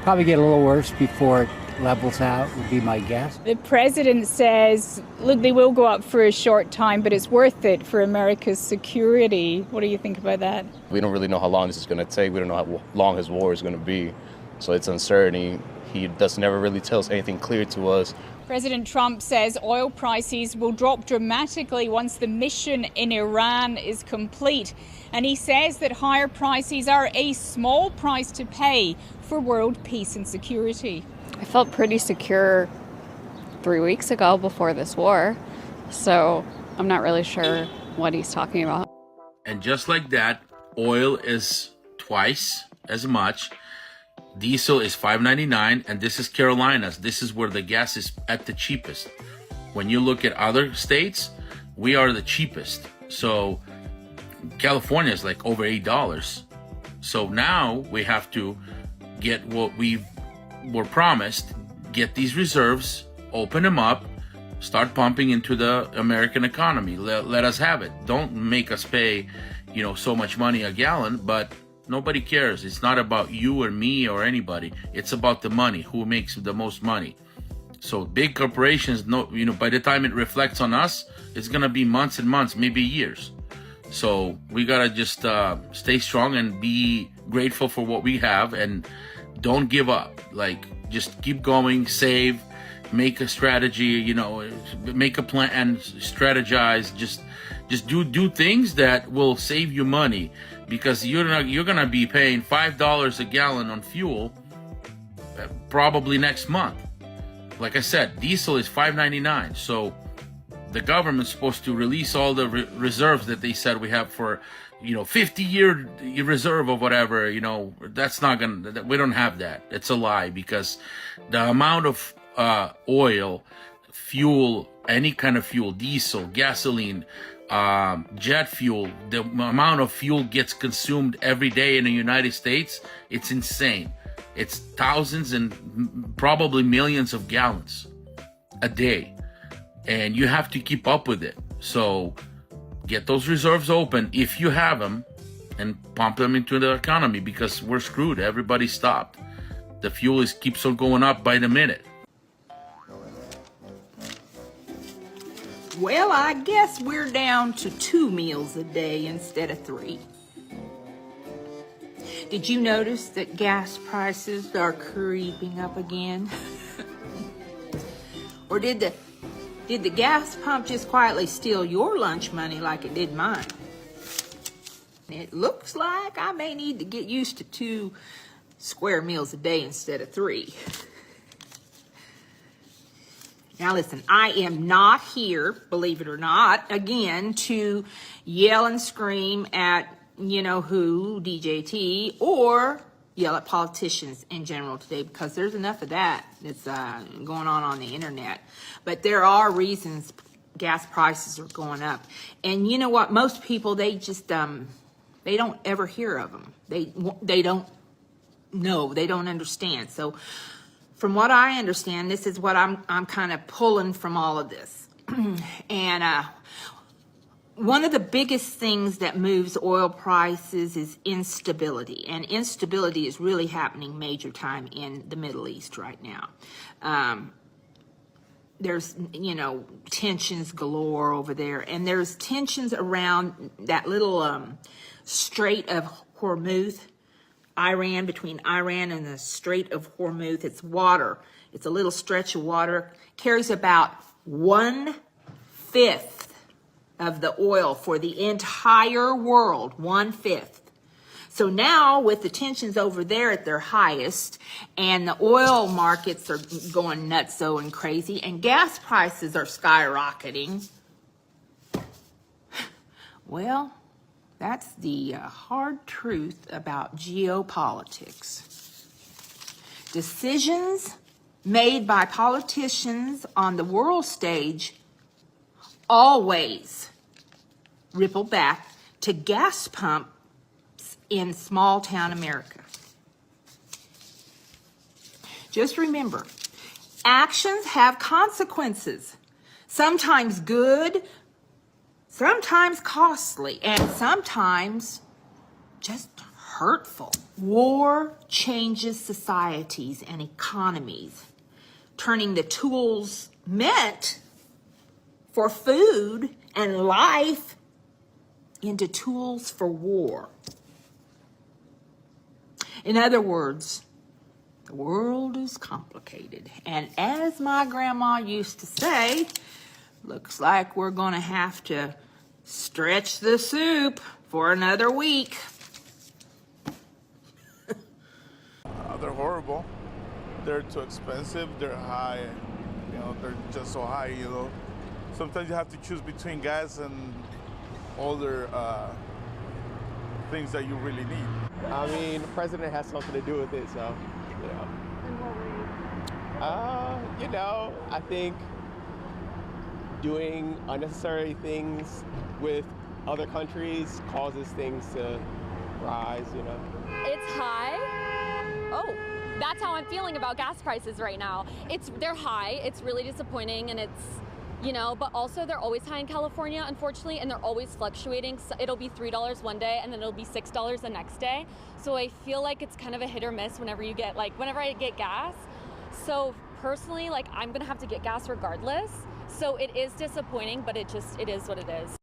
Probably get a little worse before it levels out, would be my guess. The president says, look, they will go up for a short time, but it's worth it for America's security. What do you think about that? We don't really know how long this is going to take. We don't know how long his war is going to be. So it's uncertainty. He does never really tell us anything clear to us. President Trump says oil prices will drop dramatically once the mission in Iran is complete. And he says that higher prices are a small price to pay for world peace and security. I felt pretty secure 3 weeks ago before this war, so I'm not really sure what he's talking about. And just like that, oil is twice as much. Diesel is $5.99, and this is Carolinas. This is where the gas is at the cheapest. When you look at other states, we are the cheapest. So California is like over $8. So now we have to get what we were promised, get these reserves, open them up, start pumping into the American economy. Let us have it. Don't make us pay, so much money a gallon, but nobody cares. It's not about you or me or anybody. It's about the money, who makes the most money. So big corporations, by the time it reflects on us, it's going to be months and months, maybe years. So we got to just stay strong and be grateful for what we have and don't give up. Like, just keep going, save, make a strategy, make a plan and strategize. Just do things that will save you money, because you're going to be paying $5 a gallon on fuel probably next month. Like I said, diesel is $5.99. So the government's supposed to release all the reserves that they said we have for, 50-year reserve or whatever. That's not gonna. We don't have that. It's a lie, because the amount of oil, fuel, any kind of fuel, diesel, gasoline, jet fuel, the amount of fuel gets consumed every day in the United States, it's insane. It's thousands and probably millions of gallons a day. And you have to keep up with it. So get those reserves open if you have them and pump them into the economy, because we're screwed. Everybody stopped. The fuel keeps on going up by the minute. Well, I guess we're down to 2 meals a day instead of 3. Did you notice that gas prices are creeping up again? Or did the gas pump just quietly steal your lunch money like it did mine? It looks like I may need to get used to 2 square meals a day instead of 3. Now listen, I am not here, believe it or not, again, to yell and scream at you-know-who, DJT, or yell at politicians in general today, because there's enough of that that's going on the internet. But there are reasons gas prices are going up. And you know what? Most people, they just, they don't ever hear of them. They don't know. They don't understand. So from what I understand, this is what I'm kind of pulling from all of this. And one of the biggest things that moves oil prices is instability. And instability is really happening major time in the Middle East right now. There's, tensions galore over there. And there's tensions around that little Strait of Hormuz, between Iran and the Strait of Hormuz. It's water. It's a little stretch of water. Carries about 1/5 of the oil for the entire world, 1/5. So now with the tensions over there at their highest, and the oil markets are going nutso and crazy, and gas prices are skyrocketing, well, that's the hard truth about geopolitics. Decisions made by politicians on the world stage always ripple back to gas pumps in small town America. Just remember, actions have consequences, sometimes good, sometimes costly, and sometimes just hurtful. War changes societies and economies, turning the tools meant for food and life into tools for war. In other words, the world is complicated. And as my grandma used to say, looks like we're going to have to stretch the soup for another week. They're horrible. They're too expensive. They're high. They're just so high, Sometimes you have to choose between gas and other things that you really need. I mean, the president has something to do with it, so, And what were you? I think doing unnecessary things with other countries causes things to rise, you know. It's high. Oh, that's how I'm feeling about gas prices right now. They're high. It's really disappointing, and it's, you know, but also they're always high in California, unfortunately, and they're always fluctuating. So it'll be $3 one day, and then it'll be $6 the next day. So I feel like it's kind of a hit or miss whenever I get gas. So personally, like, I'm gonna have to get gas regardless. So it is disappointing, but it is what it is.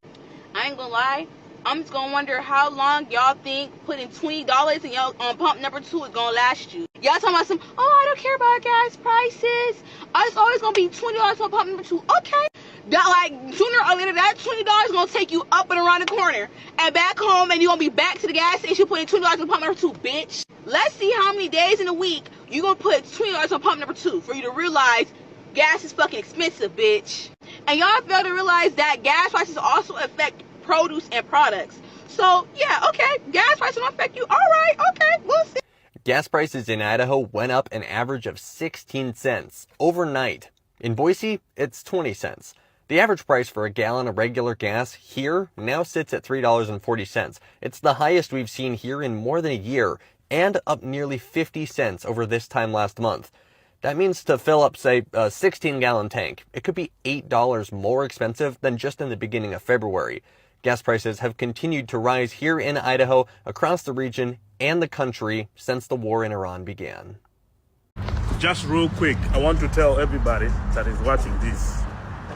I ain't gonna lie, I'm just gonna wonder how long y'all think putting $20 in y'all on pump number 2 is gonna last you. Y'all talking about I don't care about gas prices. It's always gonna be $20 on pump number 2. Okay. That, like, sooner or later, that $20 is gonna take you up and around the corner and back home, and you're gonna be back to the gas station putting $20 on pump number 2, bitch. Let's see how many days in a week you gonna put $20 on pump number 2 for you to realize gas is fucking expensive, bitch. And y'all fail to realize that gas prices also affect produce and products. So, yeah, okay, gas prices don't affect you. All right, okay, we'll see. Gas prices in Idaho went up an average of 16 cents overnight. In Boise, it's 20 cents. The average price for a gallon of regular gas here now sits at $3.40. It's the highest we've seen here in more than a year, and up nearly 50 cents over this time last month. That means to fill up, say, a 16-gallon tank, it could be $8 more expensive than just in the beginning of February. Gas prices have continued to rise here in Idaho, across the region, and the country since the war in Iran began. Just real quick, I want to tell everybody that is watching this,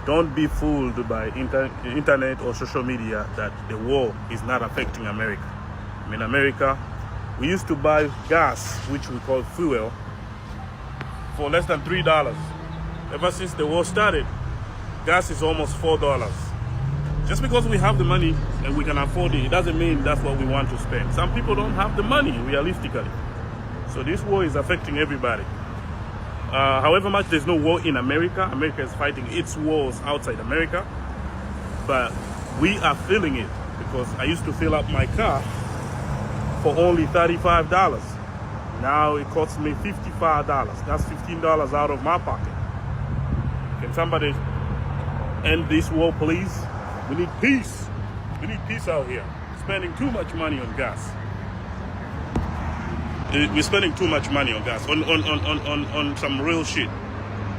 don't be fooled by internet or social media that the war is not affecting America. In America, we used to buy gas, which we call fuel, for less than $3. Ever since the war started, gas is almost $4. Just because we have the money and we can afford it, it doesn't mean that's what we want to spend. Some people don't have the money, realistically. So this war is affecting everybody. However much there's no war in America, America is fighting its wars outside America. But we are feeling it, because I used to fill up my car for only $35. Now it costs me $55. That's $15 out of my pocket. Can somebody end this war, please? We need peace. We need peace out here. Spending too much money on gas. We're spending too much money on gas, on some real shit.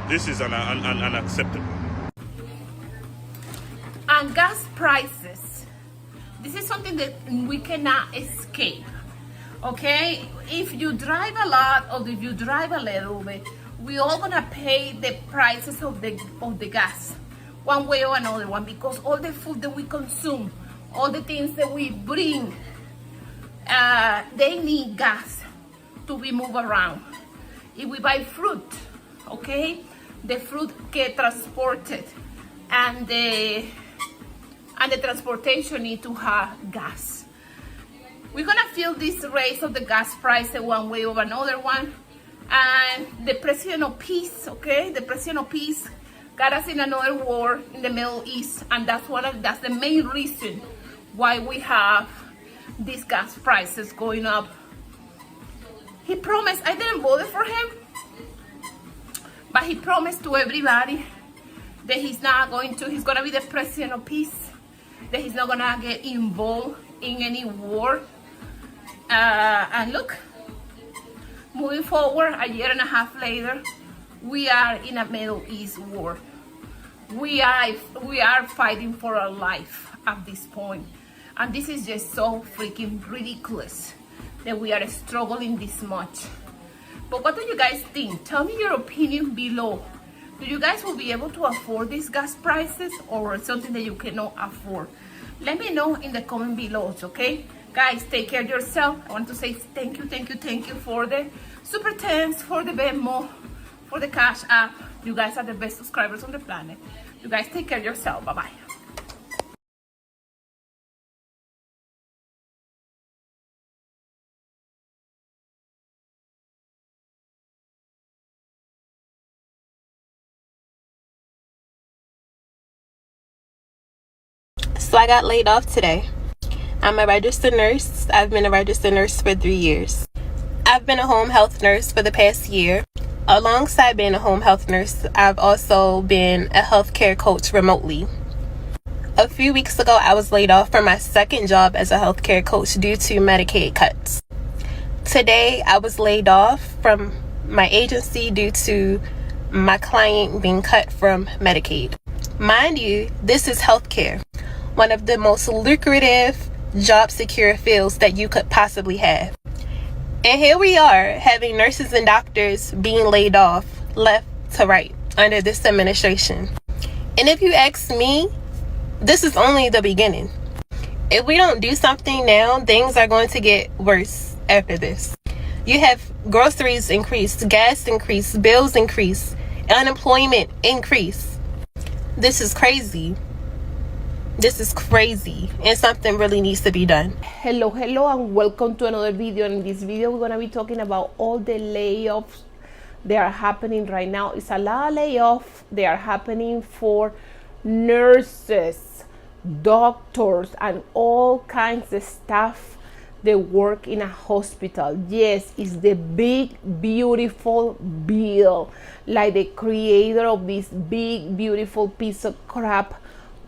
This is unacceptable. And gas prices, this is something that we cannot escape. Okay, if you drive a lot or if you drive a little bit, we all gonna pay the prices of the gas, one way or another one, because all the food that we consume, all the things that we bring, they need gas to be moved around. If we buy fruit, okay, the fruit get transported, and the transportation need to have gas. We're gonna feel this raise of the gas price one way or another one. And the President of Peace, okay? The President of Peace got us in another war in the Middle East, and that's the main reason why we have these gas prices going up. He promised, I didn't vote for him, but he promised to everybody that he's gonna be the President of Peace, that he's not gonna get involved in any war. And look, moving forward, a year and a half later, we are in a Middle East war. We are fighting for our life at this point. And this is just so freaking ridiculous that we are struggling this much. But what do you guys think? Tell me your opinion below. Do you guys will be able to afford these gas prices, or something that you cannot afford? Let me know in the comment below, okay? Guys, take care of yourself. I want to say thank you for the super thanks, for the Venmo, for the Cash App. You guys are the best subscribers on the planet. You guys take care of yourself. Bye-bye. So I got laid off today. I'm a registered nurse. I've been a registered nurse for 3 years. I've been a home health nurse for the past year. Alongside being a home health nurse, I've also been a healthcare coach remotely. A few weeks ago, I was laid off from my second job as a healthcare coach due to Medicaid cuts. Today, I was laid off from my agency due to my client being cut from Medicaid. Mind you, this is healthcare, one of the most lucrative, job secure fields that you could possibly have. And here we are having nurses and doctors being laid off left to right under this administration. And if you ask me, this is only the beginning. If we don't do something now, things are going to get worse after this. You have groceries increase, gas increase, bills increase, unemployment increase. This is crazy. This is crazy, and something really needs to be done. Hello and welcome to another video. In this video we're going to be talking about all the layoffs that are happening right now. It's a lot of layoffs. They are happening for nurses, doctors, and all kinds of staff that work in a hospital. Yes, it's the big beautiful bill, like the creator of this big beautiful piece of crap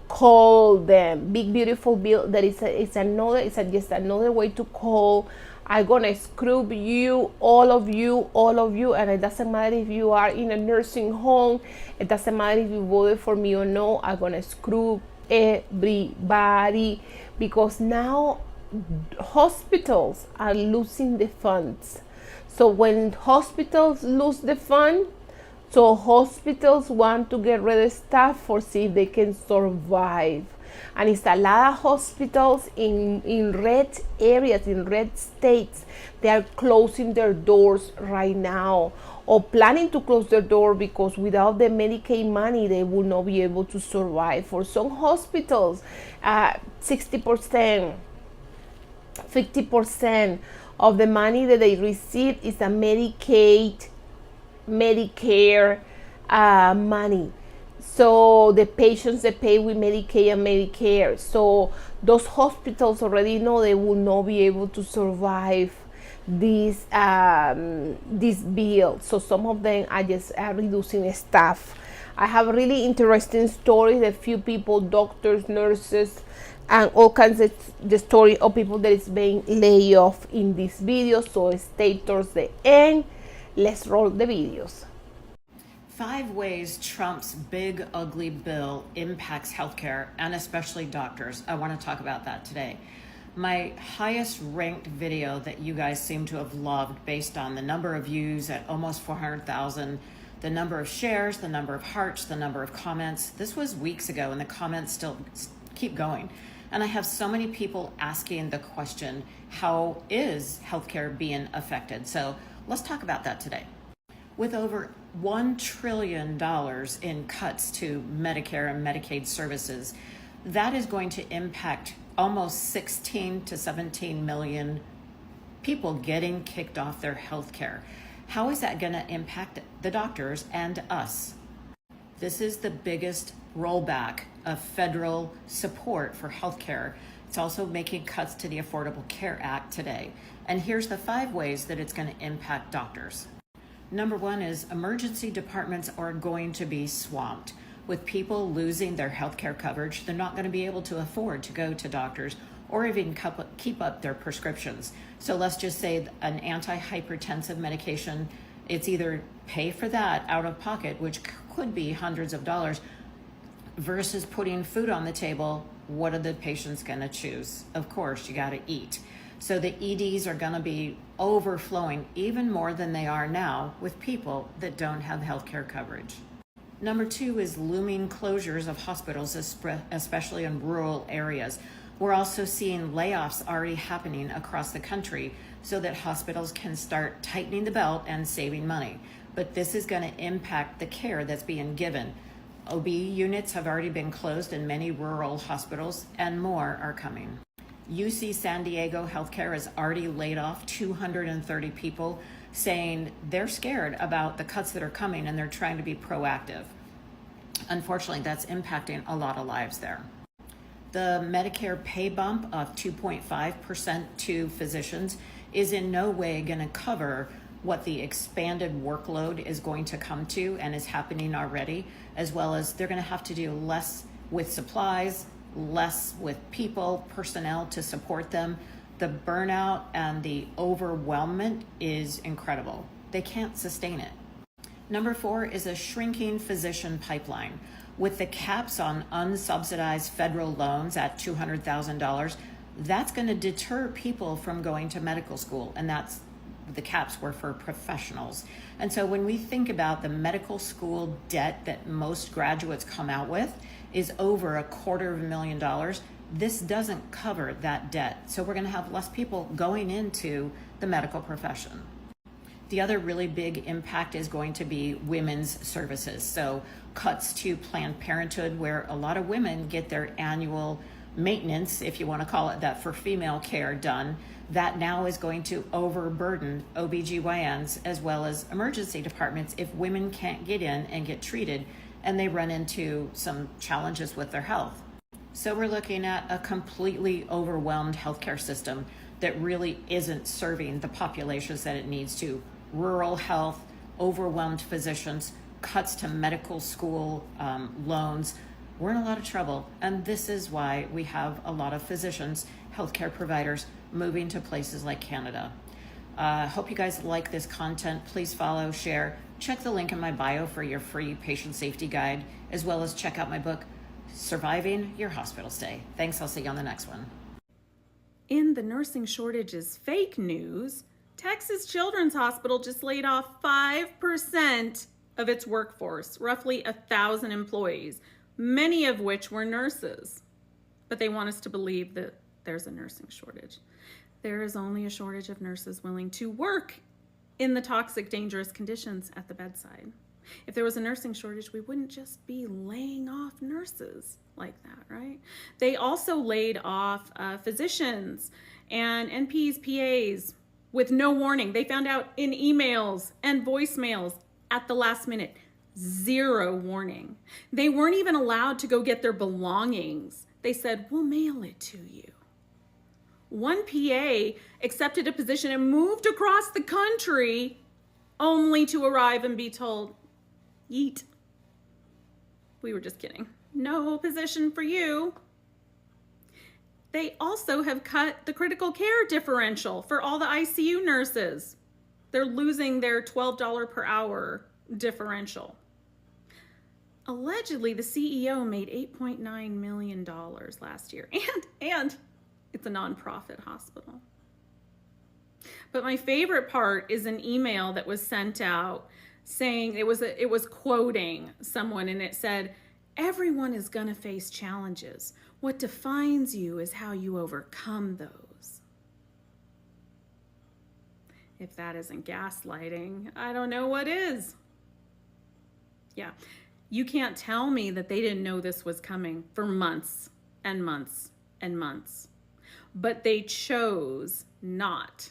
call them big beautiful bill. That is just another way to call I'm gonna screw you, all of you, and it doesn't matter if you are in a nursing home, it doesn't matter if you voted for me or no, I'm gonna screw everybody, because now hospitals are losing the funds. So when hospitals lose the fund, so hospitals want to get rid of staff for see if they can survive. And it's a lot of hospitals in red areas, in red states, they are closing their doors right now, or planning to close their door, because without the Medicaid money, they will not be able to survive. For some hospitals, 60%, 50% of the money that they receive is a Medicare money. So the patients that pay with Medicaid and Medicare. So those hospitals already know they will not be able to survive this bill. So some of them are just reducing staff. I have really interesting stories. A few people, doctors, nurses, and all kinds of the story of people that is being laid off in this video. So stay towards the end. Let's roll the videos. 5 ways Trump's big, ugly bill impacts healthcare, and especially doctors. I want to talk about that today. My highest ranked video that you guys seem to have loved, based on the number of views at almost 400,000, the number of shares, the number of hearts, the number of comments. This was weeks ago, and the comments still keep going. And I have so many people asking the question, how is healthcare being affected? So let's talk about that today. With over $1 trillion in cuts to Medicare and Medicaid services, that is going to impact almost 16 to 17 million people getting kicked off their health care. How is that going to impact the doctors and us? This is the biggest rollback of federal support for healthcare. It's also making cuts to the Affordable Care Act today. And here's the 5 ways that it's going to impact doctors. Number 1 is emergency departments are going to be swamped. With people losing their healthcare coverage, they're not going to be able to afford to go to doctors or even keep up their prescriptions. So let's just say an antihypertensive medication, it's either pay for that out of pocket, which could be hundreds of dollars, versus putting food on the table. What are the patients going to choose? Of course, you got to eat. So the EDs are going to be overflowing even more than they are now with people that don't have healthcare coverage. Number 2 is looming closures of hospitals, especially in rural areas. We're also seeing layoffs already happening across the country so that hospitals can start tightening the belt and saving money. But this is going to impact the care that's being given. OB units have already been closed in many rural hospitals, and more are coming. UC San Diego Healthcare has already laid off 230 people, saying they're scared about the cuts that are coming and they're trying to be proactive. Unfortunately, that's impacting a lot of lives there. The Medicare pay bump of 2.5% to physicians is in no way going to cover what the expanded workload is going to come to and is happening already, as well as they're going to have to do less with supplies, less with people, personnel to support them. The burnout and the overwhelmment is incredible. They can't sustain it. Number 4 is a shrinking physician pipeline. With the caps on unsubsidized federal loans at $200,000, that's going to deter people from going to medical school, and that's the caps were for professionals. And so when we think about the medical school debt that most graduates come out with is over $250,000, this doesn't cover that debt. So we're going to have less people going into the medical profession. The other really big impact is going to be women's services. So cuts to Planned Parenthood, where a lot of women get their annual maintenance, if you want to call it that, for female care done. That now is going to overburden OBGYNs as well as emergency departments if women can't get in and get treated and they run into some challenges with their health. So we're looking at a completely overwhelmed healthcare system that really isn't serving the populations that it needs to. Rural health, overwhelmed physicians, cuts to medical school loans. We're in a lot of trouble, and this is why we have a lot of physicians, healthcare providers moving to places like Canada. Hope you guys like this content. Please follow, share, check the link in my bio for your free patient safety guide, as well as check out my book, Surviving Your Hospital Stay. Thanks, I'll see you on the next one. In the nursing shortages fake news, Texas Children's Hospital just laid off 5% of its workforce, roughly 1,000 employees, many of which were nurses. But they want us to believe that there's a nursing shortage. There is only a shortage of nurses willing to work in the toxic, dangerous conditions at the bedside. If there was a nursing shortage, we wouldn't just be laying off nurses like that, right? They also laid off physicians and NPs, PAs with no warning. They found out in emails and voicemails at the last minute, 0 warning. They weren't even allowed to go get their belongings. They said, we'll mail it to you. One PA accepted a position and moved across the country only to arrive and be told, yeet. We were just kidding. No position for you. They also have cut the critical care differential for all the ICU nurses. They're losing their $12 per hour differential. Allegedly, the CEO made $8.9 million last year, and it's a nonprofit hospital. But my favorite part is an email that was sent out saying, it was quoting someone, and it said, everyone is gonna face challenges. What defines you is how you overcome those. If that isn't gaslighting, I don't know what is. Yeah, you can't tell me that they didn't know this was coming for months and months and months. But they chose not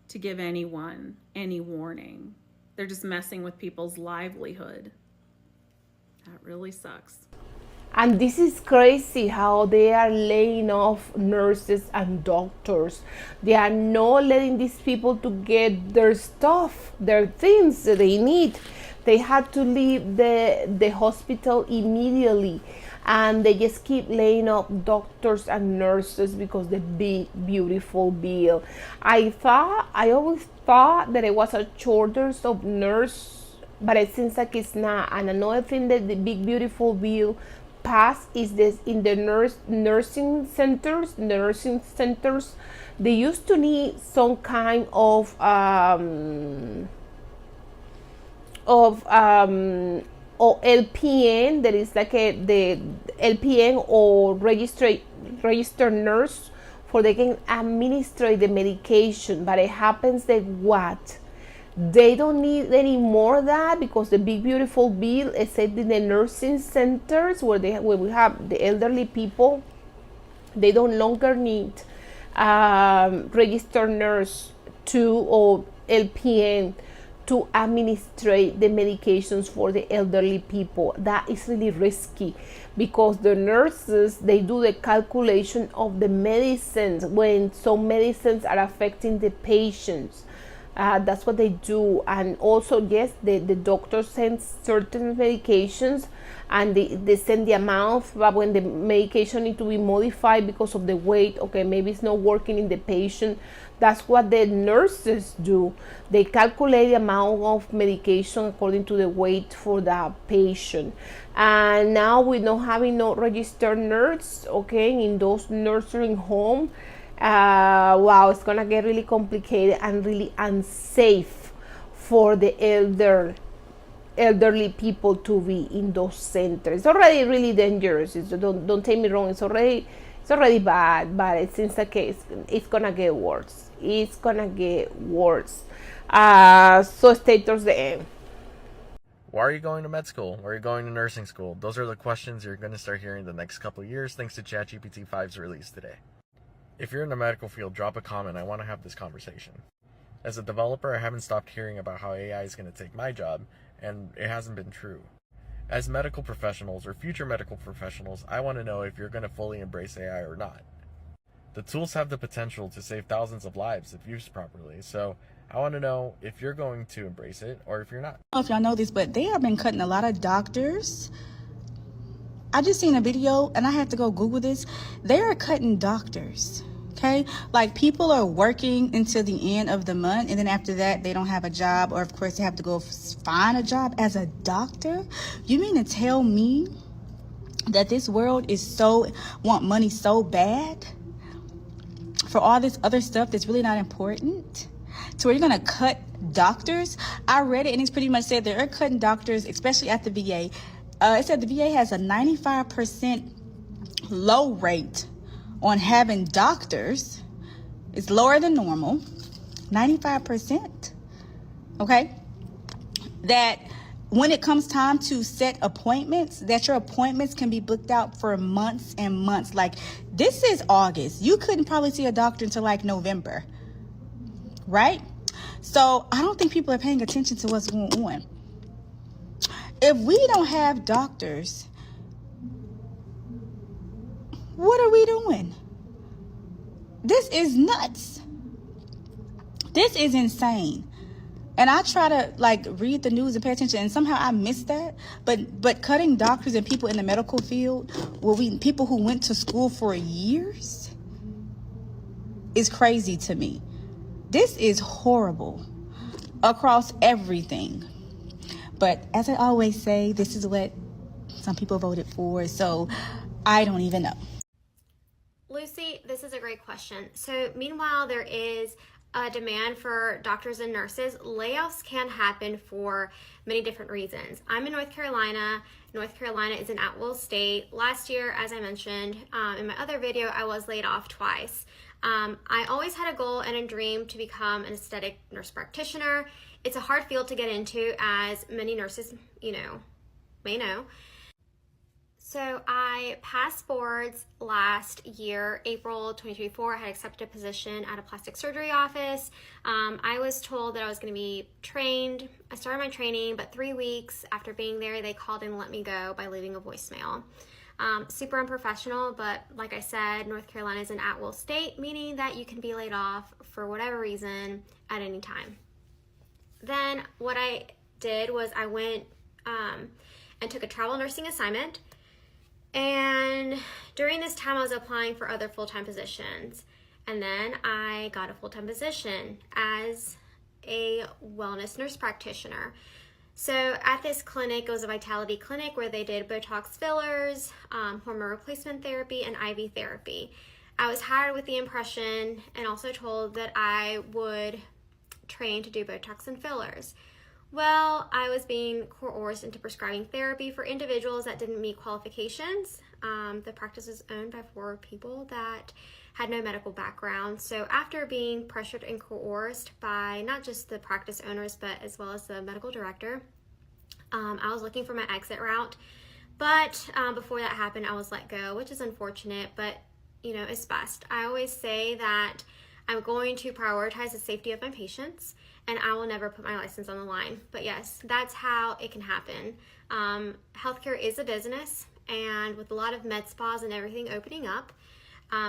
to give anyone any warning. They're just messing with people's livelihood. That really sucks. And this is crazy how they are laying off nurses and doctors. They are not letting these people to get their stuff, their things that they need. They had to leave the hospital immediately, and they just keep laying off doctors and nurses because the big, beautiful bill. I always thought that it was a shortage of nurse, but it seems like it's not. And another thing that the big, beautiful bill passed is this: in the nursing centers, they used to need some kind of or LPN, that is like the LPN or registered nurse, for they can administer the medication. But it happens that what? They don't need any more of that, because the big beautiful bill, except in the nursing centers where we have the elderly people, they don't longer need registered nurse or LPN to administrate the medications for the elderly people. That is really risky, because the nurses, they do the calculation of the medicines when some medicines are affecting the patients. That's what they do. And also, yes, the doctor sends certain medications, and they send the amount, but when the medication need to be modified because of the weight, okay, maybe it's not working in the patient, that's what the nurses do. They calculate the amount of medication according to the weight for the patient. And now we're not having no registered nurse, okay, in those nursing home. Wow, it's gonna get really complicated and really unsafe for the elderly people to be in those centers. It's already really dangerous. Don't take me wrong. It's already bad, but it seems like it's gonna get worse. It's gonna get worse. So stay towards the end. Why are you going to med school? Why are you going to nursing school? Those are the questions you're going to start hearing the next couple of years thanks to ChatGPT 5's release today. If you're in the medical field, drop a comment. I want to have this conversation. As a developer, I haven't stopped hearing about how AI is going to take my job, and it hasn't been true. As medical professionals or future medical professionals, I want to know if you're going to fully embrace AI or not. The tools have the potential to save thousands of lives if used properly, so I want to know if you're going to embrace it or if you're not. I don't know if y'all know this, but they have been cutting a lot of doctors. I just seen a video and I had to go Google this. They are cutting doctors, okay? Like people are working until the end of the month, and then after that they don't have a job, or of course they have to go find a job as a doctor. You mean to tell me that this world is want money so bad for all this other stuff that's really not important? So we're gonna cut doctors? I read it and it's pretty much said they're cutting doctors, especially at the VA. It said the VA has a 95% low rate on having doctors. It's lower than normal, 95%, okay? That when it comes time to set appointments, that your appointments can be booked out for months and months. Like, this is August. You couldn't probably see a doctor until like November, right? So I don't think people are paying attention to what's going on. If we don't have doctors, what are we doing? This is nuts. This is insane. And I try to like read the news and pay attention, and somehow I miss that. But cutting doctors and people in the medical field, people who went to school for years, is crazy to me. This is horrible across everything. But as I always say, this is what some people voted for, so I don't even know. Lucy, this is a great question. So meanwhile, there is a demand for doctors and nurses. Layoffs can happen for many different reasons. I'm in North Carolina. North Carolina is an at-will state. Last year, as I mentioned in my other video, I was laid off twice. I always had a goal and a dream to become an aesthetic nurse practitioner. It's a hard field to get into, as many nurses, may know. So I passed boards last year, April 2024. I had accepted a position at a plastic surgery office. I was told that I was going to be trained. I started my training, but 3 weeks after being there, they called and let me go by leaving a voicemail. Super unprofessional, but like I said, North Carolina is an at-will state, meaning that you can be laid off for whatever reason at any time. Then what I did was I went and took a travel nursing assignment. And during this time, I was applying for other full-time positions. And then I got a full-time position as a wellness nurse practitioner. So at this clinic, it was a vitality clinic where they did Botox fillers, hormone replacement therapy, and IV therapy. I was hired with the impression and also told that I would train to do Botox and fillers. Well, I was being coerced into prescribing therapy for individuals that didn't meet qualifications. The practice is owned by 4 people that had no medical background. So after being pressured and coerced by not just the practice owners, but as well as the medical director, I was looking for my exit route. But before that happened, I was let go, which is unfortunate, but it's best. I always say that I'm going to prioritize the safety of my patients, and I will never put my license on the line. But yes, that's how it can happen. Healthcare is a business, and with a lot of med spas and everything opening up,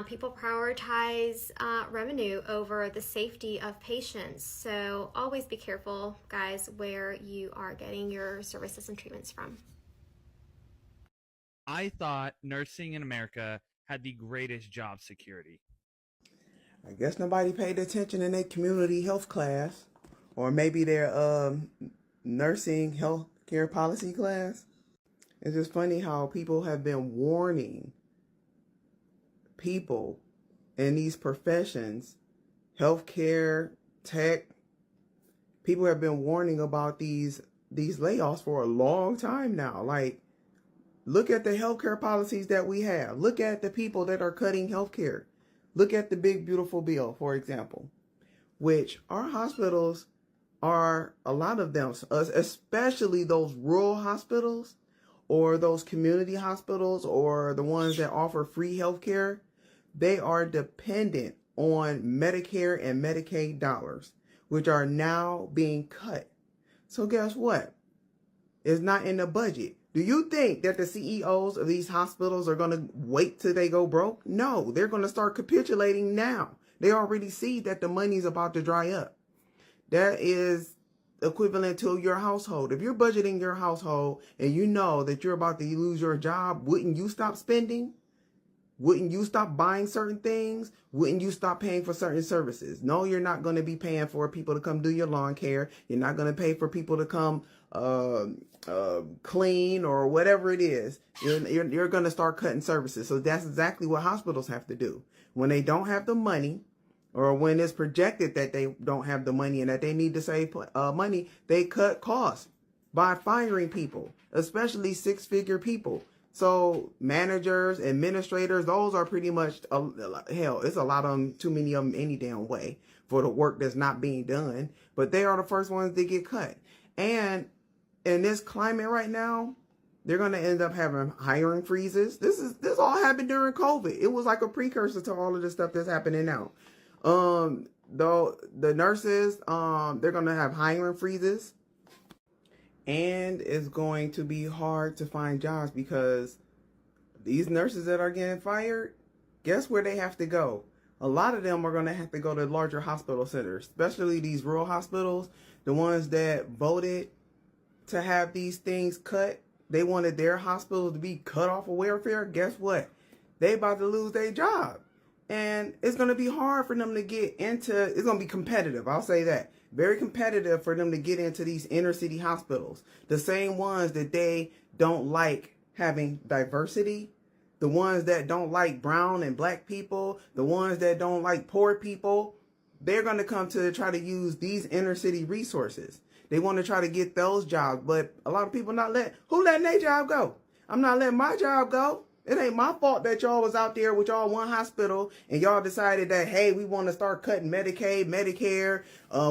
People prioritize revenue over the safety of patients. So always be careful, guys, where you are getting your services and treatments from. I thought nursing in America had the greatest job security. I guess nobody paid attention in their community health class, or maybe their nursing health care policy class. It's just funny how people have been warning people in these professions, healthcare, tech. People have been warning about these layoffs for a long time now. Like, look at the healthcare policies that we have. Look at the people that are cutting healthcare. Look at the big beautiful bill, for example, which our hospitals are, a lot of them, especially those rural hospitals or those community hospitals or the ones that offer free healthcare, they are dependent on Medicare and Medicaid dollars, which are now being cut. So guess what? It's not in the budget. Do you think that the CEOs of these hospitals are going to wait till they go broke? No, they're going to start capitulating now. They already see that the money's about to dry up. That is equivalent to your household. If you're budgeting your household and you know that you're about to lose your job, wouldn't you stop spending? Wouldn't you stop buying certain things? Wouldn't you stop paying for certain services? No, you're not going to be paying for people to come do your lawn care. You're not going to pay for people to come clean or whatever it is. You're going to start cutting services. So that's exactly what hospitals have to do. When they don't have the money, or when it's projected that they don't have the money and that they need to save money, they cut costs by firing people, especially six-figure people. So managers, administrators, those are pretty much, hell, it's a lot of them, too many of them any damn way for the work that's not being done. But they are the first ones that get cut. And in this climate right now, they're going to end up having hiring freezes. This all happened during COVID. It was like a precursor to all of this stuff that's happening now. Though the nurses, they're going to have hiring freezes. And it's going to be hard to find jobs because these nurses that are getting fired, guess where they have to go? A lot of them are going to have to go to larger hospital centers, especially these rural hospitals, the ones that voted to have these things cut. They wanted their hospitals to be cut off of welfare. Guess what? They about to lose their job. And it's going to be hard for them to get into, it's going to be competitive. I'll say that. Very competitive for them to get into these inner city hospitals. The same ones that they don't like having diversity. The ones that don't like brown and black people. The ones that don't like poor people. They're going to come to try to use these inner city resources. They want to try to get those jobs. But a lot of people who letting their job go? I'm not letting my job go. It ain't my fault that y'all was out there with y'all one hospital and y'all decided that, hey, we want to start cutting Medicaid, Medicare.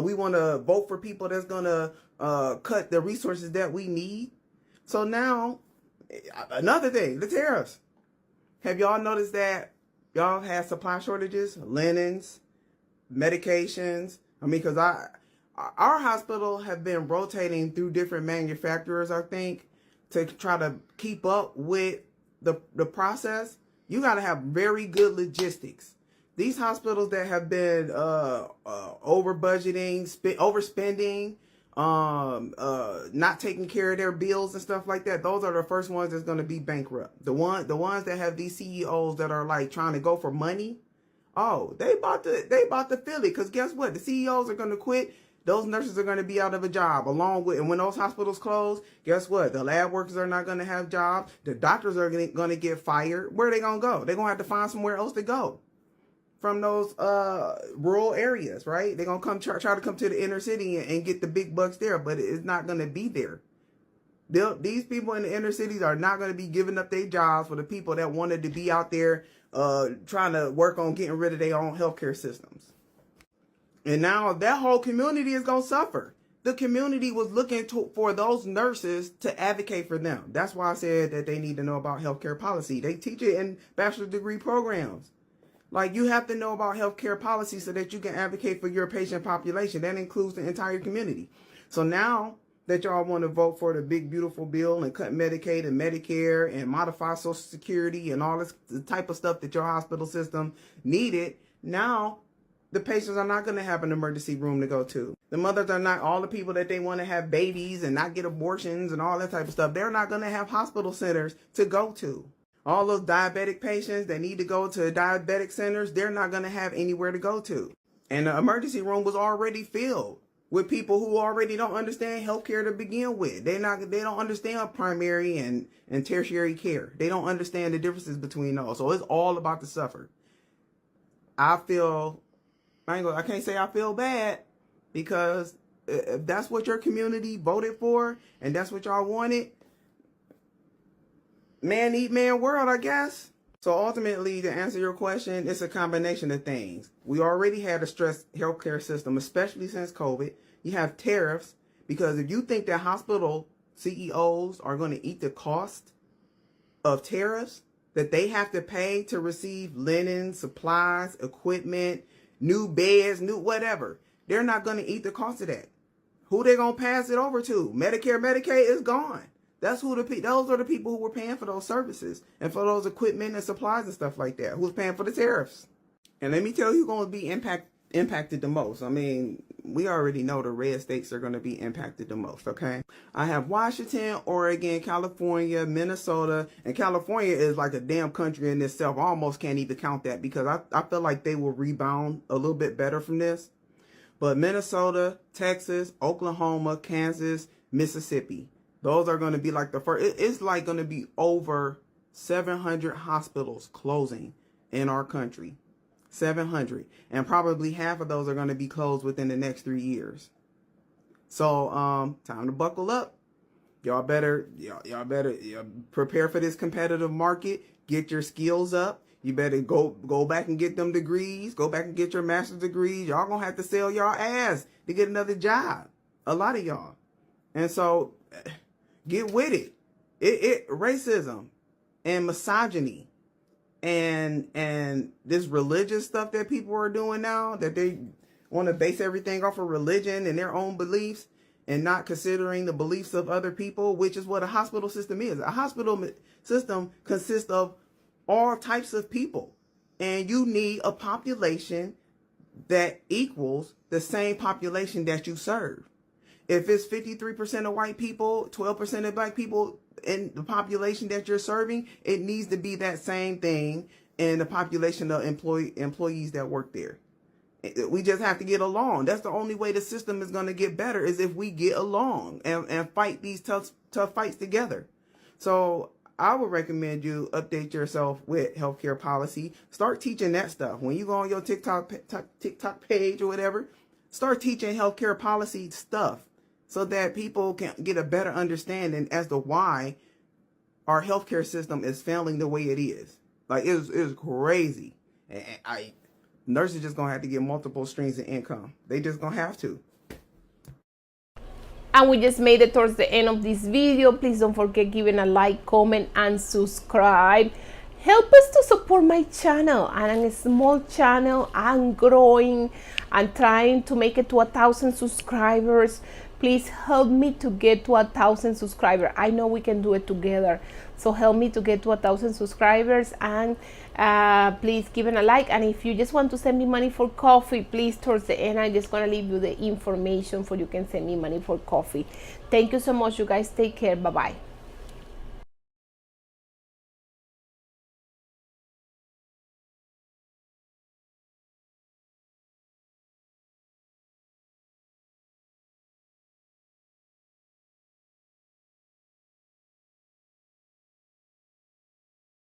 We want to vote for people that's going to cut the resources that we need. So now, another thing, the tariffs. Have y'all noticed that y'all had supply shortages, linens, medications? I mean, because our hospital have been rotating through different manufacturers, I think, to try to keep up with the process. You got to have very good logistics. These hospitals that have been over budgeting, overspending, not taking care of their bills and stuff like that, those are the first ones that's going to be bankrupt. The ones that have these CEOs that are like trying to go for money, they about to feel it, because guess what? The CEOs are going to quit. Those nurses are going to be out of a job and when those hospitals close, guess what? The lab workers are not going to have jobs. The doctors are going to get fired. Where are they going to go? They're going to have to find somewhere else to go from those rural areas, right? They're going to try to come to the inner city and get the big bucks there, but it's not going to be there. These people in the inner cities are not going to be giving up their jobs for the people that wanted to be out there trying to work on getting rid of their own healthcare systems. And now that whole community is going to suffer. The community was looking for those nurses to advocate for them. That's why I said that they need to know about healthcare policy. They teach it in bachelor's degree programs. Like, you have to know about healthcare policy so that you can advocate for your patient population. That includes the entire community. So now that y'all want to vote for the big beautiful bill and cut Medicaid and Medicare and modify Social Security and all this the type of stuff that your hospital system needed, now the patients are not going to have an emergency room to go to. The mothers are not, all the people that they want to have babies and not get abortions and all that type of stuff, they're not going to have hospital centers to go to. All those diabetic patients that need to go to diabetic centers, they're not going to have anywhere to go to. And the emergency room was already filled with people who already don't understand healthcare to begin with. They don't understand primary and tertiary care. They don't understand the differences between those. So it's all about the suffer. I can't say I feel bad, because if that's what your community voted for and that's what y'all wanted, man eat man world, I guess. So ultimately, to answer your question, it's a combination of things. We already had a stressed healthcare system, especially since COVID. You have tariffs, because if you think that hospital CEOs are going to eat the cost of tariffs that they have to pay to receive linen, supplies, equipment, new beds, new whatever, they're not going to eat the cost of that. Who they going to pass it over to? Medicare, Medicaid is gone. Those are the people who were paying for those services and for those equipment and supplies and stuff like that. Who's paying for the tariffs? And let me tell you who's going to be impacted the most. I mean, we already know the red states are going to be impacted the most, okay? I have Washington, Oregon, California, Minnesota, and California is like a damn country in itself. I almost can't even count that, because I feel like they will rebound a little bit better from this. But Minnesota, Texas, Oklahoma, Kansas, Mississippi, those are going to be like the first. It's like going to be over 700 hospitals closing in our country. 700. And probably half of those are going to be closed within the next 3 years. So, time to buckle up. Y'all better prepare for this competitive market. Get your skills up. You better go back and get them degrees. Go back and get your master's degrees. Y'all gonna have to sell y'all ass to get another job. A lot of y'all. And so, get with it. Racism and misogyny and this religious stuff that people are doing now, that they want to base everything off of religion and their own beliefs and not considering the beliefs of other people, which is what a hospital system is. A hospital system consists of all types of people, and you need a population that equals the same population that you serve. If it's 53% of white people, 12% of black people in the population that you're serving, it needs to be that same thing in the population of employees that work there. We just have to get along. That's the only way the system is going to get better, is if we get along and fight these tough fights together. So I would recommend you update yourself with healthcare policy. Start teaching that stuff. When you go on your TikTok page or whatever, start teaching healthcare policy stuff, so that people can get a better understanding as to why our healthcare system is failing the way it is. Like, it's crazy. And nurses just gonna have to get multiple streams of income. They just gonna have to. And we just made it towards the end of this video. Please don't forget giving a like, comment, and subscribe. Help us to support my channel. I'm a small channel. I'm growing. I'm trying to make it to 1,000 subscribers. Please help me to get to 1,000 subscribers. I know we can do it together. So help me to get to 1,000 subscribers, and please give it a like. And if you just want to send me money for coffee, please, towards the end, I'm just gonna leave you the information for you can send me money for coffee. Thank you so much, you guys. Take care. Bye-bye.